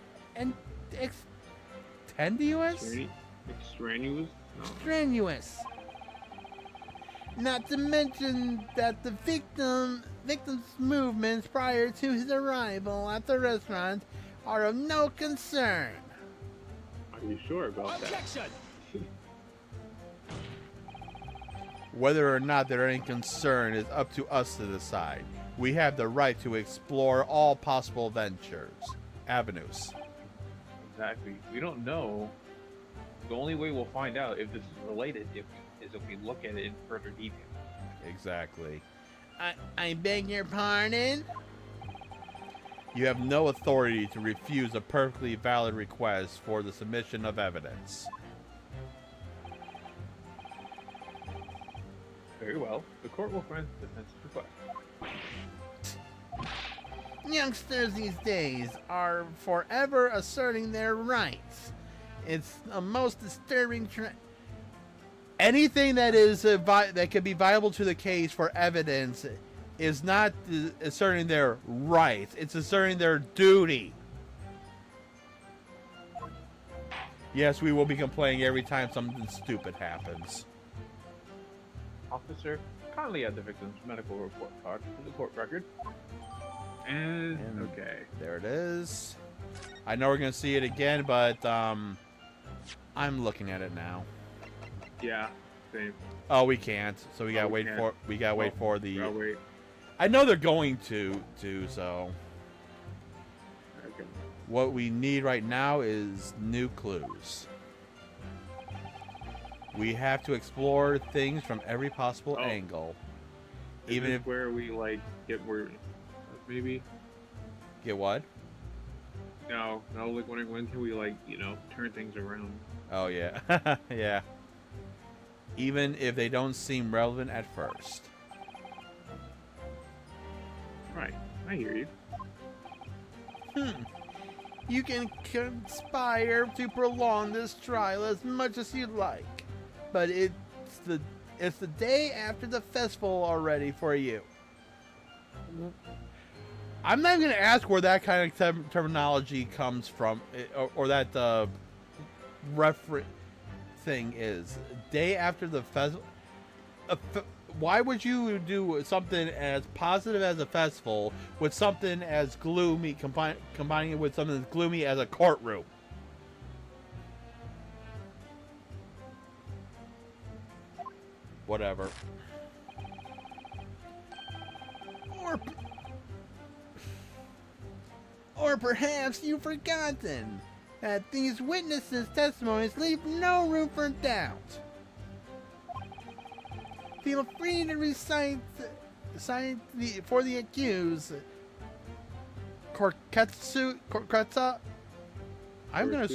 Extraneous? No. Strenuous. Not to mention that the victim's movements prior to his arrival at the restaurant are of no concern. Are you sure about that? Objection! Whether or not they're any concern is up to us to decide. We have the right to explore all possible avenues. Exactly. We don't know. The only way we'll find out if this is related is if we look at it in further detail. Exactly. I beg your pardon? You have no authority to refuse a perfectly valid request for the submission of evidence. Very well. The court will grant the defense's request. Youngsters these days are forever asserting their rights. It's a most disturbing anything that is that could be viable to the case for evidence is not asserting their rights. It's asserting their duty. Yes, we will be complaining every time something stupid happens. Officer, kindly add the victim's medical report card to the court record. And Okay, there it is. I know we're gonna see it again, but I'm looking at it now. yeah, same. Oh, we can't. So we gotta we wait can't. for the. I'll wait. I know they're going to. So Okay. what we need right now is new clues. We have to explore things from every possible Oh. angle, Is even this if where we like get where maybe get what? no, like when can we like turn things around? Oh yeah, yeah. Even if they don't seem relevant at first. Right, I hear you. You can conspire to prolong this trial as much as you'd like, but it's the day after the festival already for you. I'm not going to ask where that kind of terminology comes from, or that reference thing is. Day after the festival. Why would you do something as positive as a festival with something as gloomy, combining it with something as gloomy as a courtroom? Whatever. Or perhaps you've forgotten that these witnesses' testimonies leave no room for doubt. Feel free to recite for the accused, Korkutsa. I'm going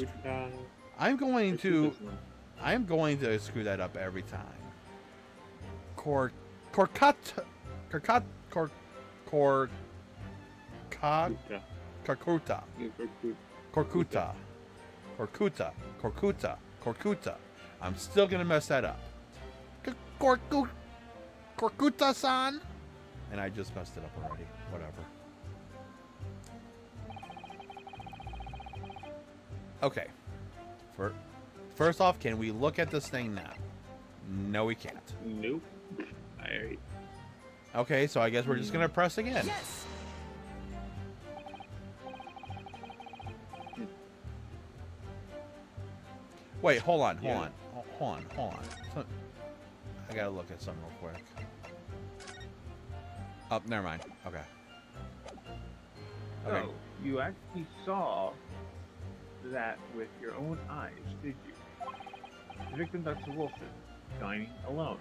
to screw that up every time. Korkuta. I'm still gonna mess that up. Korkuta-san. And I just messed it up already. Whatever. Okay. First off, can we look at this thing now? No, we can't. Nope. Alright. Okay, so I guess we're just gonna press again. Yes! Wait, hold on. Yeah. So, I gotta look at something real quick. Oh, never mind. Okay. Okay. So, you actually saw that with your own eyes, did you? The victim, Dr. Wilson, dining alone.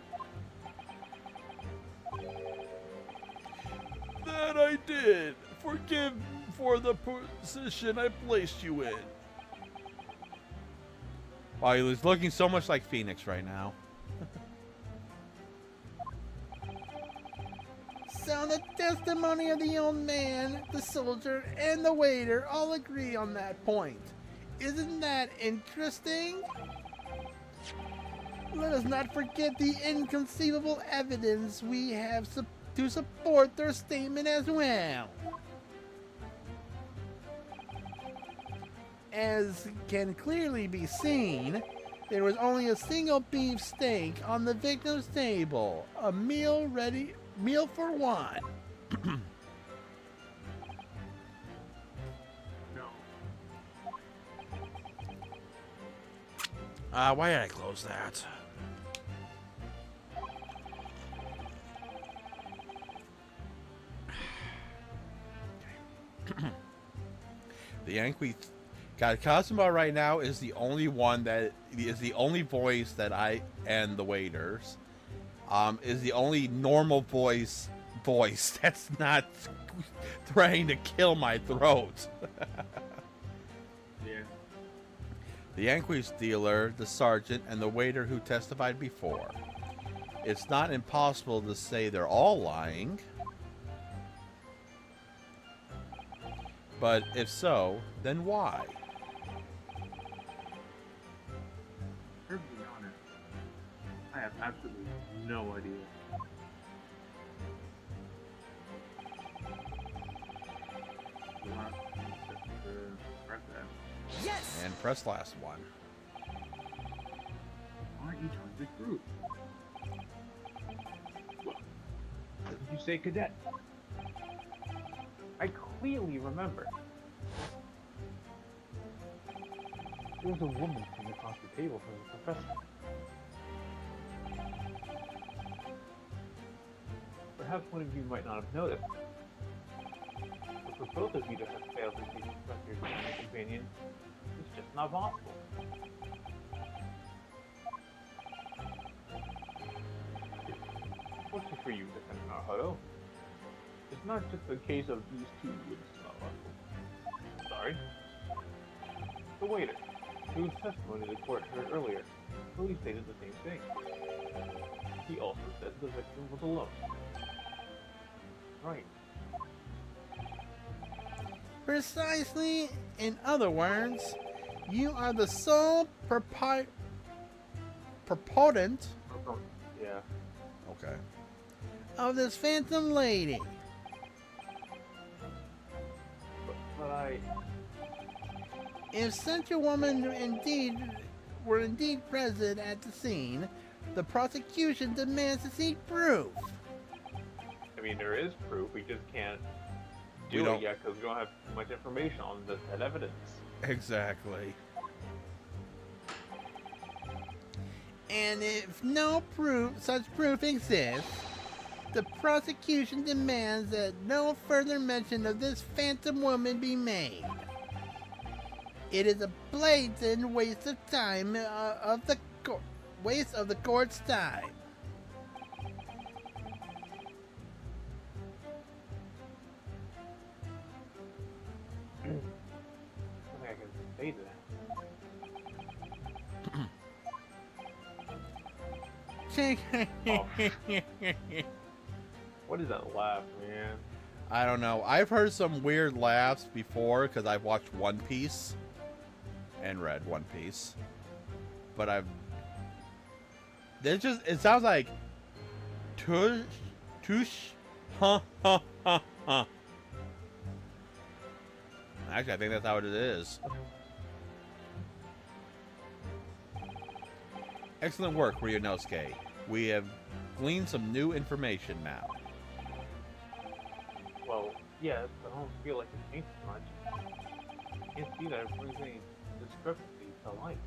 That I did. Forgive for the position I placed you in. Wow, he was looking so much like Phoenix right now. So the testimony of the old man, the soldier, and the waiter all agree on that point. Isn't that interesting? Let us not forget the inconceivable evidence we have to support their statement as well. As can clearly be seen, there was only a single beef steak on the victim's table, a meal for one. No. Why did I close that? The Yankee God, Cosmo right now is the only one that is the only voice that I and the waiters is the only normal voice that's not trying to kill my throat. Yeah. The Yankees dealer, the sergeant, and the waiter who testified before. It's not impossible to say they're all lying. But if so, then why? To be honest, I have absolutely no idea. You want to press that? Yes! And press last one. Why aren't you joining this group? Did you say cadet? I clearly remember. There was a woman sitting across the table from the professor. Perhaps one of you might not have noticed. But for both of you to have failed to see the professor's dining companion, it's just not possible. What's it for you, Lieutenant Naruto? It's not just a case of these two wouldn't smell awful. Sorry. The waiter, whose testimony the court heard earlier, fully stated the same thing. He also said the victim was alone. Right. Precisely, in other words, you are the sole proponent Yeah. Okay. of this phantom lady. But I... If such a woman were indeed present at the scene, the prosecution demands to see proof. I mean, there is proof, we just can't We do don't- it yet because we don't have too much information on that evidence. Exactly. And if no such proof exists, the prosecution demands that no further mention of this phantom woman be made. It is a blatant waste of time waste of the court's time. I don't think I can say that. What is that laugh, man? I don't know. I've heard some weird laughs before because I've watched One Piece and read One Piece, but it sounds like tush, huh. Actually, I think that's how it is. Excellent work, Ryunosuke. We have gleaned some new information now. Well, yes, but I don't feel like it changed much. I can't see that it brings any discrepancy to light.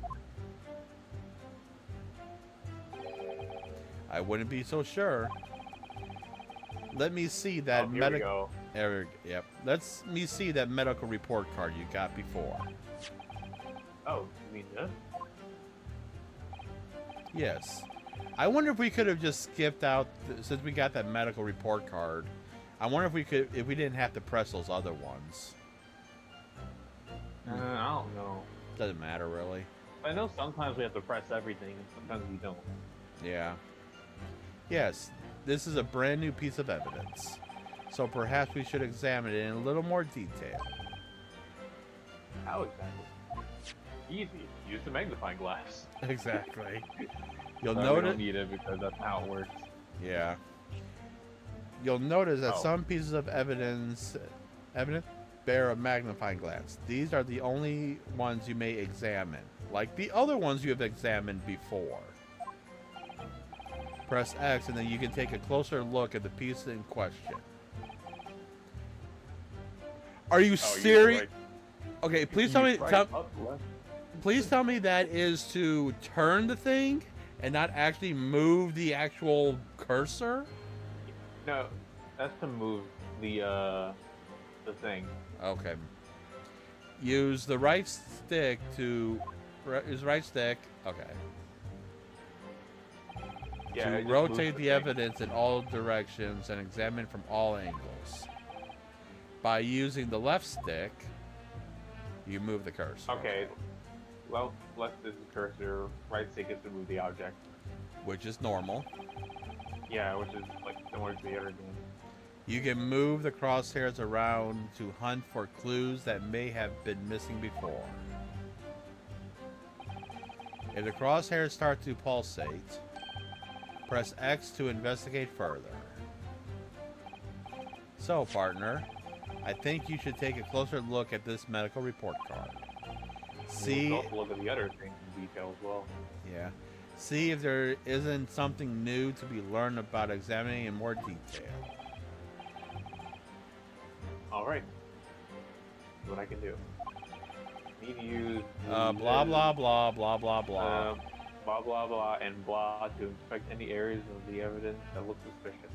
I wouldn't be so sure. Let me see that Oh, here we go. Yep. Let me see that medical report card you got before. Oh, you mean this? Yes. I wonder if we could have just skipped out since we got that medical report card. I wonder if we didn't have to press those other ones. I don't know. Doesn't matter really. I know sometimes we have to press everything, and sometimes we don't. Yeah. Yes, this is a brand new piece of evidence. So perhaps we should examine it in a little more detail. How exactly? Easy. Use the magnifying glass. Exactly. You'll But we notice. don't need it because that's how it works. Yeah. you'll notice that Oh. some pieces of evidence bear a magnifying glass. These are the only ones you may examine, like the other ones you have examined before. Press X and then you can take a closer look at the piece in question. Are you serious? Like, Okay, please tell me. right Tell, up, left. please tell me that is to turn the thing and not actually move the actual cursor. No, that's to move the thing. Okay. Use the right stick to. Use right stick. Okay. Yeah, it To just rotate moves the thing. evidence in all directions and examine from all angles. By using the left stick, you move the cursor. Okay. Left is the cursor, right stick is to move the object. Which is normal. Yeah, which is like similar to the other game. You can move the crosshairs around to hunt for clues that may have been missing before. If the crosshairs start to pulsate, press X to investigate further. So, partner, I think you should take a closer look at this medical report card. See, We'll also look at the other things in detail as well. yeah, see if there isn't something new to be learned about examining in more detail. Alright. See what I can do. Need to use Blah blah blah blah blah blah. blah blah blah and blah to inspect any areas of the evidence that look suspicious.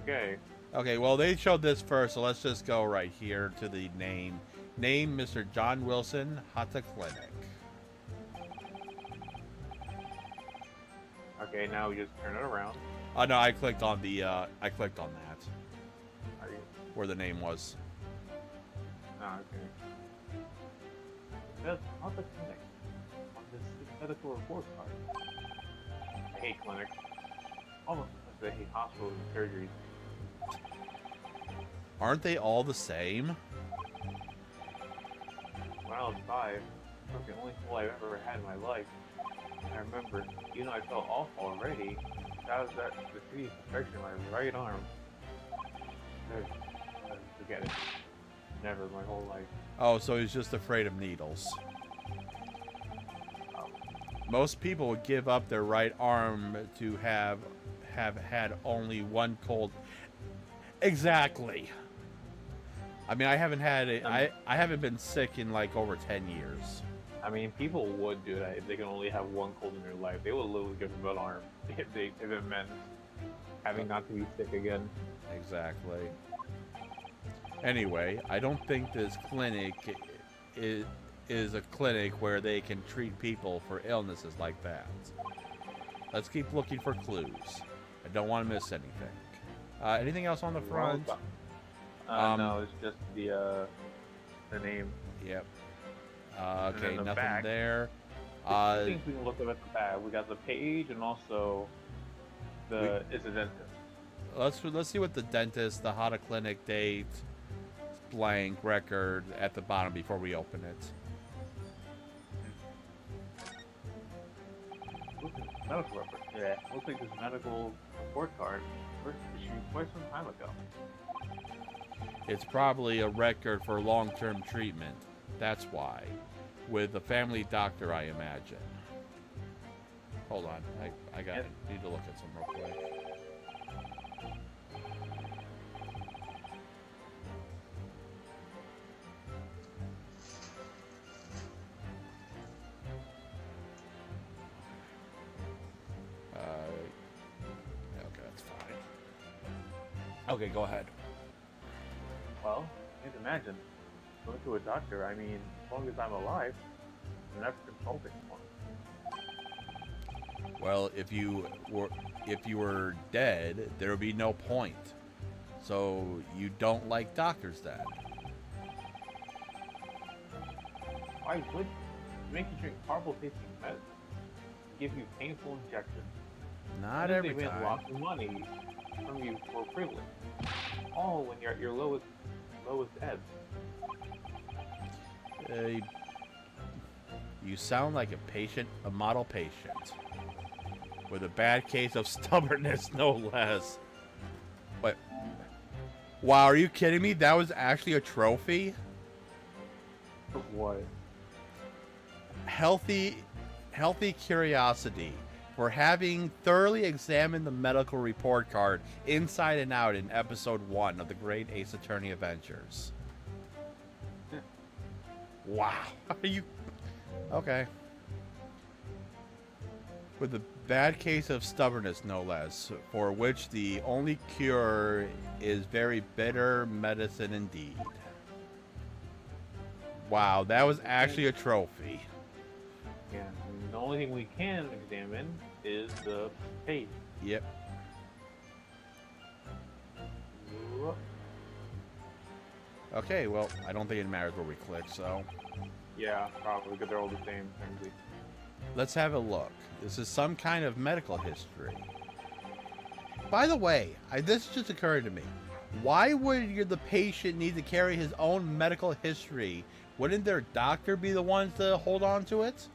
Okay. Okay, well they showed this first, so let's just go right here to the name. Name Mr. John Wilson, Hata Clinic. Okay, now we just turn it around. Oh no, I clicked on the I clicked on that Are you? where the name was. Ah, okay. That's not the clinic. On this medical report card. I hate clinics. Almost as I hate hospitals and surgeries. Aren't they all the same? When I was 5, it was the only school I've ever had in my life. I remember, even though I felt awful already, that was that the city's infection in my right arm. Forget it. Never my whole life. Oh, so he's just afraid of needles. Most people would give up their right arm to have had only one cold. Exactly. I mean, I haven't had it. I haven't been sick in like over 10 years. I mean, people would do that if they can only have one cold in their life. They would literally give them an arm if it meant having not to be sick again. Exactly. Anyway, I don't think this clinic is a clinic where they can treat people for illnesses like that. Let's keep looking for clues. I don't want to miss anything. Anything else on the front? No, it's just the name. Yep. then Okay, the nothing back. there. I think we can look up at the back. We got the page and also the it's a dentist. Let's see what the dentist, the Hata Clinic date, blank record at the bottom before we open it. Medical report. Yeah, looks like this medical report card first issued quite some time ago. It's probably a record for long-term treatment. That's why. With a family doctor, I imagine. Hold on. I need to look at some real quick. Okay, that's fine. Okay, go ahead. Well, you can imagine going to a doctor. I mean, as long as I'm alive, I'm never consulting one. Well, if you were dead, there would be no point. So you don't like doctors then? Why would make you drink horrible tasting medicine? Give you painful injections. Not And then every they make time. lots of money from you for privilege. All when you're at your lowest ebb. You sound like a model patient, with a bad case of stubbornness, no less. Wow, are you kidding me? That was actually a trophy? For what? Healthy curiosity for having thoroughly examined the medical report card inside and out in episode 1 of the Great Ace Attorney Adventures. Wow. Are you... Okay. With a bad case of stubbornness, no less, for which the only cure is very bitter medicine indeed. Wow, that was actually a trophy. Yeah, the only thing we can examine is the fate. Yep. Okay, well, I don't think it matters where we click, so... Yeah, probably, because they're all the same, technically. Let's have a look. This is some kind of medical history. By the way, this just occurred to me. Why would the patient need to carry his own medical history? Wouldn't their doctor be the ones to hold on to it?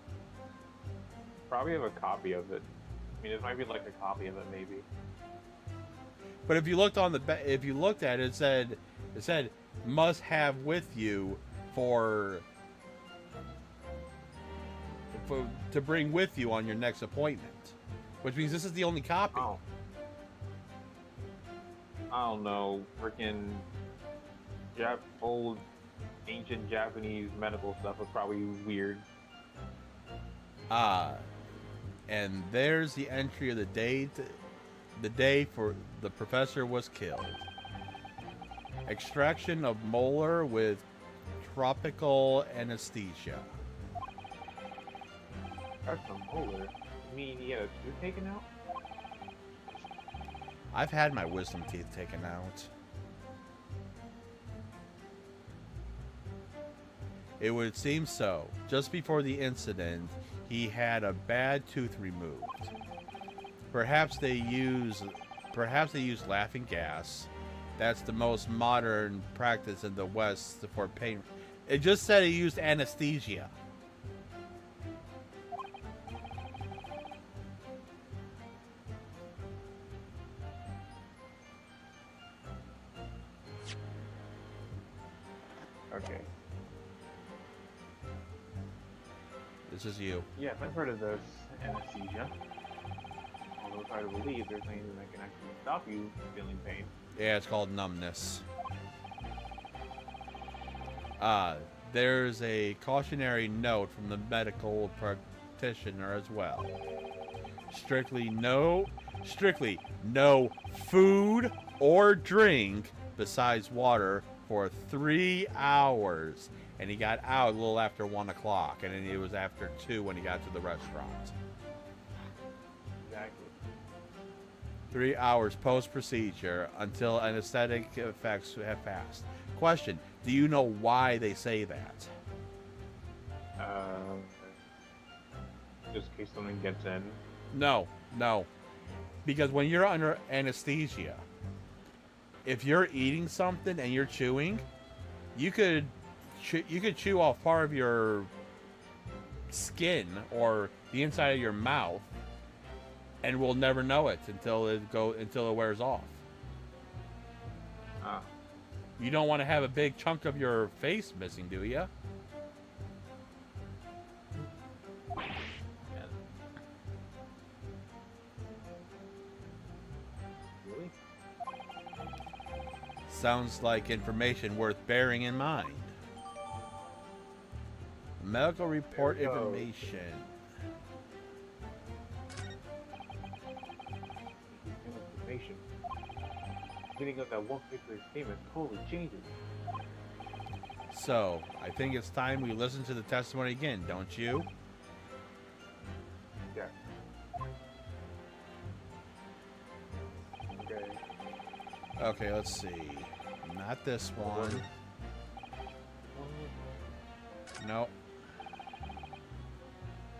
Probably have a copy of it. I mean, it might be like a copy of it, maybe. But if you looked on if you looked at it, it said must have with you to bring with you on your next appointment, which means this is the only copy. Oh. I don't know, freaking old ancient Japanese medical stuff was probably weird. And there's the entry of the day for the professor was killed. Extraction of molar with tropical anesthesia. That's a molar. You mean he had a tooth taken out? I've had my wisdom teeth taken out. It would seem so. Just before the incident, he had a bad tooth removed. Perhaps they use laughing gas. That's the most modern practice in the West for pain. It just said he used anesthesia. Okay. This is you. Yes, I've heard of this anesthesia. Although it's hard to believe there's anything that can actually stop you feeling pain. Yeah, it's called numbness. There's a cautionary note from the medical practitioner as well. Strictly no food or drink besides water for 3 hours. And he got out a little after 1 o'clock, and then it was after 2 when he got to the restaurant. Exactly. 3 hours post-procedure until anesthetic effects have passed. Question, do you know why they say that? Just in case something gets in. No. Because when you're under anesthesia, if you're eating something and you're chewing, you could chew off part of your skin or the inside of your mouth, and we'll never know it until it wears off. Ah. You don't want to have a big chunk of your face missing, do you? Really? Sounds like information worth bearing in mind. Medical report There we go. information. Information. Getting up that one particular statement totally changes. So, I think it's time we listen to the testimony again, don't you? Yeah. Okay. Okay, let's see. Not this one. Nope.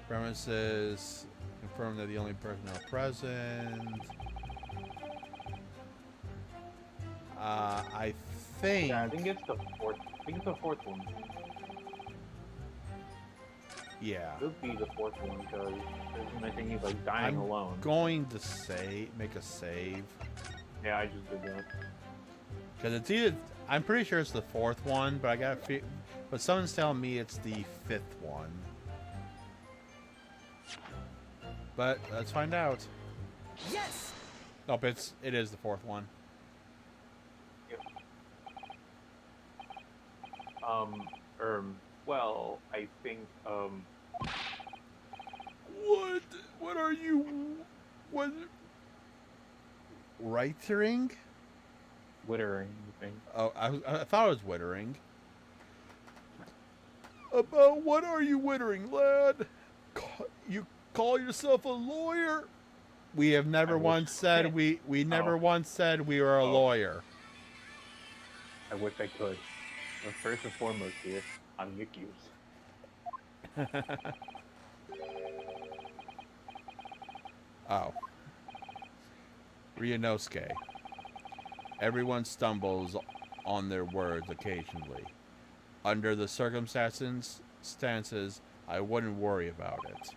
Premises confirm that the only personnel present. I think. Yeah, I think it's the fourth. I think it's the fourth one. Yeah. It could be the fourth one because I think he's like dying I'm alone. going to make a save. Yeah, I just did that. Because it's either, I'm pretty sure it's the fourth one, but but someone's telling me it's the fifth one. But let's find out. Yes! Nope, it is the fourth one. Well, I think, What are you... What... Writing? Wittering, you think? Oh, I thought it was wittering. About what are you wittering, lad? You call yourself a lawyer? We have never once said we never once said we were a lawyer. I wish I could. But first and foremost here, I'm Nick Hughes. Oh. Ryunosuke. Everyone stumbles on their words occasionally. Under the circumstances, I wouldn't worry about it.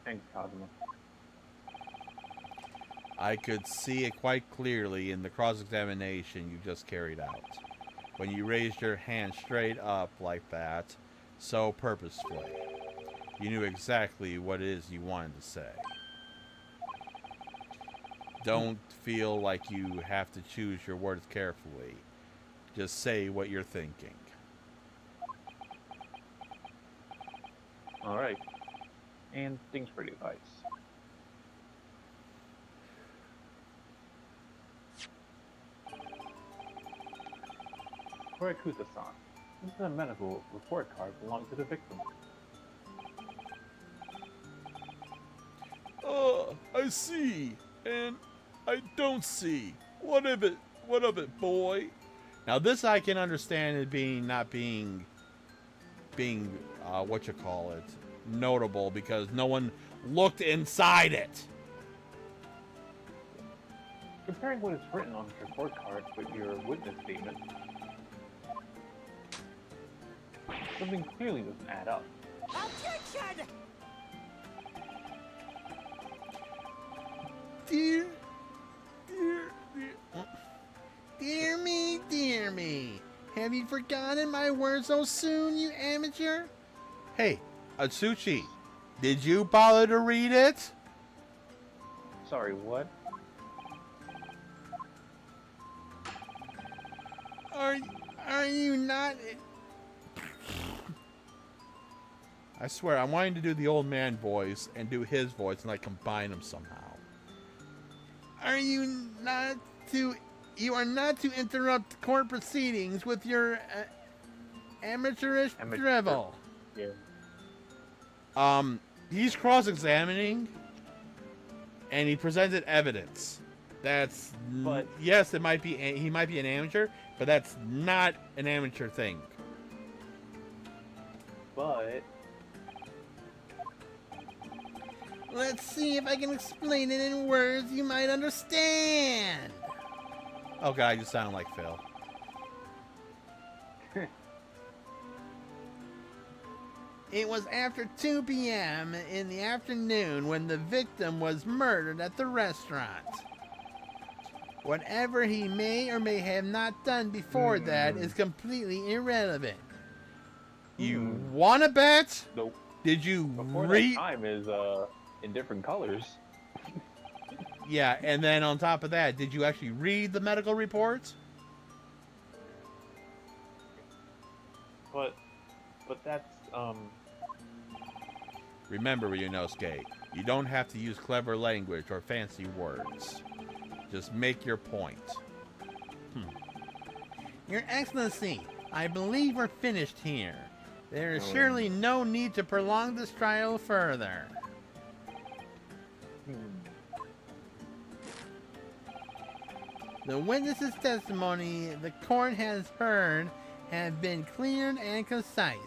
Thanks, Cosmo. I could see it quite clearly in the cross-examination you just carried out. When you raised your hand straight up like that, so purposefully. You knew exactly what it is you wanted to say. Don't feel like you have to choose your words carefully. Just say what you're thinking. Alright. And thanks for the advice. Koyakusa-san, this is a medical report card belonging to the victim. I see. And I don't see. What of it? What of it, boy? Now this I can understand as not being what you call it, notable because no one looked inside it. Comparing what is written on this report card with your witness statement, something clearly doesn't add up. Objection! Dear me. Have you forgotten my words so soon, you amateur? Hey, Atsushi, did you bother to read it? Sorry, what? Are you not... I swear, I'm wanting to do the old man voice and do his voice and like combine them somehow. Are you not to... You are not to interrupt court proceedings with your amateurish drivel. Yeah. He's cross-examining, and he presented evidence. That's But- yes, it might be he might be an amateur, but that's not an amateur thing. But Let's see if I can explain it in words you might understand. Oh god, you sound like Phil. It was after 2 p.m. in the afternoon when the victim was murdered at the restaurant. Whatever he may or may have not done before that is completely irrelevant. You wanna bet? nope. Did you Before read? that time is in different colors. Yeah, and then on top of that, did you actually read the medical reports? But that's Remember, Ryunosuke, you don't have to use clever language or fancy words. Just make your point. Your Excellency, I believe we're finished here. There is surely no need to prolong this trial further. The witness's testimony the court has heard have been clear and concise.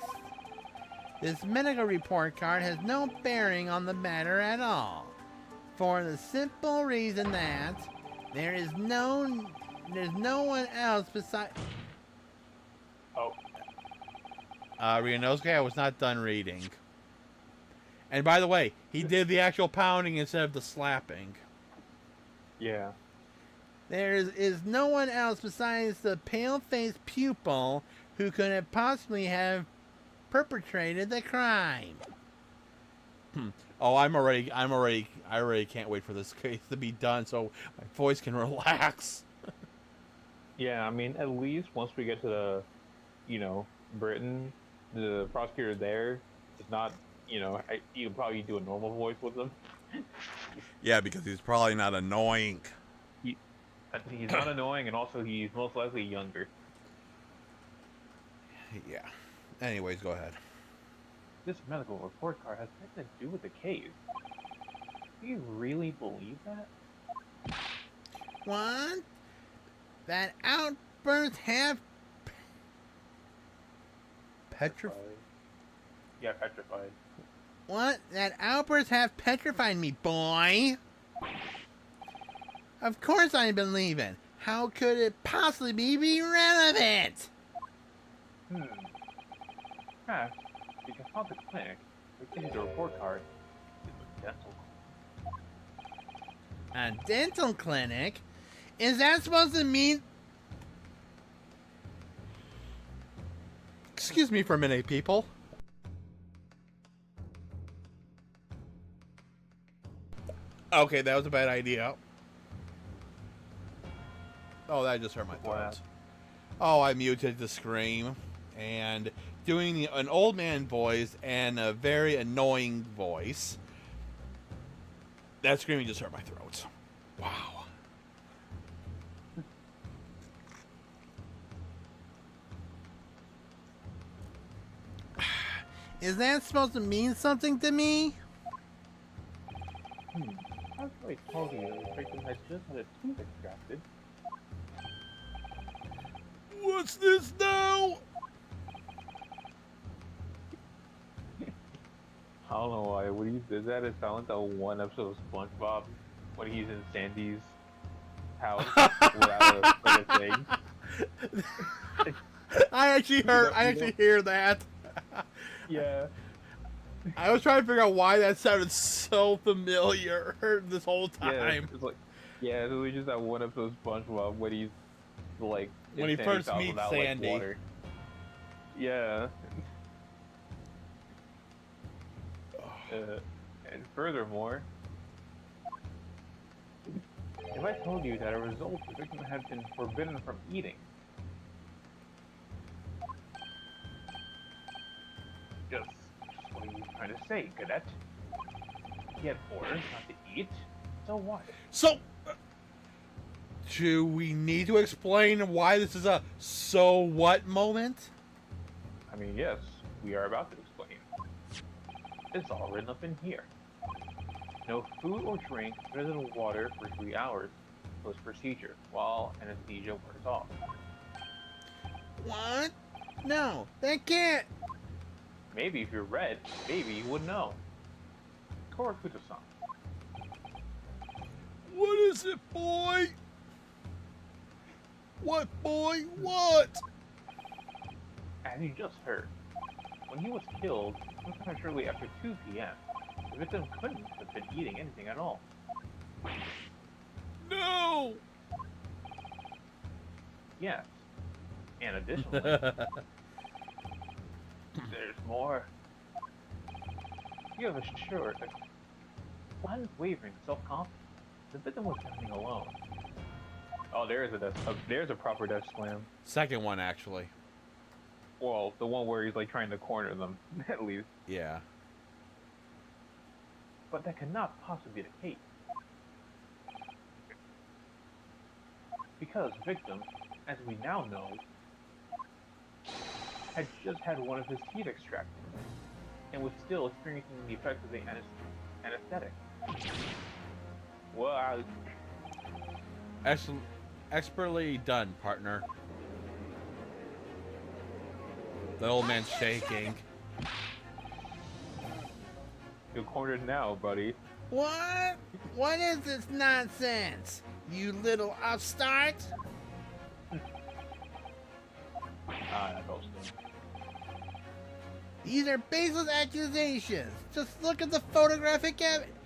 This medical report card has no bearing on the matter at all, for the simple reason that there's no one else besides... Ryunosuke, I was not done reading. And by the way, he did the actual pounding instead of the slapping. yeah. There is no one else besides the pale-faced pupil who could have possibly have perpetrated the crime. Oh, I already can't wait for this case to be done so my voice can relax. Yeah, I mean, at least once we get to the, Britain, the prosecutor there is not, you can probably do a normal voice with them. Yeah, because he's probably not annoying. He's not annoying, and also he's most likely younger. Yeah. Anyways, go ahead. This medical report card has nothing to do with the case. Do you really believe that? What? That outburst have petrified. Yeah, petrified. What? That outburst have petrified me, boy. Of course I believe it. How could it possibly be relevant? Perhaps, because at the clinic, we can the report card is a dental. A dental clinic? Is that supposed to mean... Excuse me for a minute, people. Okay, that was a bad idea. Oh, that just hurt my throat. Oh, I muted the scream. And doing an old man voice and a very annoying voice. That screaming just hurt my throat. Wow. Is that supposed to mean something to me? I've already told you the victim has just had a tooth extracted. What's this now? I don't know why. When he did that, it sounded like that one episode of SpongeBob when he's in Sandy's house without a thing. I actually hear that. Yeah. I was trying to figure out why that sounded so familiar this whole Yeah, time. it's like, it was just that one episode of SpongeBob when he's like When in he Sandy's first house meets without, Sandy. Like, water. Yeah. And furthermore, if I told you that a result the victim had been forbidden from eating, just what are you trying to say, cadet? He had orders not to eat, so what? So, do we need to explain why this is a so what moment? I mean, yes, we are about to explain. It's all written up in here. No food or drink other than water for 3 hours post-procedure while anesthesia wears off. What? No, that can't. Maybe if you're red, maybe you would know. Korakuta-san. What is it, boy? What, boy? What? As you just heard, when he was killed, sometime shortly after 2 p.m., the victim couldn't have been eating anything at all. No! Yes. And additionally, there's more. You have assured that unwavering self-confidence, the victim was dining alone. Oh, there's a proper death slam. Second one, actually. Well, the one where he's like trying to corner them, at least. Yeah. But that could not possibly be the case. Because victim, as we now know, had just had one of his teeth extracted, and was still experiencing the effects of the anesthetic. Well, Expertly done, partner. The old man's shaking. you're cornered now, buddy. What? What is this nonsense? You little upstart? I felt so. These are baseless accusations. Just look at the photographic evidence.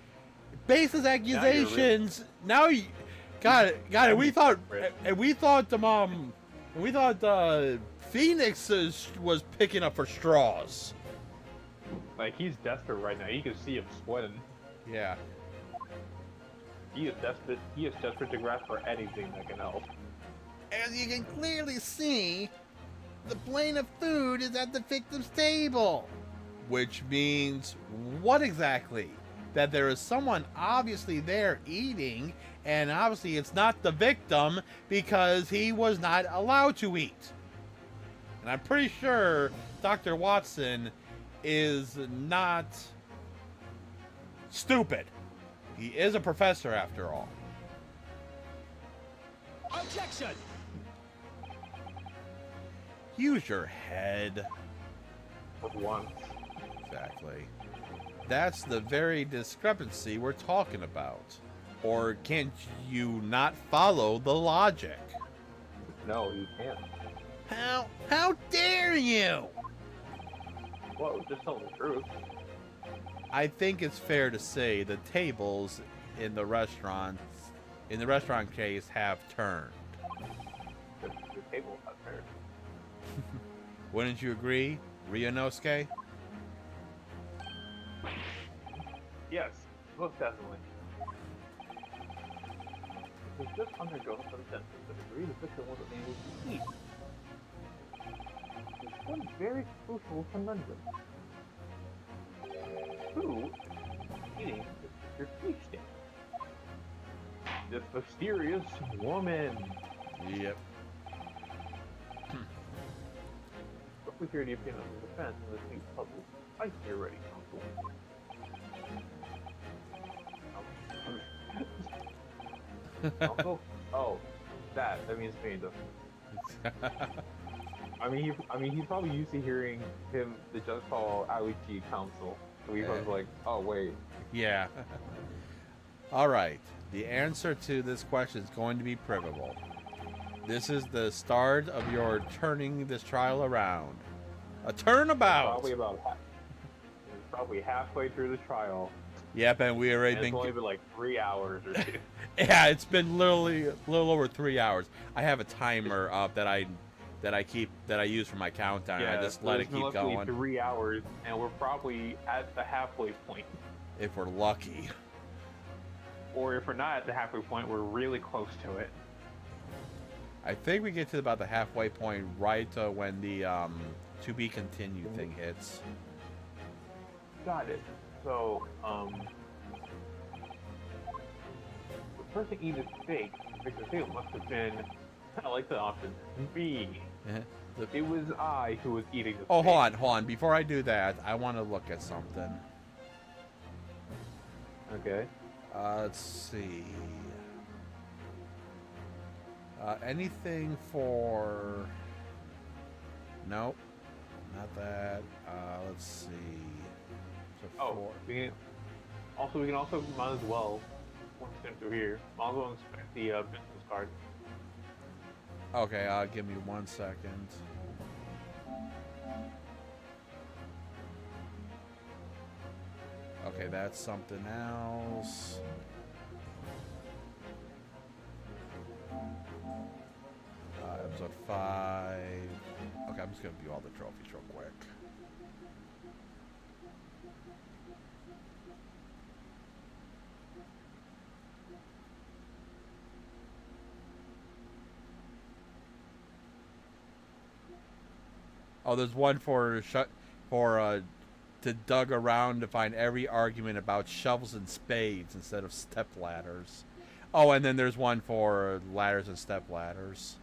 Baseless accusations. Got it. We thought Phoenix was picking up for straws. Like, he's desperate right now. You can see him sweating. Yeah. He is desperate. He is desperate to grasp for anything that can help. As you can clearly see, the plane of food is at the victim's table. Which means what exactly? That there is someone obviously there eating, and obviously it's not the victim because he was not allowed to eat. And I'm pretty sure Dr. Watson is not stupid. He is a professor after all. Objection! Use your head. For once. Exactly. That's the very discrepancy we're talking about. Or can't you not follow the logic? No, you can't. How dare you? Whoa, just tell the truth. I think it's fair to say the tables in the restaurant case have turned. The table has turned. Wouldn't you agree, Ryunosuke? Yes, most definitely. It was just undergoing some senses that agree the victim wasn't able to eat. It's one very crucial conundrum. Who eating your beef steak? This mysterious woman. Yep. But we hear the opinion of the defense in this week's public. I hear ready, counsel. Uncle? Oh, that means me. I mean, he's probably used to hearing the judge call Aoichi counsel. So he was like, oh wait. Yeah. All right. The answer to this question is going to be provable. This is the start of your turning this trial around. A turnabout. Probably halfway through the trial. Yep, and we already And it's only been like 3 hours or 2. Yeah, it's been literally a little over 3 hours. I have a timer up that I use for my countdown. Yeah, I just let it keep going. 3 hours, and we're probably at the halfway point. If we're lucky. Or if we're not at the halfway point, we're really close to it. I think we get to about the halfway point right when the to be continued thing hits. Got it. So, the person eating steak, Victor Taylor, must have been, I like the option, B. It was I who was eating the Oh, steak. hold on. Before I do that, I want to look at something. Okay. Let's see. Anything for... Nope. Not that. Let's see. So Oh, we can also might as well, once we're through here, might as well inspect the business card. Okay, give me 1 second. Okay, that's something else. Episode 5. Okay, I'm just gonna view all the trophies real quick. Oh, there's one for to dug around to find every argument about shovels and spades instead of step ladders. Oh, and then there's one for ladders and step ladders.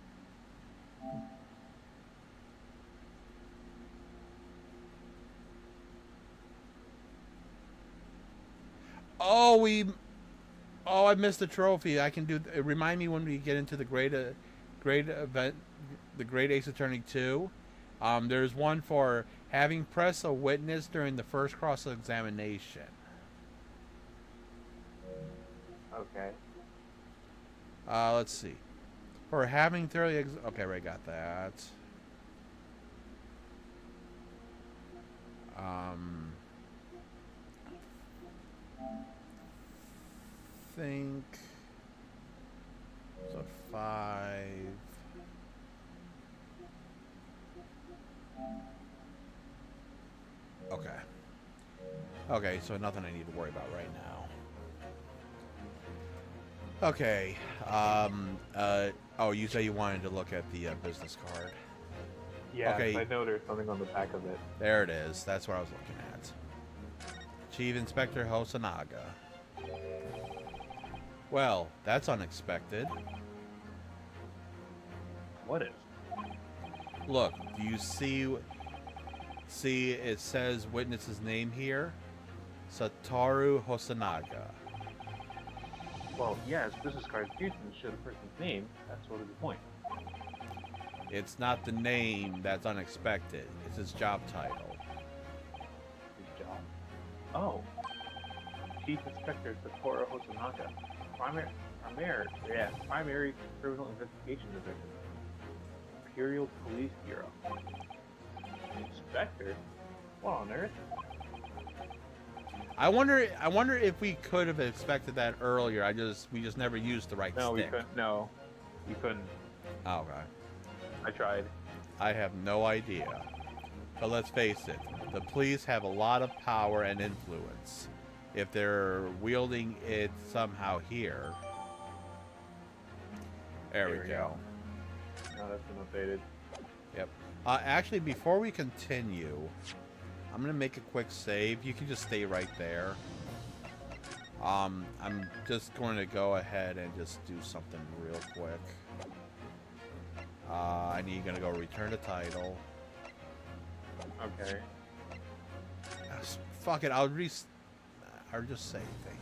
Oh, I missed the trophy. I can do. Remind me when we get into the great event, the Great Ace Attorney 2. There's one for having press a witness during the first cross-examination. Okay. Let's see. For having thoroughly... okay, I got that. Think... 5. Okay. Okay, so nothing I need to worry about right now. Okay. Oh, you say you wanted to look at the business card. Yeah, Okay. I know there's something on the back of it. There it is. That's what I was looking at. Chief Inspector Hosanaga. Well, that's unexpected. What is? Look, do you see it says witness's name here? Satoru Hosanaga. Well, yes, business card's used to show the person's name. That's sort of the point. It's not the name that's unexpected. It's his job title. His job. Oh. Chief Inspector Satoru Hosanaga. Primary Criminal Investigation Division. Imperial Police Bureau. Inspector? What on earth? I wonder if we could have expected that earlier. We just never used the right No, stick. we couldn't. No, we couldn't. Oh, okay. I tried. I have no idea. But let's face it, the police have a lot of power and influence. If they're wielding it somehow here. There we go. No, that's been updated. Yep. Actually, before we continue, I'm going to make a quick save. You can just stay right there. I'm just going to go ahead and just do something real quick. I need to go return the title. Okay. Fuck it, I'll just say thank you.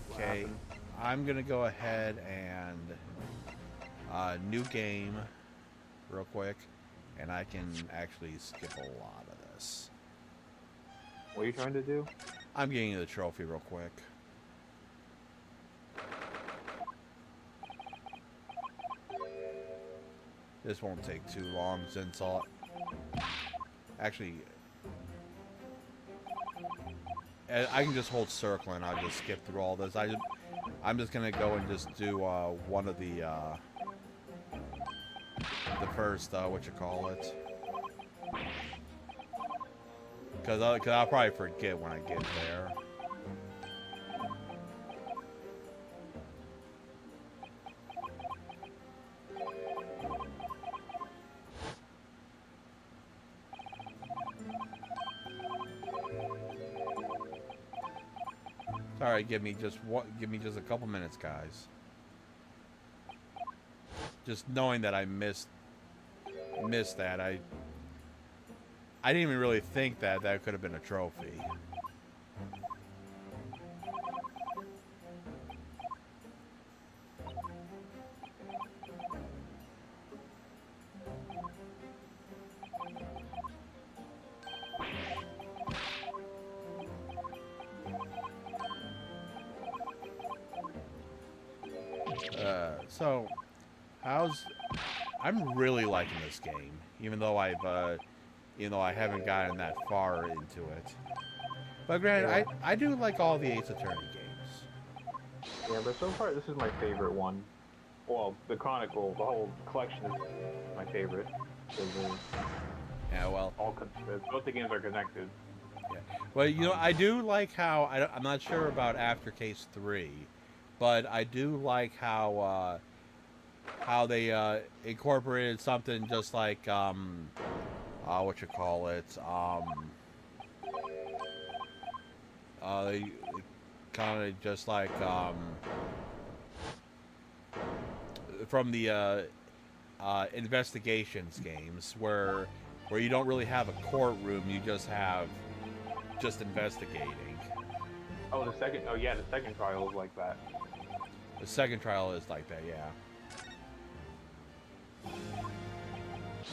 What Okay, happened? I'm gonna go ahead and new game real quick, and I can actually skip a lot of this. What are you trying to do? I'm getting the trophy real quick. This won't take too long since I'll actually I can just hold circle and I'll just skip through all this. I'm just gonna go and just do one of the first what you call it, because I'll probably forget when I get there. Sorry, give me just a couple minutes, guys. Just knowing that I missed that, I didn't even really think that could have been a trophy. So, I'm really liking this game, even though I haven't gotten that far into it. But granted, I do like all the Ace Attorney games. Yeah, but so far this is my favorite one. Well, the Chronicle, the whole collection is my favorite. Yeah, well, both the games are connected. yeah. Well, I do like how I'm not sure about After Case 3, but I do like how they incorporated something just like what you call it, kind of just like from the investigations games where you don't really have a courtroom, you just have investigating. Oh, the second trial is like that. The second trial is like that, yeah.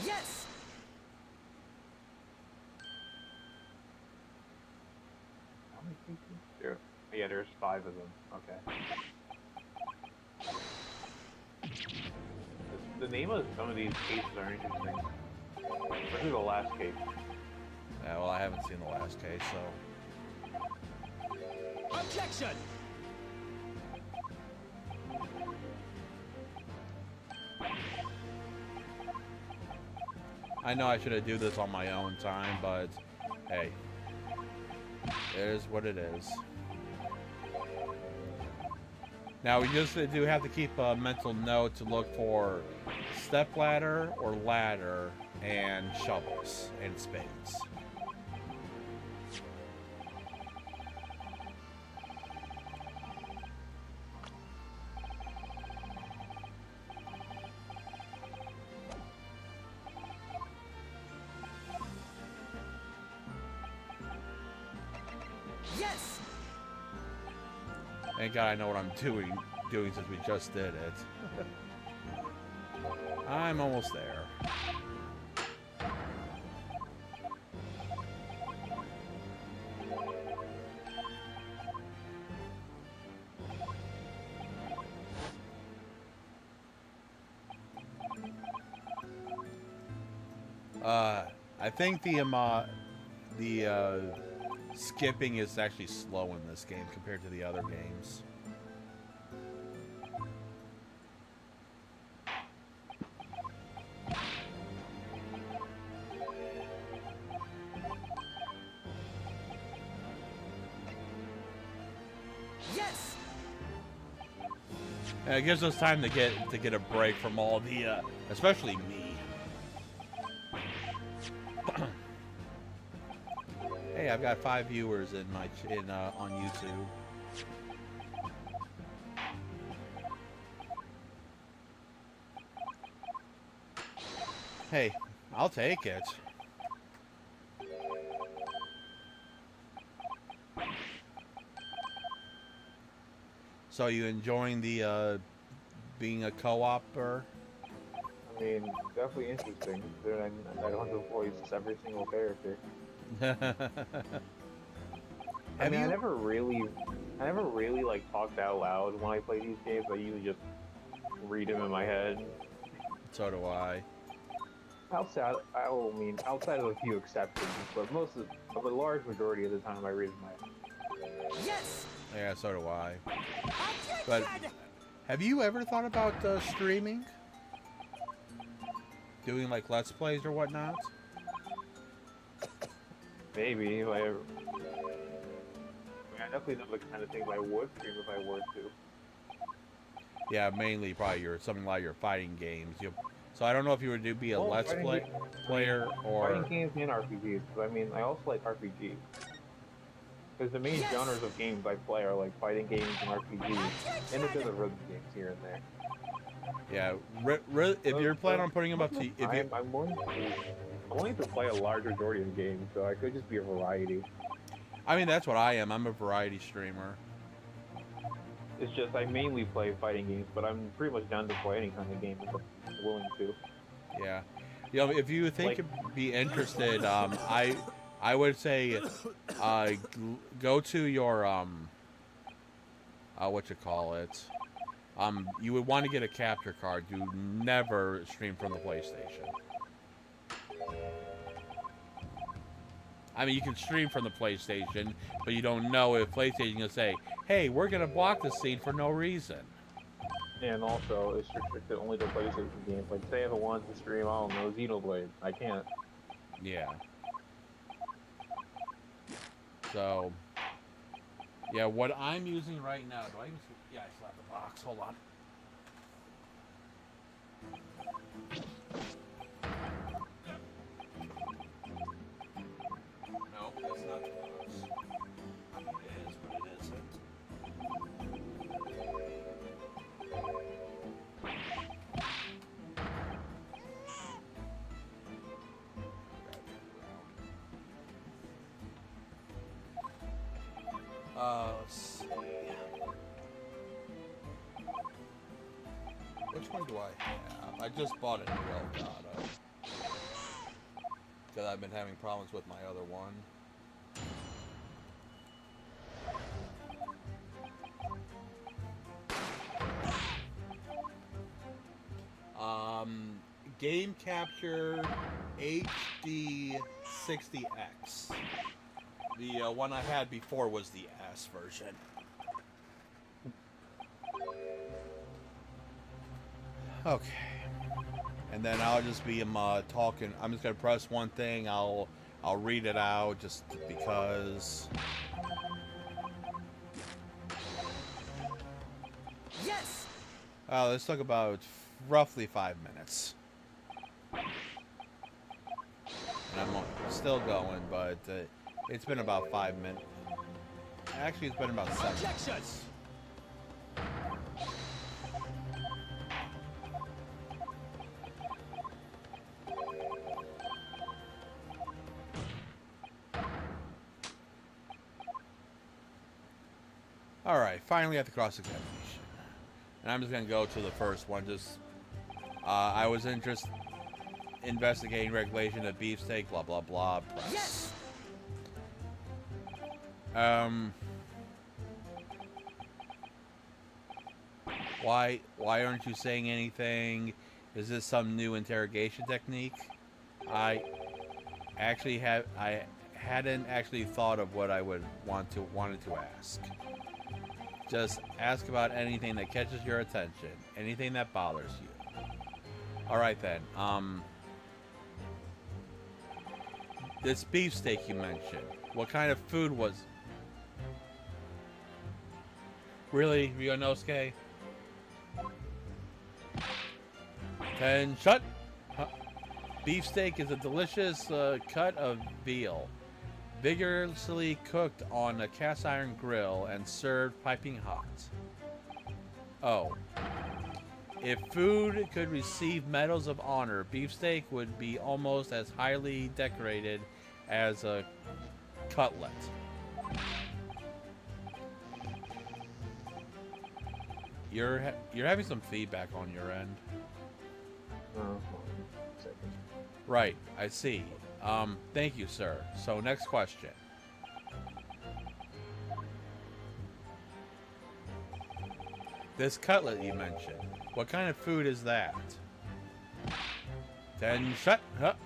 Yes! How many cases? There. Yeah, there's 5 of them. Okay. The name of some of these cases are interesting. Especially the last case. Yeah, well, I haven't seen the last case, so... Objection! I know I should have do this on my own time, but hey, it is what it is. Now we just do have to keep a mental note to look for step ladder or ladder and shovels and spades. Yes! Thank God I know what I'm doing since we just did it. I'm almost there. I think the skipping is actually slow in this game compared to the other games. Yes! And it gives us time to get a break from all the, especially me. Hey, I've got 5 viewers in my on YouTube. Hey, I'll take it. So you enjoying the being a co-opper? I mean, definitely interesting. Considering I don't have to voice every single character. I mean, I never really like talked out loud when I play these games. I usually just read them in my head. So do I. Outside of a few exceptions, but a large majority of the time I read in my head. Yes! Yeah, so do I. Objection! But have you ever thought about streaming? Doing like Let's Plays or whatnot? Maybe, I definitely know the kind of things I would stream if I were to. Yeah, mainly probably something like your fighting games. So I don't know if you were to be a Let's player or Fighting games and RPGs. Because I mean, I also like RPGs. Because the main genres of games I play are like fighting games and RPGs, and a bit of rhythm games here and there. Yeah, if you're planning on putting them up to, I'm willing to play a large majority of the games, so I could just be a variety. I mean, that's what I am. I'm a variety streamer. It's just I mainly play fighting games, but I'm pretty much down to play any kind of game if I'm willing to. Yeah, if you think you'd be interested, I would say, go to your what you call it. You would want to get a capture card. You never stream from the PlayStation. I mean, you can stream from the PlayStation, but you don't know if PlayStation will say, hey, we're going to block the scene for no reason. And also, it's restricted only to PlayStation games. Like, say if I wanted to stream, I don't know, Xenoblade. I can't. Yeah. So, yeah, what I'm using right now, do I even, yeah, I still have the box, hold on. No, that's not the box. It is, but it isn't. Let's see. Which one do I have? I just bought a new Elgato. Because I've been having problems with my other one. Game Capture HD 60X. The one I had before was the S version. Okay. and then I'll just be talking. I'm just gonna press one thing. I'll read it out just because. Yes. This took about roughly 5 minutes. And I'm still going, but it's been about 5 minutes. Actually, it's been about 7 Objection. minutes. Alright, finally at the cross-examination. And I'm just going to go to the first one. Just, I was investigating regulation of beefsteak, blah, blah, blah. Press. Yes. Why aren't you saying anything? Is this some new interrogation technique? I hadn't actually thought of what I would wanted to ask. Just ask about anything that catches your attention, anything that bothers you. All right then. This beefsteak you mentioned. What kind of food was? Really, Ryunosuke? Ten shut. Huh. Beefsteak is a delicious cut of veal, vigorously cooked on a cast iron grill and served piping hot. Oh. If food could receive medals of honor, beefsteak would be almost as highly decorated as a cutlet. You're having some feedback on your end. Hold on a second. Right, I see. Thank you, sir. So, next question. This cutlet you mentioned, what kind of food is that? Then shut up.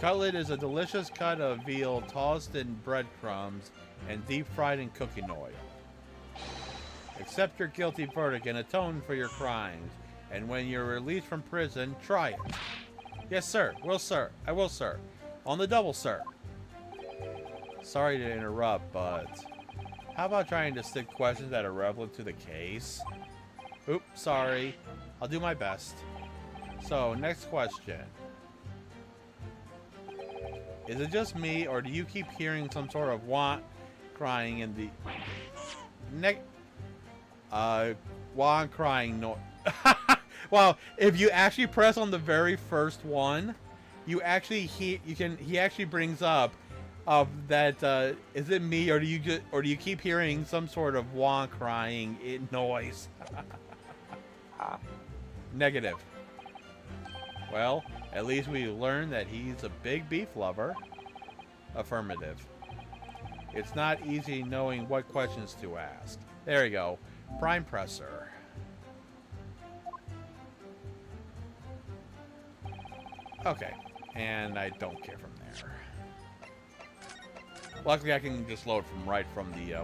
Cutlet is a delicious cut of veal tossed in breadcrumbs and deep fried in cooking oil. Accept your guilty verdict and atone for your crimes, and when you're released from prison, try it. Yes, sir. Will, sir. I will, sir. On the double, sir. Sorry to interrupt, but how about trying to stick questions that are relevant to the case? Oops, sorry. I'll do my best. So, next question. Is it just me, or do you keep hearing some sort of crying in the crying noise? Well, if you actually press on the very first one, you actually he actually brings up that is it me, or do you keep hearing some sort of crying noise? Negative. Well, at least we learned that he's a big beef lover. Affirmative. It's not easy knowing what questions to ask. There you go. Prime presser. Okay. And I don't care from there. Luckily, I can just load from the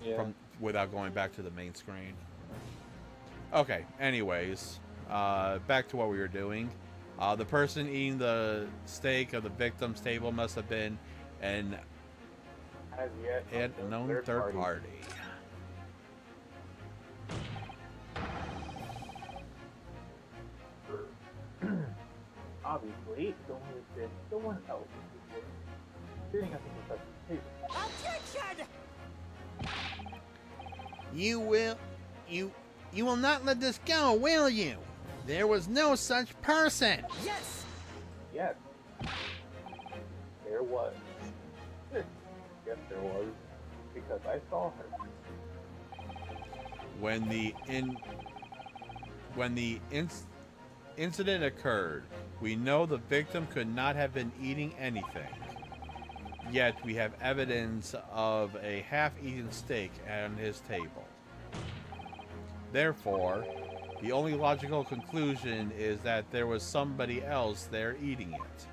Yeah. Without going back to the main screen. Okay. Anyways, back to what we were doing. The person eating the steak of the victim's table must have been an As yet, unknown third party. Obviously, it's only been someone else sitting at the professor's table. Objection! You will not let this go, will you? There was no such person. Yes! Yes. There was. Yes, there was. Because I saw her. When the incident occurred, we know the victim could not have been eating anything. Yet we have evidence of a half-eaten steak on his table. Therefore, the only logical conclusion is that there was somebody else there eating it.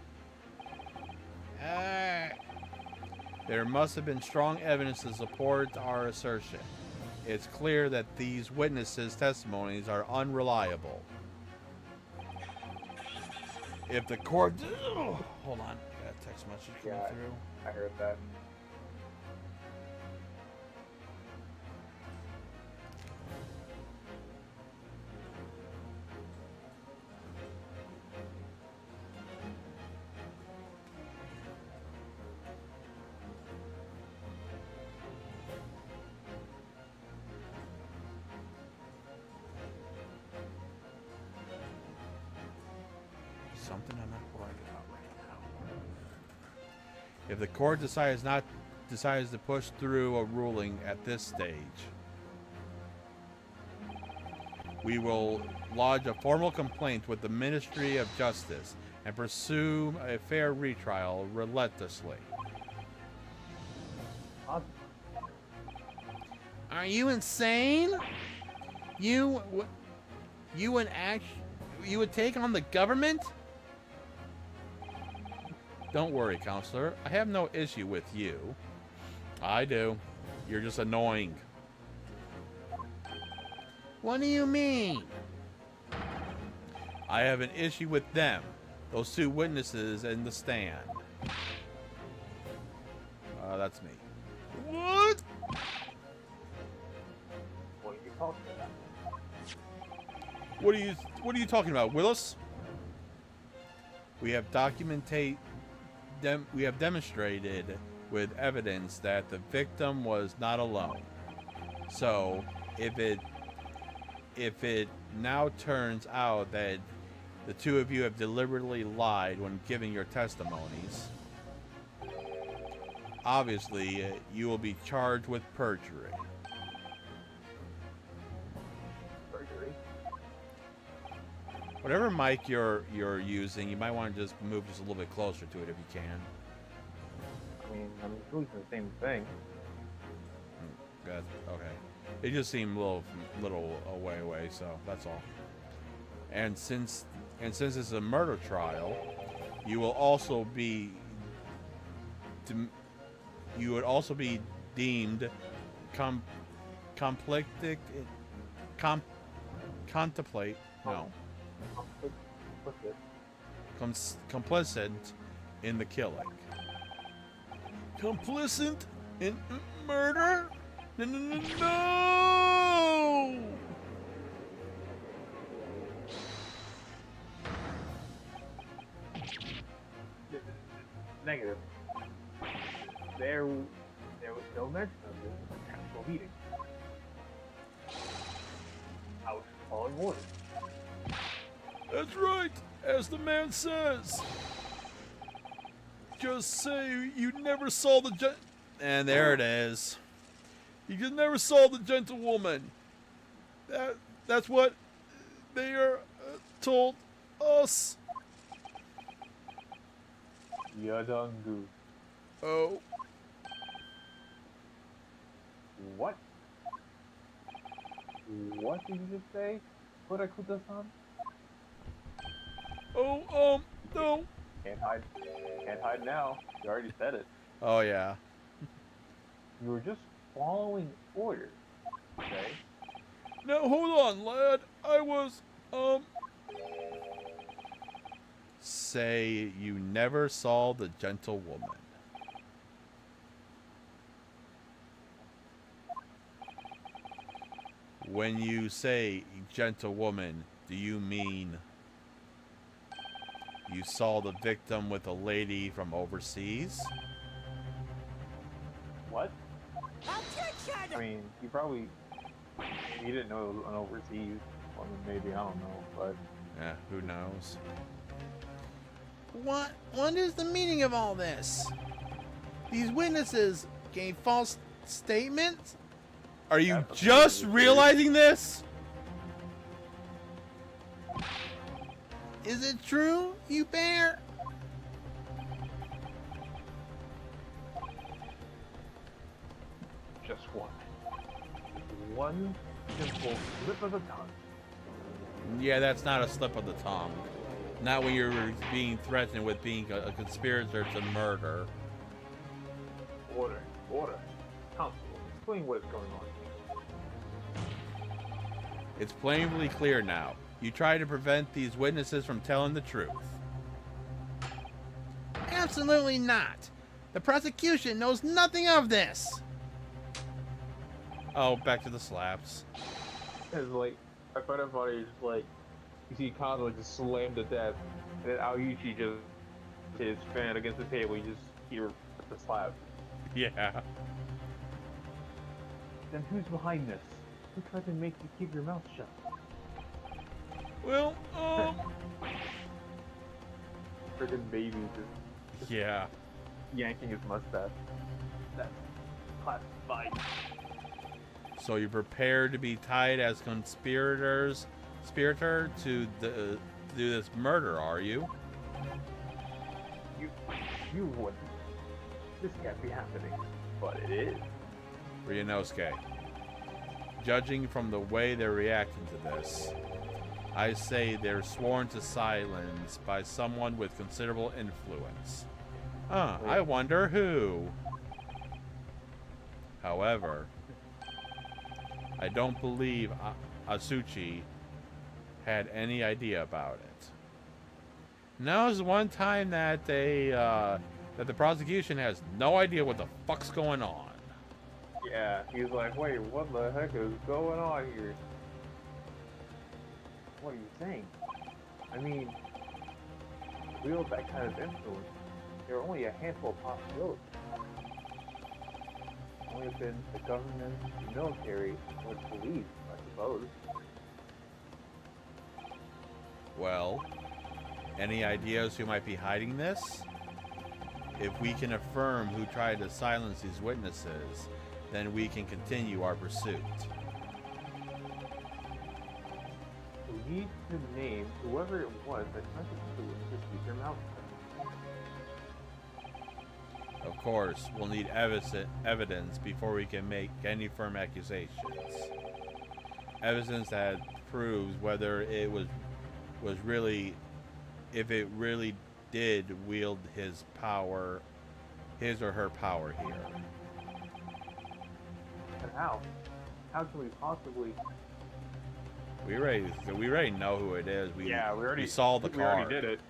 There must have been strong evidence to support our assertion. It's clear that these witnesses' testimonies are unreliable. If the court... Oh, hold on. I got a text message coming Yeah. through. I heard that. Something I'm not worried about right now. If the court decides to push through a ruling at this stage, we will lodge a formal complaint with the Ministry of Justice and pursue a fair retrial relentlessly. Are you insane? You would take on the government? Don't worry, counselor. I have no issue with you. I do. You're just annoying. What do you mean? I have an issue with them. Those two witnesses in the stand. That's me. What? What are you talking about? What are you talking about, Willis? We have demonstrated with evidence that the victim was not alone. So, if it now turns out that the two of you have deliberately lied when giving your testimonies, obviously you will be charged with perjury. Perjury? Whatever mic you're using, you might want to just move just a little bit closer to it if you can. I mean, I'm doing the same thing. Good. Okay. It just seemed a little away, so that's all. And since it's a murder trial, you will also be deemed complicit in the killing. Complicit in murder? No! Negative. There was no mention of this in the actual meeting. I was just following orders. That's right, as the man says. Just say you never saw the and there it is. You just never saw the gentlewoman. That's what they are told us. You done goose. Oh. What? What did you just say? Kurakuta-san? Oh, no. Can't hide now. You already said it. Oh, yeah. You were just following orders, okay? Now, hold on, lad. I was, Say you never saw the gentlewoman. When you say gentlewoman, do you mean you saw the victim with a lady from overseas? What? Objection! I mean, you didn't know it was an overseas woman, maybe, I don't know, but... Yeah, who knows? What is the meaning of all this? These witnesses gave false statements? Are you That's just weird. realizing this? Is it true, you bear? Just one. One simple slip of the tongue. Yeah, that's not a slip of the tongue. Not when you're being threatened with being a conspirator to murder. Order. Counsel, explain what is going on. It's plainly clear now. You try to prevent these witnesses from telling the truth. Absolutely not. The prosecution knows nothing of this. Oh, back to the slaps. It's like, I find it funny, just like, you see Kazuo just slammed to death, and then Aoichi just, his fan against the table, you just hear the slap. Yeah. Then who's behind this? Who tried to make you keep your mouth shut? Well, Friggin' baby just yeah. yanking his mustache. That's classified. So you're prepared to be tied as conspirator to do this murder, are you? You wouldn't. This can't be happening. But it is. Ryunosuke, judging from the way they're reacting to this, I say they're sworn to silence by someone with considerable influence. I wonder who. However, I don't believe Asuchi had any idea about it. Now's the one time that that the prosecution has no idea what the fuck's going on. Yeah, he's like, wait, what the heck is going on here? What are you saying? I mean, to wield that kind of influence, there are only a handful of possibilities. Only have been the government, the military, or the police, I suppose. Well, any ideas who might be hiding this? If we can affirm who tried to silence these witnesses, then we can continue our pursuit. We need to name whoever it was that tried to keep their mouth shut. Of course, we'll need evidence before we can make any firm accusations. Evidence that proves whether it was really, if it really did wield his power, his or her power here. And how? How can we possibly? We already know who it is. We we saw the We card. already did it.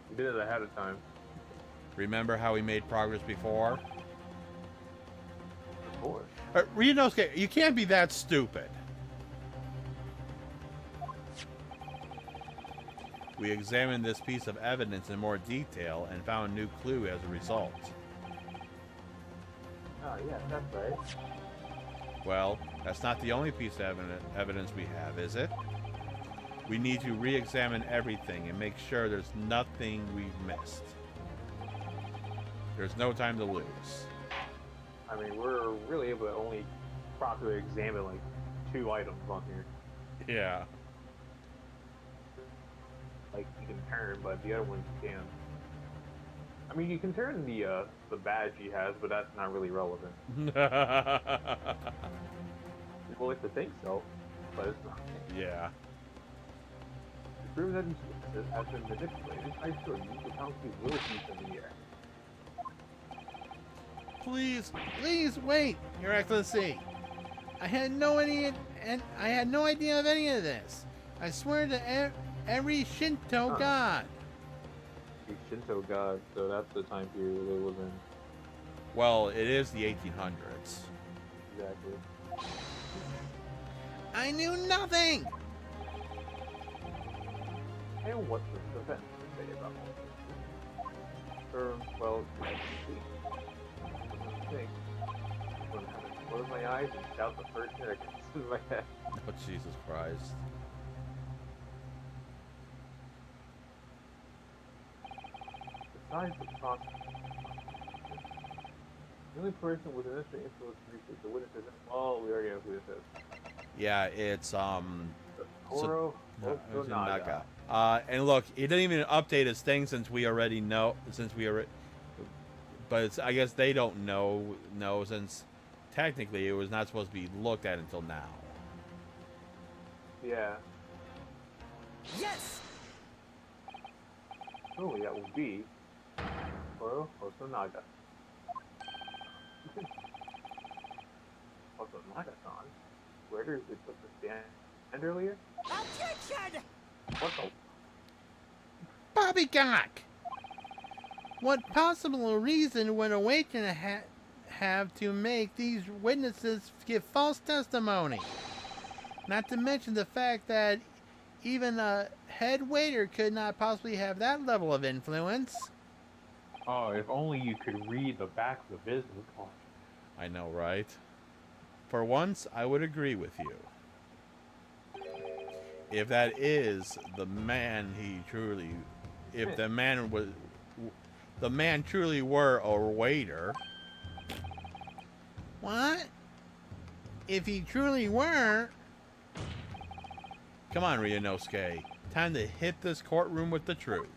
We did it ahead of time. Remember how we made progress before? Before. Ryunosuke, you can't be that stupid. We examined this piece of evidence in more detail and found a new clue as a result. Oh yeah, that's right. Well, that's not the only piece of evidence we have, is it? We need to re-examine everything and make sure there's nothing we've missed. There's no time to lose. I mean, we're really able to only properly examine like 2 items on here. Yeah. Like you can turn, but the other ones you can't. I mean, you can turn the badge he has, but that's not really relevant. People like to think so, but it's not. Yeah. To prove that this has been manipulated, I show you the Country will be in the air. Please wait, Your Excellency. I had no idea of any of this. I swear to every Shinto god. The Shinto god, so that's the time period they live in. Well, it is the 1800s. Exactly. I knew nothing. And what's the defense to say about all this? Well, let's see. Think. I'm gonna have to close my eyes and shout the first thing that comes to my head. Oh, Jesus Christ. Besides the process, the only person with an instant influence to research the witnesses. Oh, we already know who this is. Yeah, it's Horo Naga. And look, he didn't even update his thing since we already know. But I guess they don't know since technically it was not supposed to be looked at until now. Yeah. Yes! Surely that will be Horo Hosonaga. Hosonaga-san? Where did we put the stand earlier? Attention! What the? Poppycock! What possible reason would a waiter have to make these witnesses give false testimony? Not to mention the fact that even a head waiter could not possibly have that level of influence. Oh, if only you could read the back of the business card. I know, right? For once, I would agree with you. If that is the man if the man truly were a waiter. What? If he truly were... Come on, Ryunosuke. Time to hit this courtroom with the truth.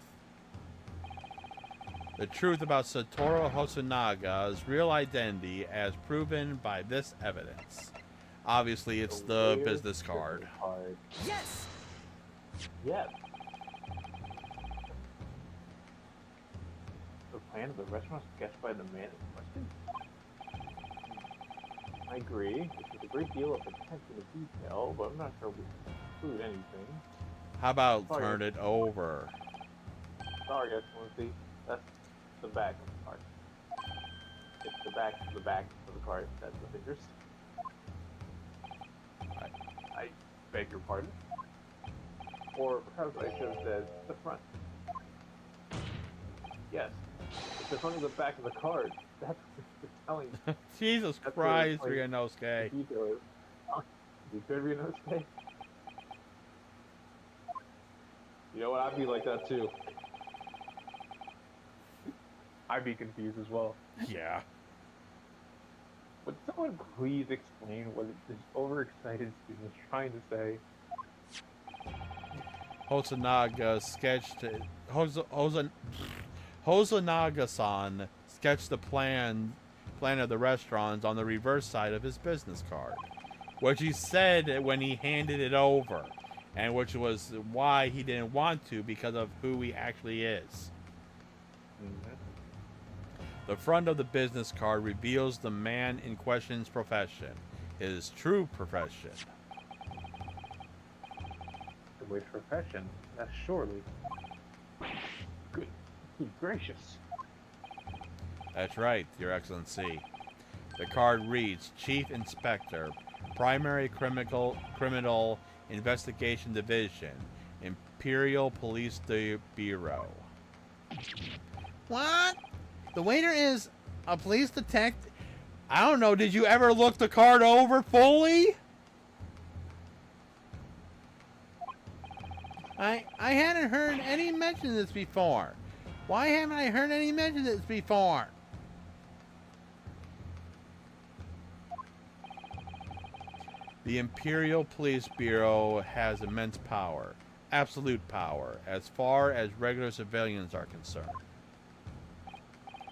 The truth about Satoru Hosanaga's real identity as proven by this evidence. Obviously, it's the business card. Yes! Yes. The plan of the restaurant sketched by the man in question? I agree. There's a great deal of attention to detail, but I'm not sure we can include anything. How about Sorry. turn it over? Sorry, Excellency. That's the back of the card. It's the back of the card. That's the fingers. I beg your pardon. Or perhaps I should have said the front. Yes. It's the front of the back of the card. That's what you're telling me. Jesus That's Christ, what it's Ryunosuke. Detail is. You could read those things. You know what? I'd be like that too. I'd be confused as well. Yeah. Would someone please explain what this overexcited student is trying to say? Hosonaga sketched Hosonaga-san sketched the plan of the restaurants on the reverse side of his business card, which he said when he handed it over, and which was why he didn't want to because of who he actually is. The front of the business card reveals the man in question's profession, his true profession. Which profession? That's surely. Good gracious. That's right, Your Excellency. The card reads Chief Inspector, Primary Criminal Investigation Division, Imperial Police Bureau. What? The waiter is a police detective? I don't know, did you ever look the card over fully? I hadn't heard any mention of this before. Why haven't I heard any mention of this before? The Imperial Police Bureau has immense power, absolute power, as far as regular civilians are concerned.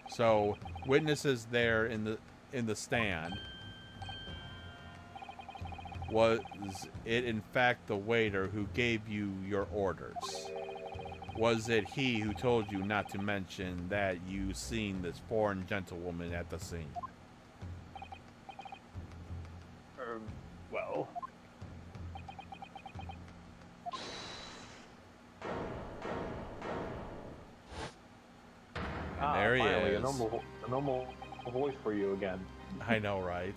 So, witnesses there in the stand, was it in fact the waiter who gave you your orders? Was it he who told you not to mention that you seen this foreign gentlewoman at the scene? Well. There he finally, is. A normal voice for you again. I know, right?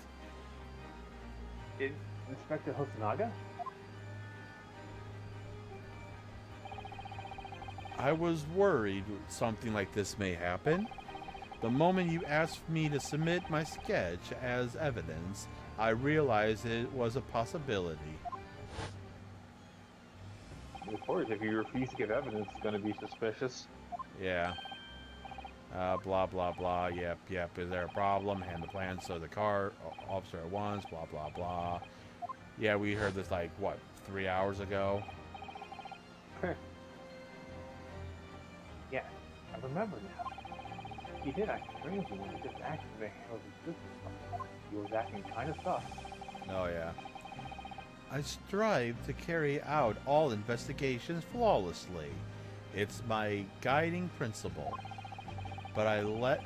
Inspector Hosonaga? I was worried something like this may happen. The moment you asked me to submit my sketch as evidence, I realized it was a possibility. Of course, if you refuse to give evidence, it's going to be suspicious. Yeah. Blah, blah, blah. Yep. Is there a problem? Hand the plans to the car officer at once. Blah, blah, blah. Yeah, we heard this like, what, 3 hours ago? Yeah, I remember now. He did act strangely when he just acted to handle his business stuff. He was acting kind of sus. Oh, yeah. I strive to carry out all investigations flawlessly. It's my guiding principle. But I let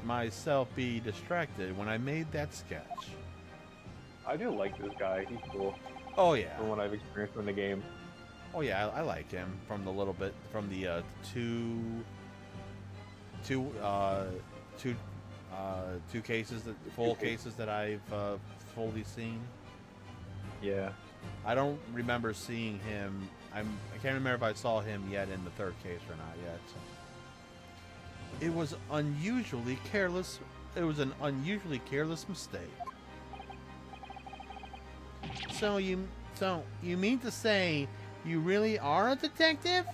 myself be distracted when I made that sketch. I do like this guy. He's cool. Oh, yeah. From what I've experienced in the game. Oh, yeah, I like him from the little bit, from the two two cases that full cases that I've fully seen. Yeah. I don't remember seeing him. I can't remember if I saw him yet in the third case or not yet. It was unusually careless. It was an unusually careless mistake. So you mean to say you really are a detective?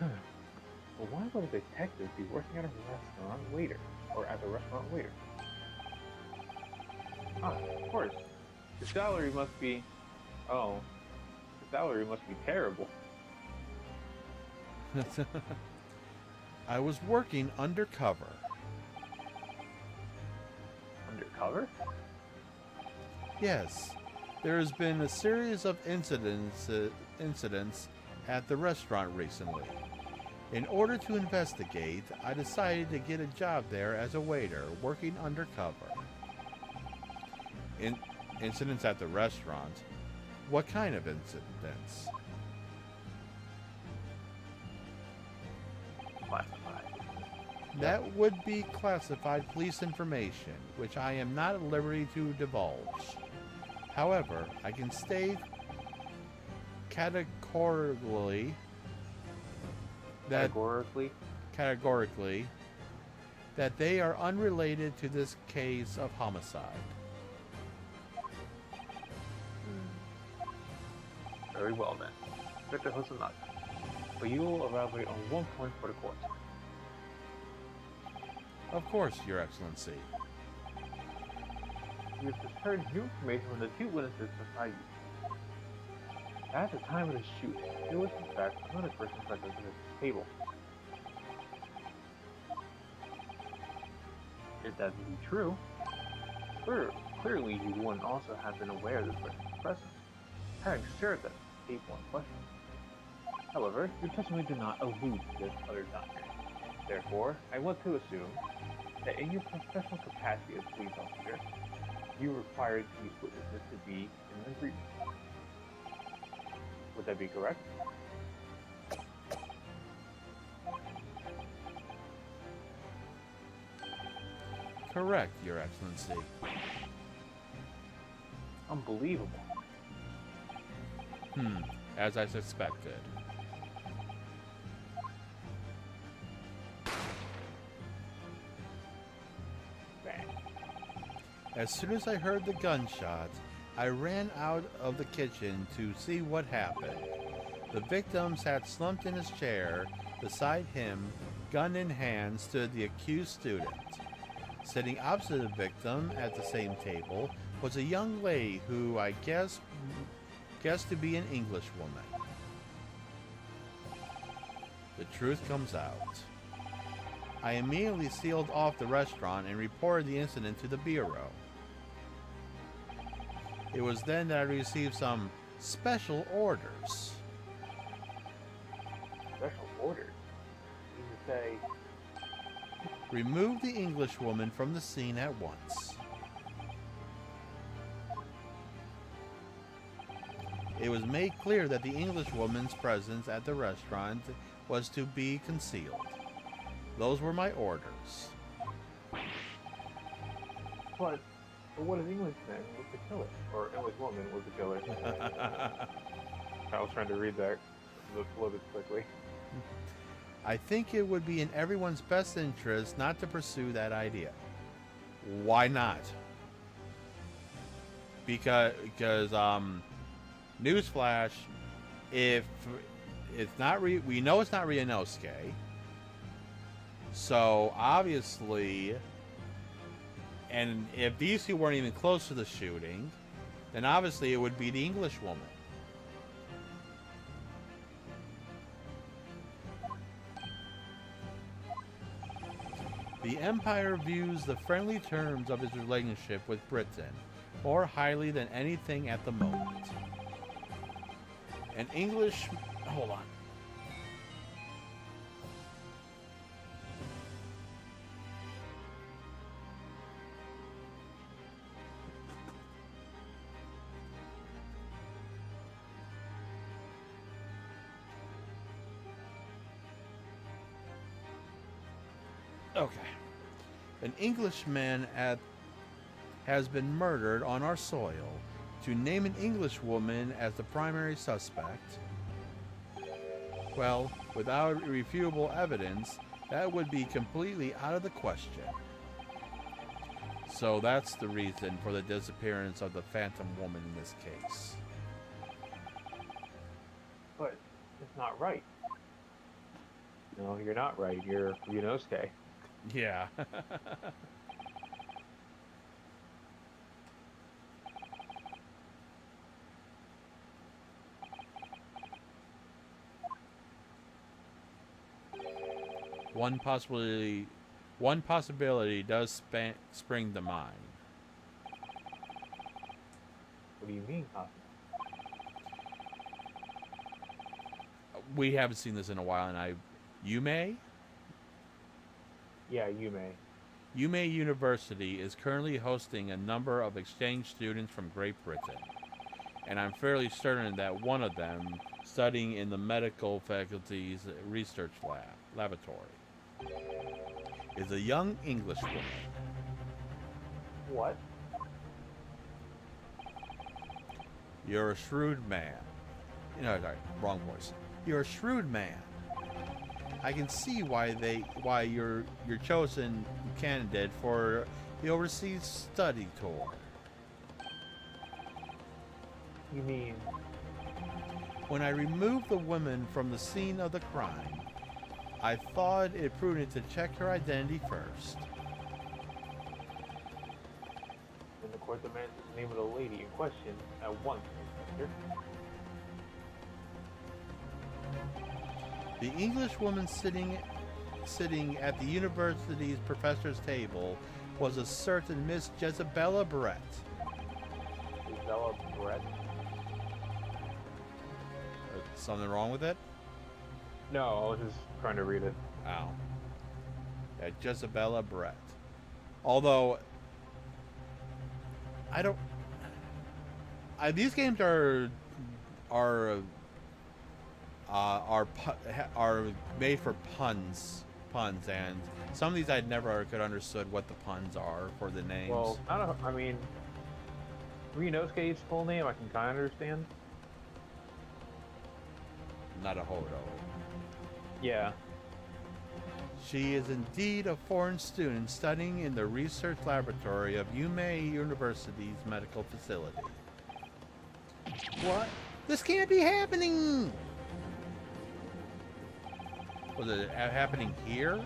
But why would a detective be working at a restaurant waiter? Or as a restaurant waiter? Ah, of course. The salary must be... Oh. The salary must be terrible. I was working undercover. Undercover? Yes, there has been a series of incidents at the restaurant recently. In order to investigate, I decided to get a job there as a waiter, working undercover. Incidents at the restaurant? What kind of incidents? Classified. That would be classified police information, which I am not at liberty to divulge. However, I can state categorically that they are unrelated to this case of homicide. Very well then. Inspector Hosanaka. But you will elaborate on one point for the court. Of course, Your Excellency. You have just heard new information from the two witnesses beside you. At the time of the shooting, there was in fact another person present at the table. If that be true, clearly you wouldn't also have been aware of this person's presence, having shared that table in question. However, your testimony did not allude to this other doctor. Therefore, I want to assume that in your professional capacity as police officer, you required these witnesses to be in an agreement. Would that be correct? Correct, Your Excellency. Unbelievable. As I suspected. As soon as I heard the gunshots, I ran out of the kitchen to see what happened. The victim sat slumped in his chair. Beside him, gun in hand, stood the accused student. Sitting opposite the victim at the same table was a young lady who I guessed to be an English woman. The truth comes out. I immediately sealed off the restaurant and reported the incident to the Bureau. It was then that I received some special orders. Special orders? You would say... Remove the Englishwoman from the scene at once. It was made clear that the Englishwoman's presence at the restaurant was to be concealed. Those were my orders. But what if Englishman was the killer? Or Englishwoman was the killer? I was trying to read that a little bit quickly. I think it would be in everyone's best interest not to pursue that idea. Why not? Because newsflash, if it's not we know it's not Ryunosuke. So obviously, and if these two weren't even close to the shooting, then obviously it would be the English woman. The Empire views the friendly terms of its relationship with Britain more highly than anything at the moment. An English... Hold on. Okay. An Englishman has been murdered on our soil. To name an Englishwoman as the primary suspect, well, without irrefutable evidence, that would be completely out of the question. So that's the reason for the disappearance of the Phantom Woman in this case. But it's not right. No, you're not right. You're Ryunosuke. Yeah. One possibility does spring to mind. What do you mean, possible? We haven't seen this in a while, and Yume? Yeah, you may. Yume University is currently hosting a number of exchange students from Great Britain, and I'm fairly certain that one of them, studying in the medical faculty's research laboratory, is a young Englishwoman. What? You're a shrewd man. No, sorry, wrong voice. You're a shrewd man. I can see why you're chosen candidate for the overseas study tour. You mean When I removed the woman from the scene of the crime, I thought it prudent to check her identity first. when the court demands the name of the lady in question at once, Inspector? The Englishwoman sitting at the university's professor's table was a certain Miss Jezebella Brett. Isabella Brett? Something wrong with it? No, I was just trying to read it. Ow. Yeah, Jezebella Brett. Although, I don't. These games are made for puns, and some of these I never could understood what the puns are for the names. Well, I mean, Ryunosuke's full name I can kind of understand. Naruhodo. Yeah. She is indeed a foreign student studying in the research laboratory of Yume University's medical facility. What? This can't be happening! Was it happening here?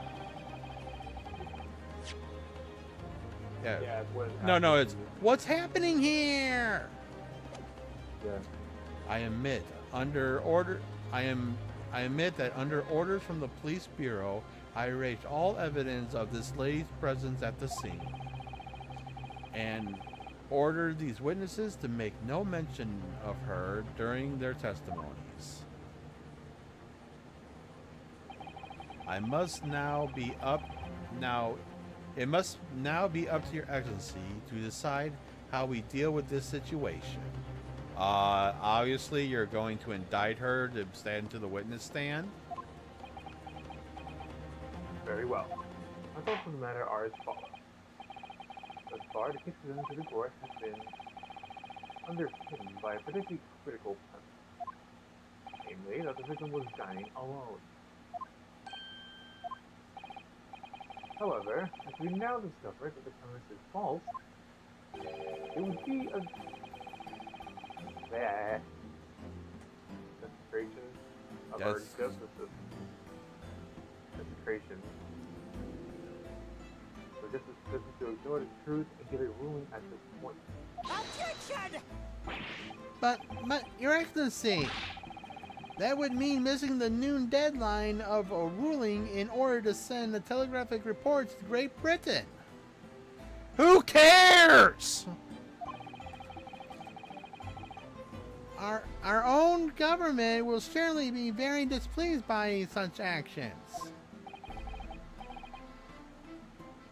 Yeah. Yeah, what No, it's what's happening here? Yeah. I admit that under orders from the police bureau, I erased all evidence of this lady's presence at the scene and ordered these witnesses to make no mention of her during their testimonies. It must now be up to Your Excellency to decide how we deal with this situation. Obviously, you're going to indict her to stand to the witness stand. Very well. My thoughts on the matter are as follows. Thus far, the case presented to the court has been underpinned by a particularly critical premise, namely that the victim was dying alone. However, as we now discover that the premise is false, it would be a bad desecration of our That's- justice system. Desecration. So justice system to ignore the truth and give a ruling at this point. Objection! But, Your Excellency, that would mean missing the noon deadline of a ruling in order to send the telegraphic reports to Great Britain. Who cares? Our own government will surely be very displeased by such actions.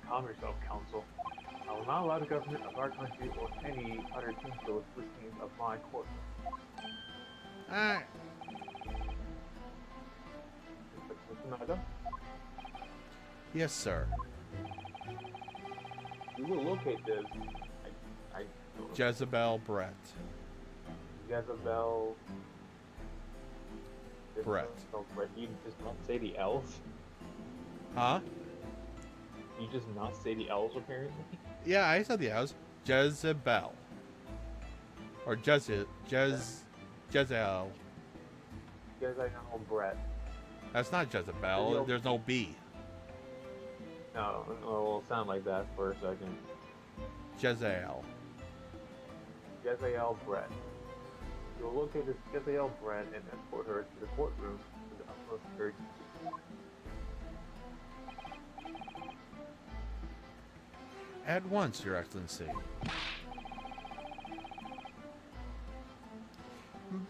Calm yourself, counsel. I will not allow the government of our country or any other to listening of my court. Alright. Mr. Nada? Yes, sir. We will locate this. I don't know. Jezebel Brett. Jezebel. Brett. Brett. You just not say the L's? Huh? You just not say the L's apparently? Yeah, I said the house. Jezebel. Or Jezeel. Jezebel Brett. That's not Jezebel. There's no B. No, it'll sound like that for a second. Jezeel. Jezebel Brett. You'll locate this Jezebel Brett and escort her to the courtroom with the utmost urgency. At once, Your Excellency.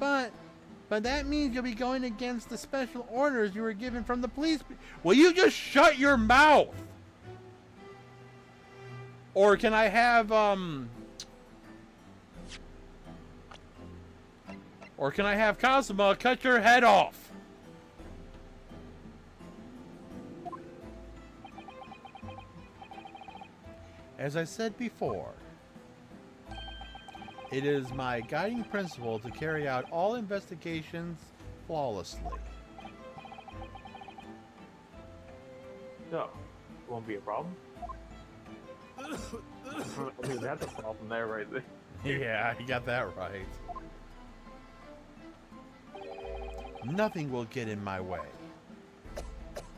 But that means you'll be going against the special orders you were given from the police. Will you just shut your mouth? Or can I have, Or can I have Kazuma cut your head off? As I said before, it is my guiding principle to carry out all investigations flawlessly. So, won't be a problem? I mean, that's a problem there right there. Yeah, you got that right. Nothing will get in my way.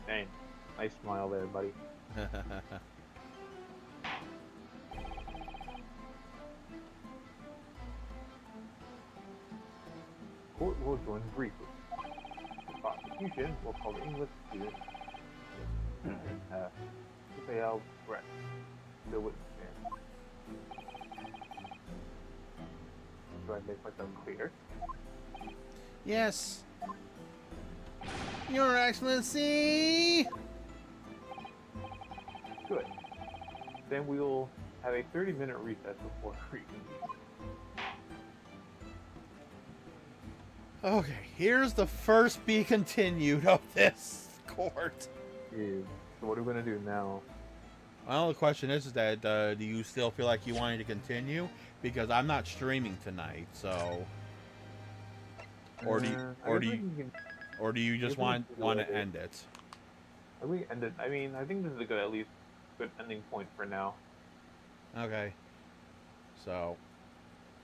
Dang. Nice smile there, buddy. Court will join briefly. The prosecution will call the English student Raphael Brett, the witness stand. Do I make myself clear? Yes. Your Excellency! Good. Then we'll have a 30-minute recess before reconvening. Okay, here's the first be continued of this court. Yeah. So what are we gonna do now? Well, the question is that do you still feel like you wanted to continue? Because I'm not streaming tonight, so. Or do you just want to end it? We end it. I mean, I think this is a good, at least, good ending point for now. Okay. So,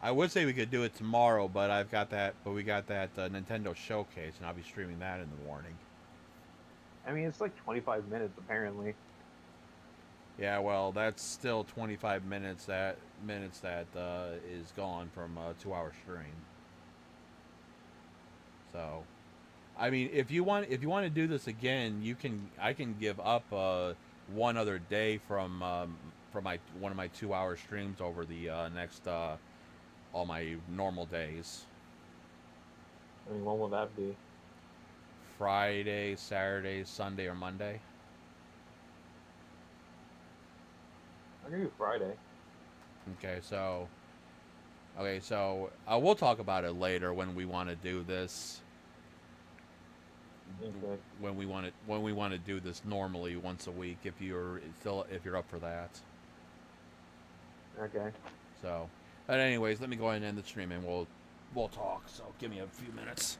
I would say we could do it tomorrow, but we got that Nintendo showcase, and I'll be streaming that in the morning. I mean, it's like 25 minutes apparently. Yeah, well, that's still 25 minutes. That is gone from a 2-hour stream. So, I mean, if you want to do this again, I can give up one other day from one of my 2-hour streams over the next all my normal days. I mean, when will that be? Friday, Saturday, Sunday, or Monday. I'm gonna do Friday. Okay, so we'll talk about it later when we want to do this. Okay. When we want to do this normally once a week, if you're up for that. Okay. So, but anyways, let me go ahead and end the stream and we'll talk. So give me a few minutes.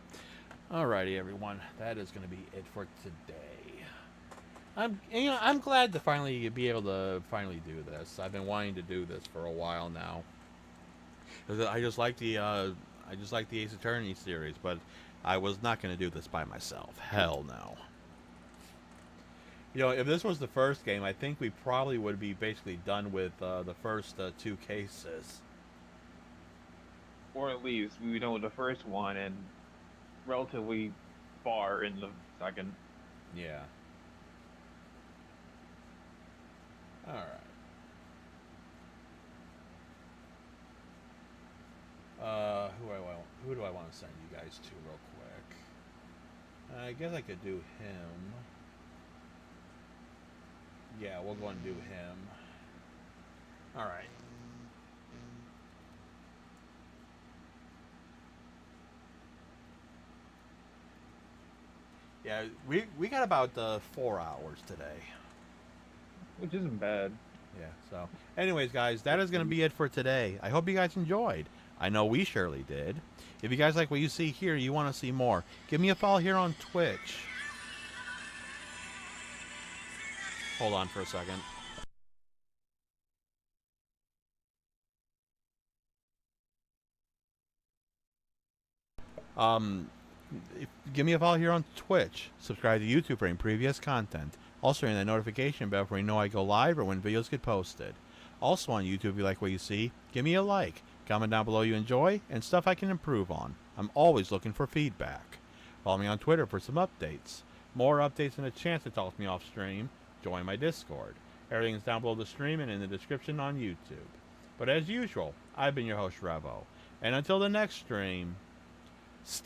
Alrighty, everyone, that is going to be it for today. I'm glad to finally be able to do this. I've been wanting to do this for a while now. I just like the Ace Attorney series, but I was not going to do this by myself. Hell no. You know, if this was the first game, I think we probably would be basically done with the first 2 cases. Or at least we know the first one and relatively far in the second. Yeah. All right. Who do I want to send you guys to real quick? I guess I could do him. Yeah, we'll go and do him. All right. Yeah, we got about 4 hours today. Which isn't bad. Yeah, so anyways, guys, that is going to be it for today. I hope you guys enjoyed. I know we surely did. If you guys like what you see here, you want to see more, give me a follow here on Twitch. Hold on for a second. Give me a follow here on Twitch. Subscribe to YouTube for any previous content. Also, ring that notification bell for you know I go live or when videos get posted. Also on YouTube, if you like what you see, give me a like. Comment down below you enjoy and stuff I can improve on. I'm always looking for feedback. Follow me on Twitter for some updates. More updates and a chance to talk to me off stream. Join my Discord. Everything is down below the stream and in the description on YouTube. But as usual, I've been your host, Revo. And until the next stream, stay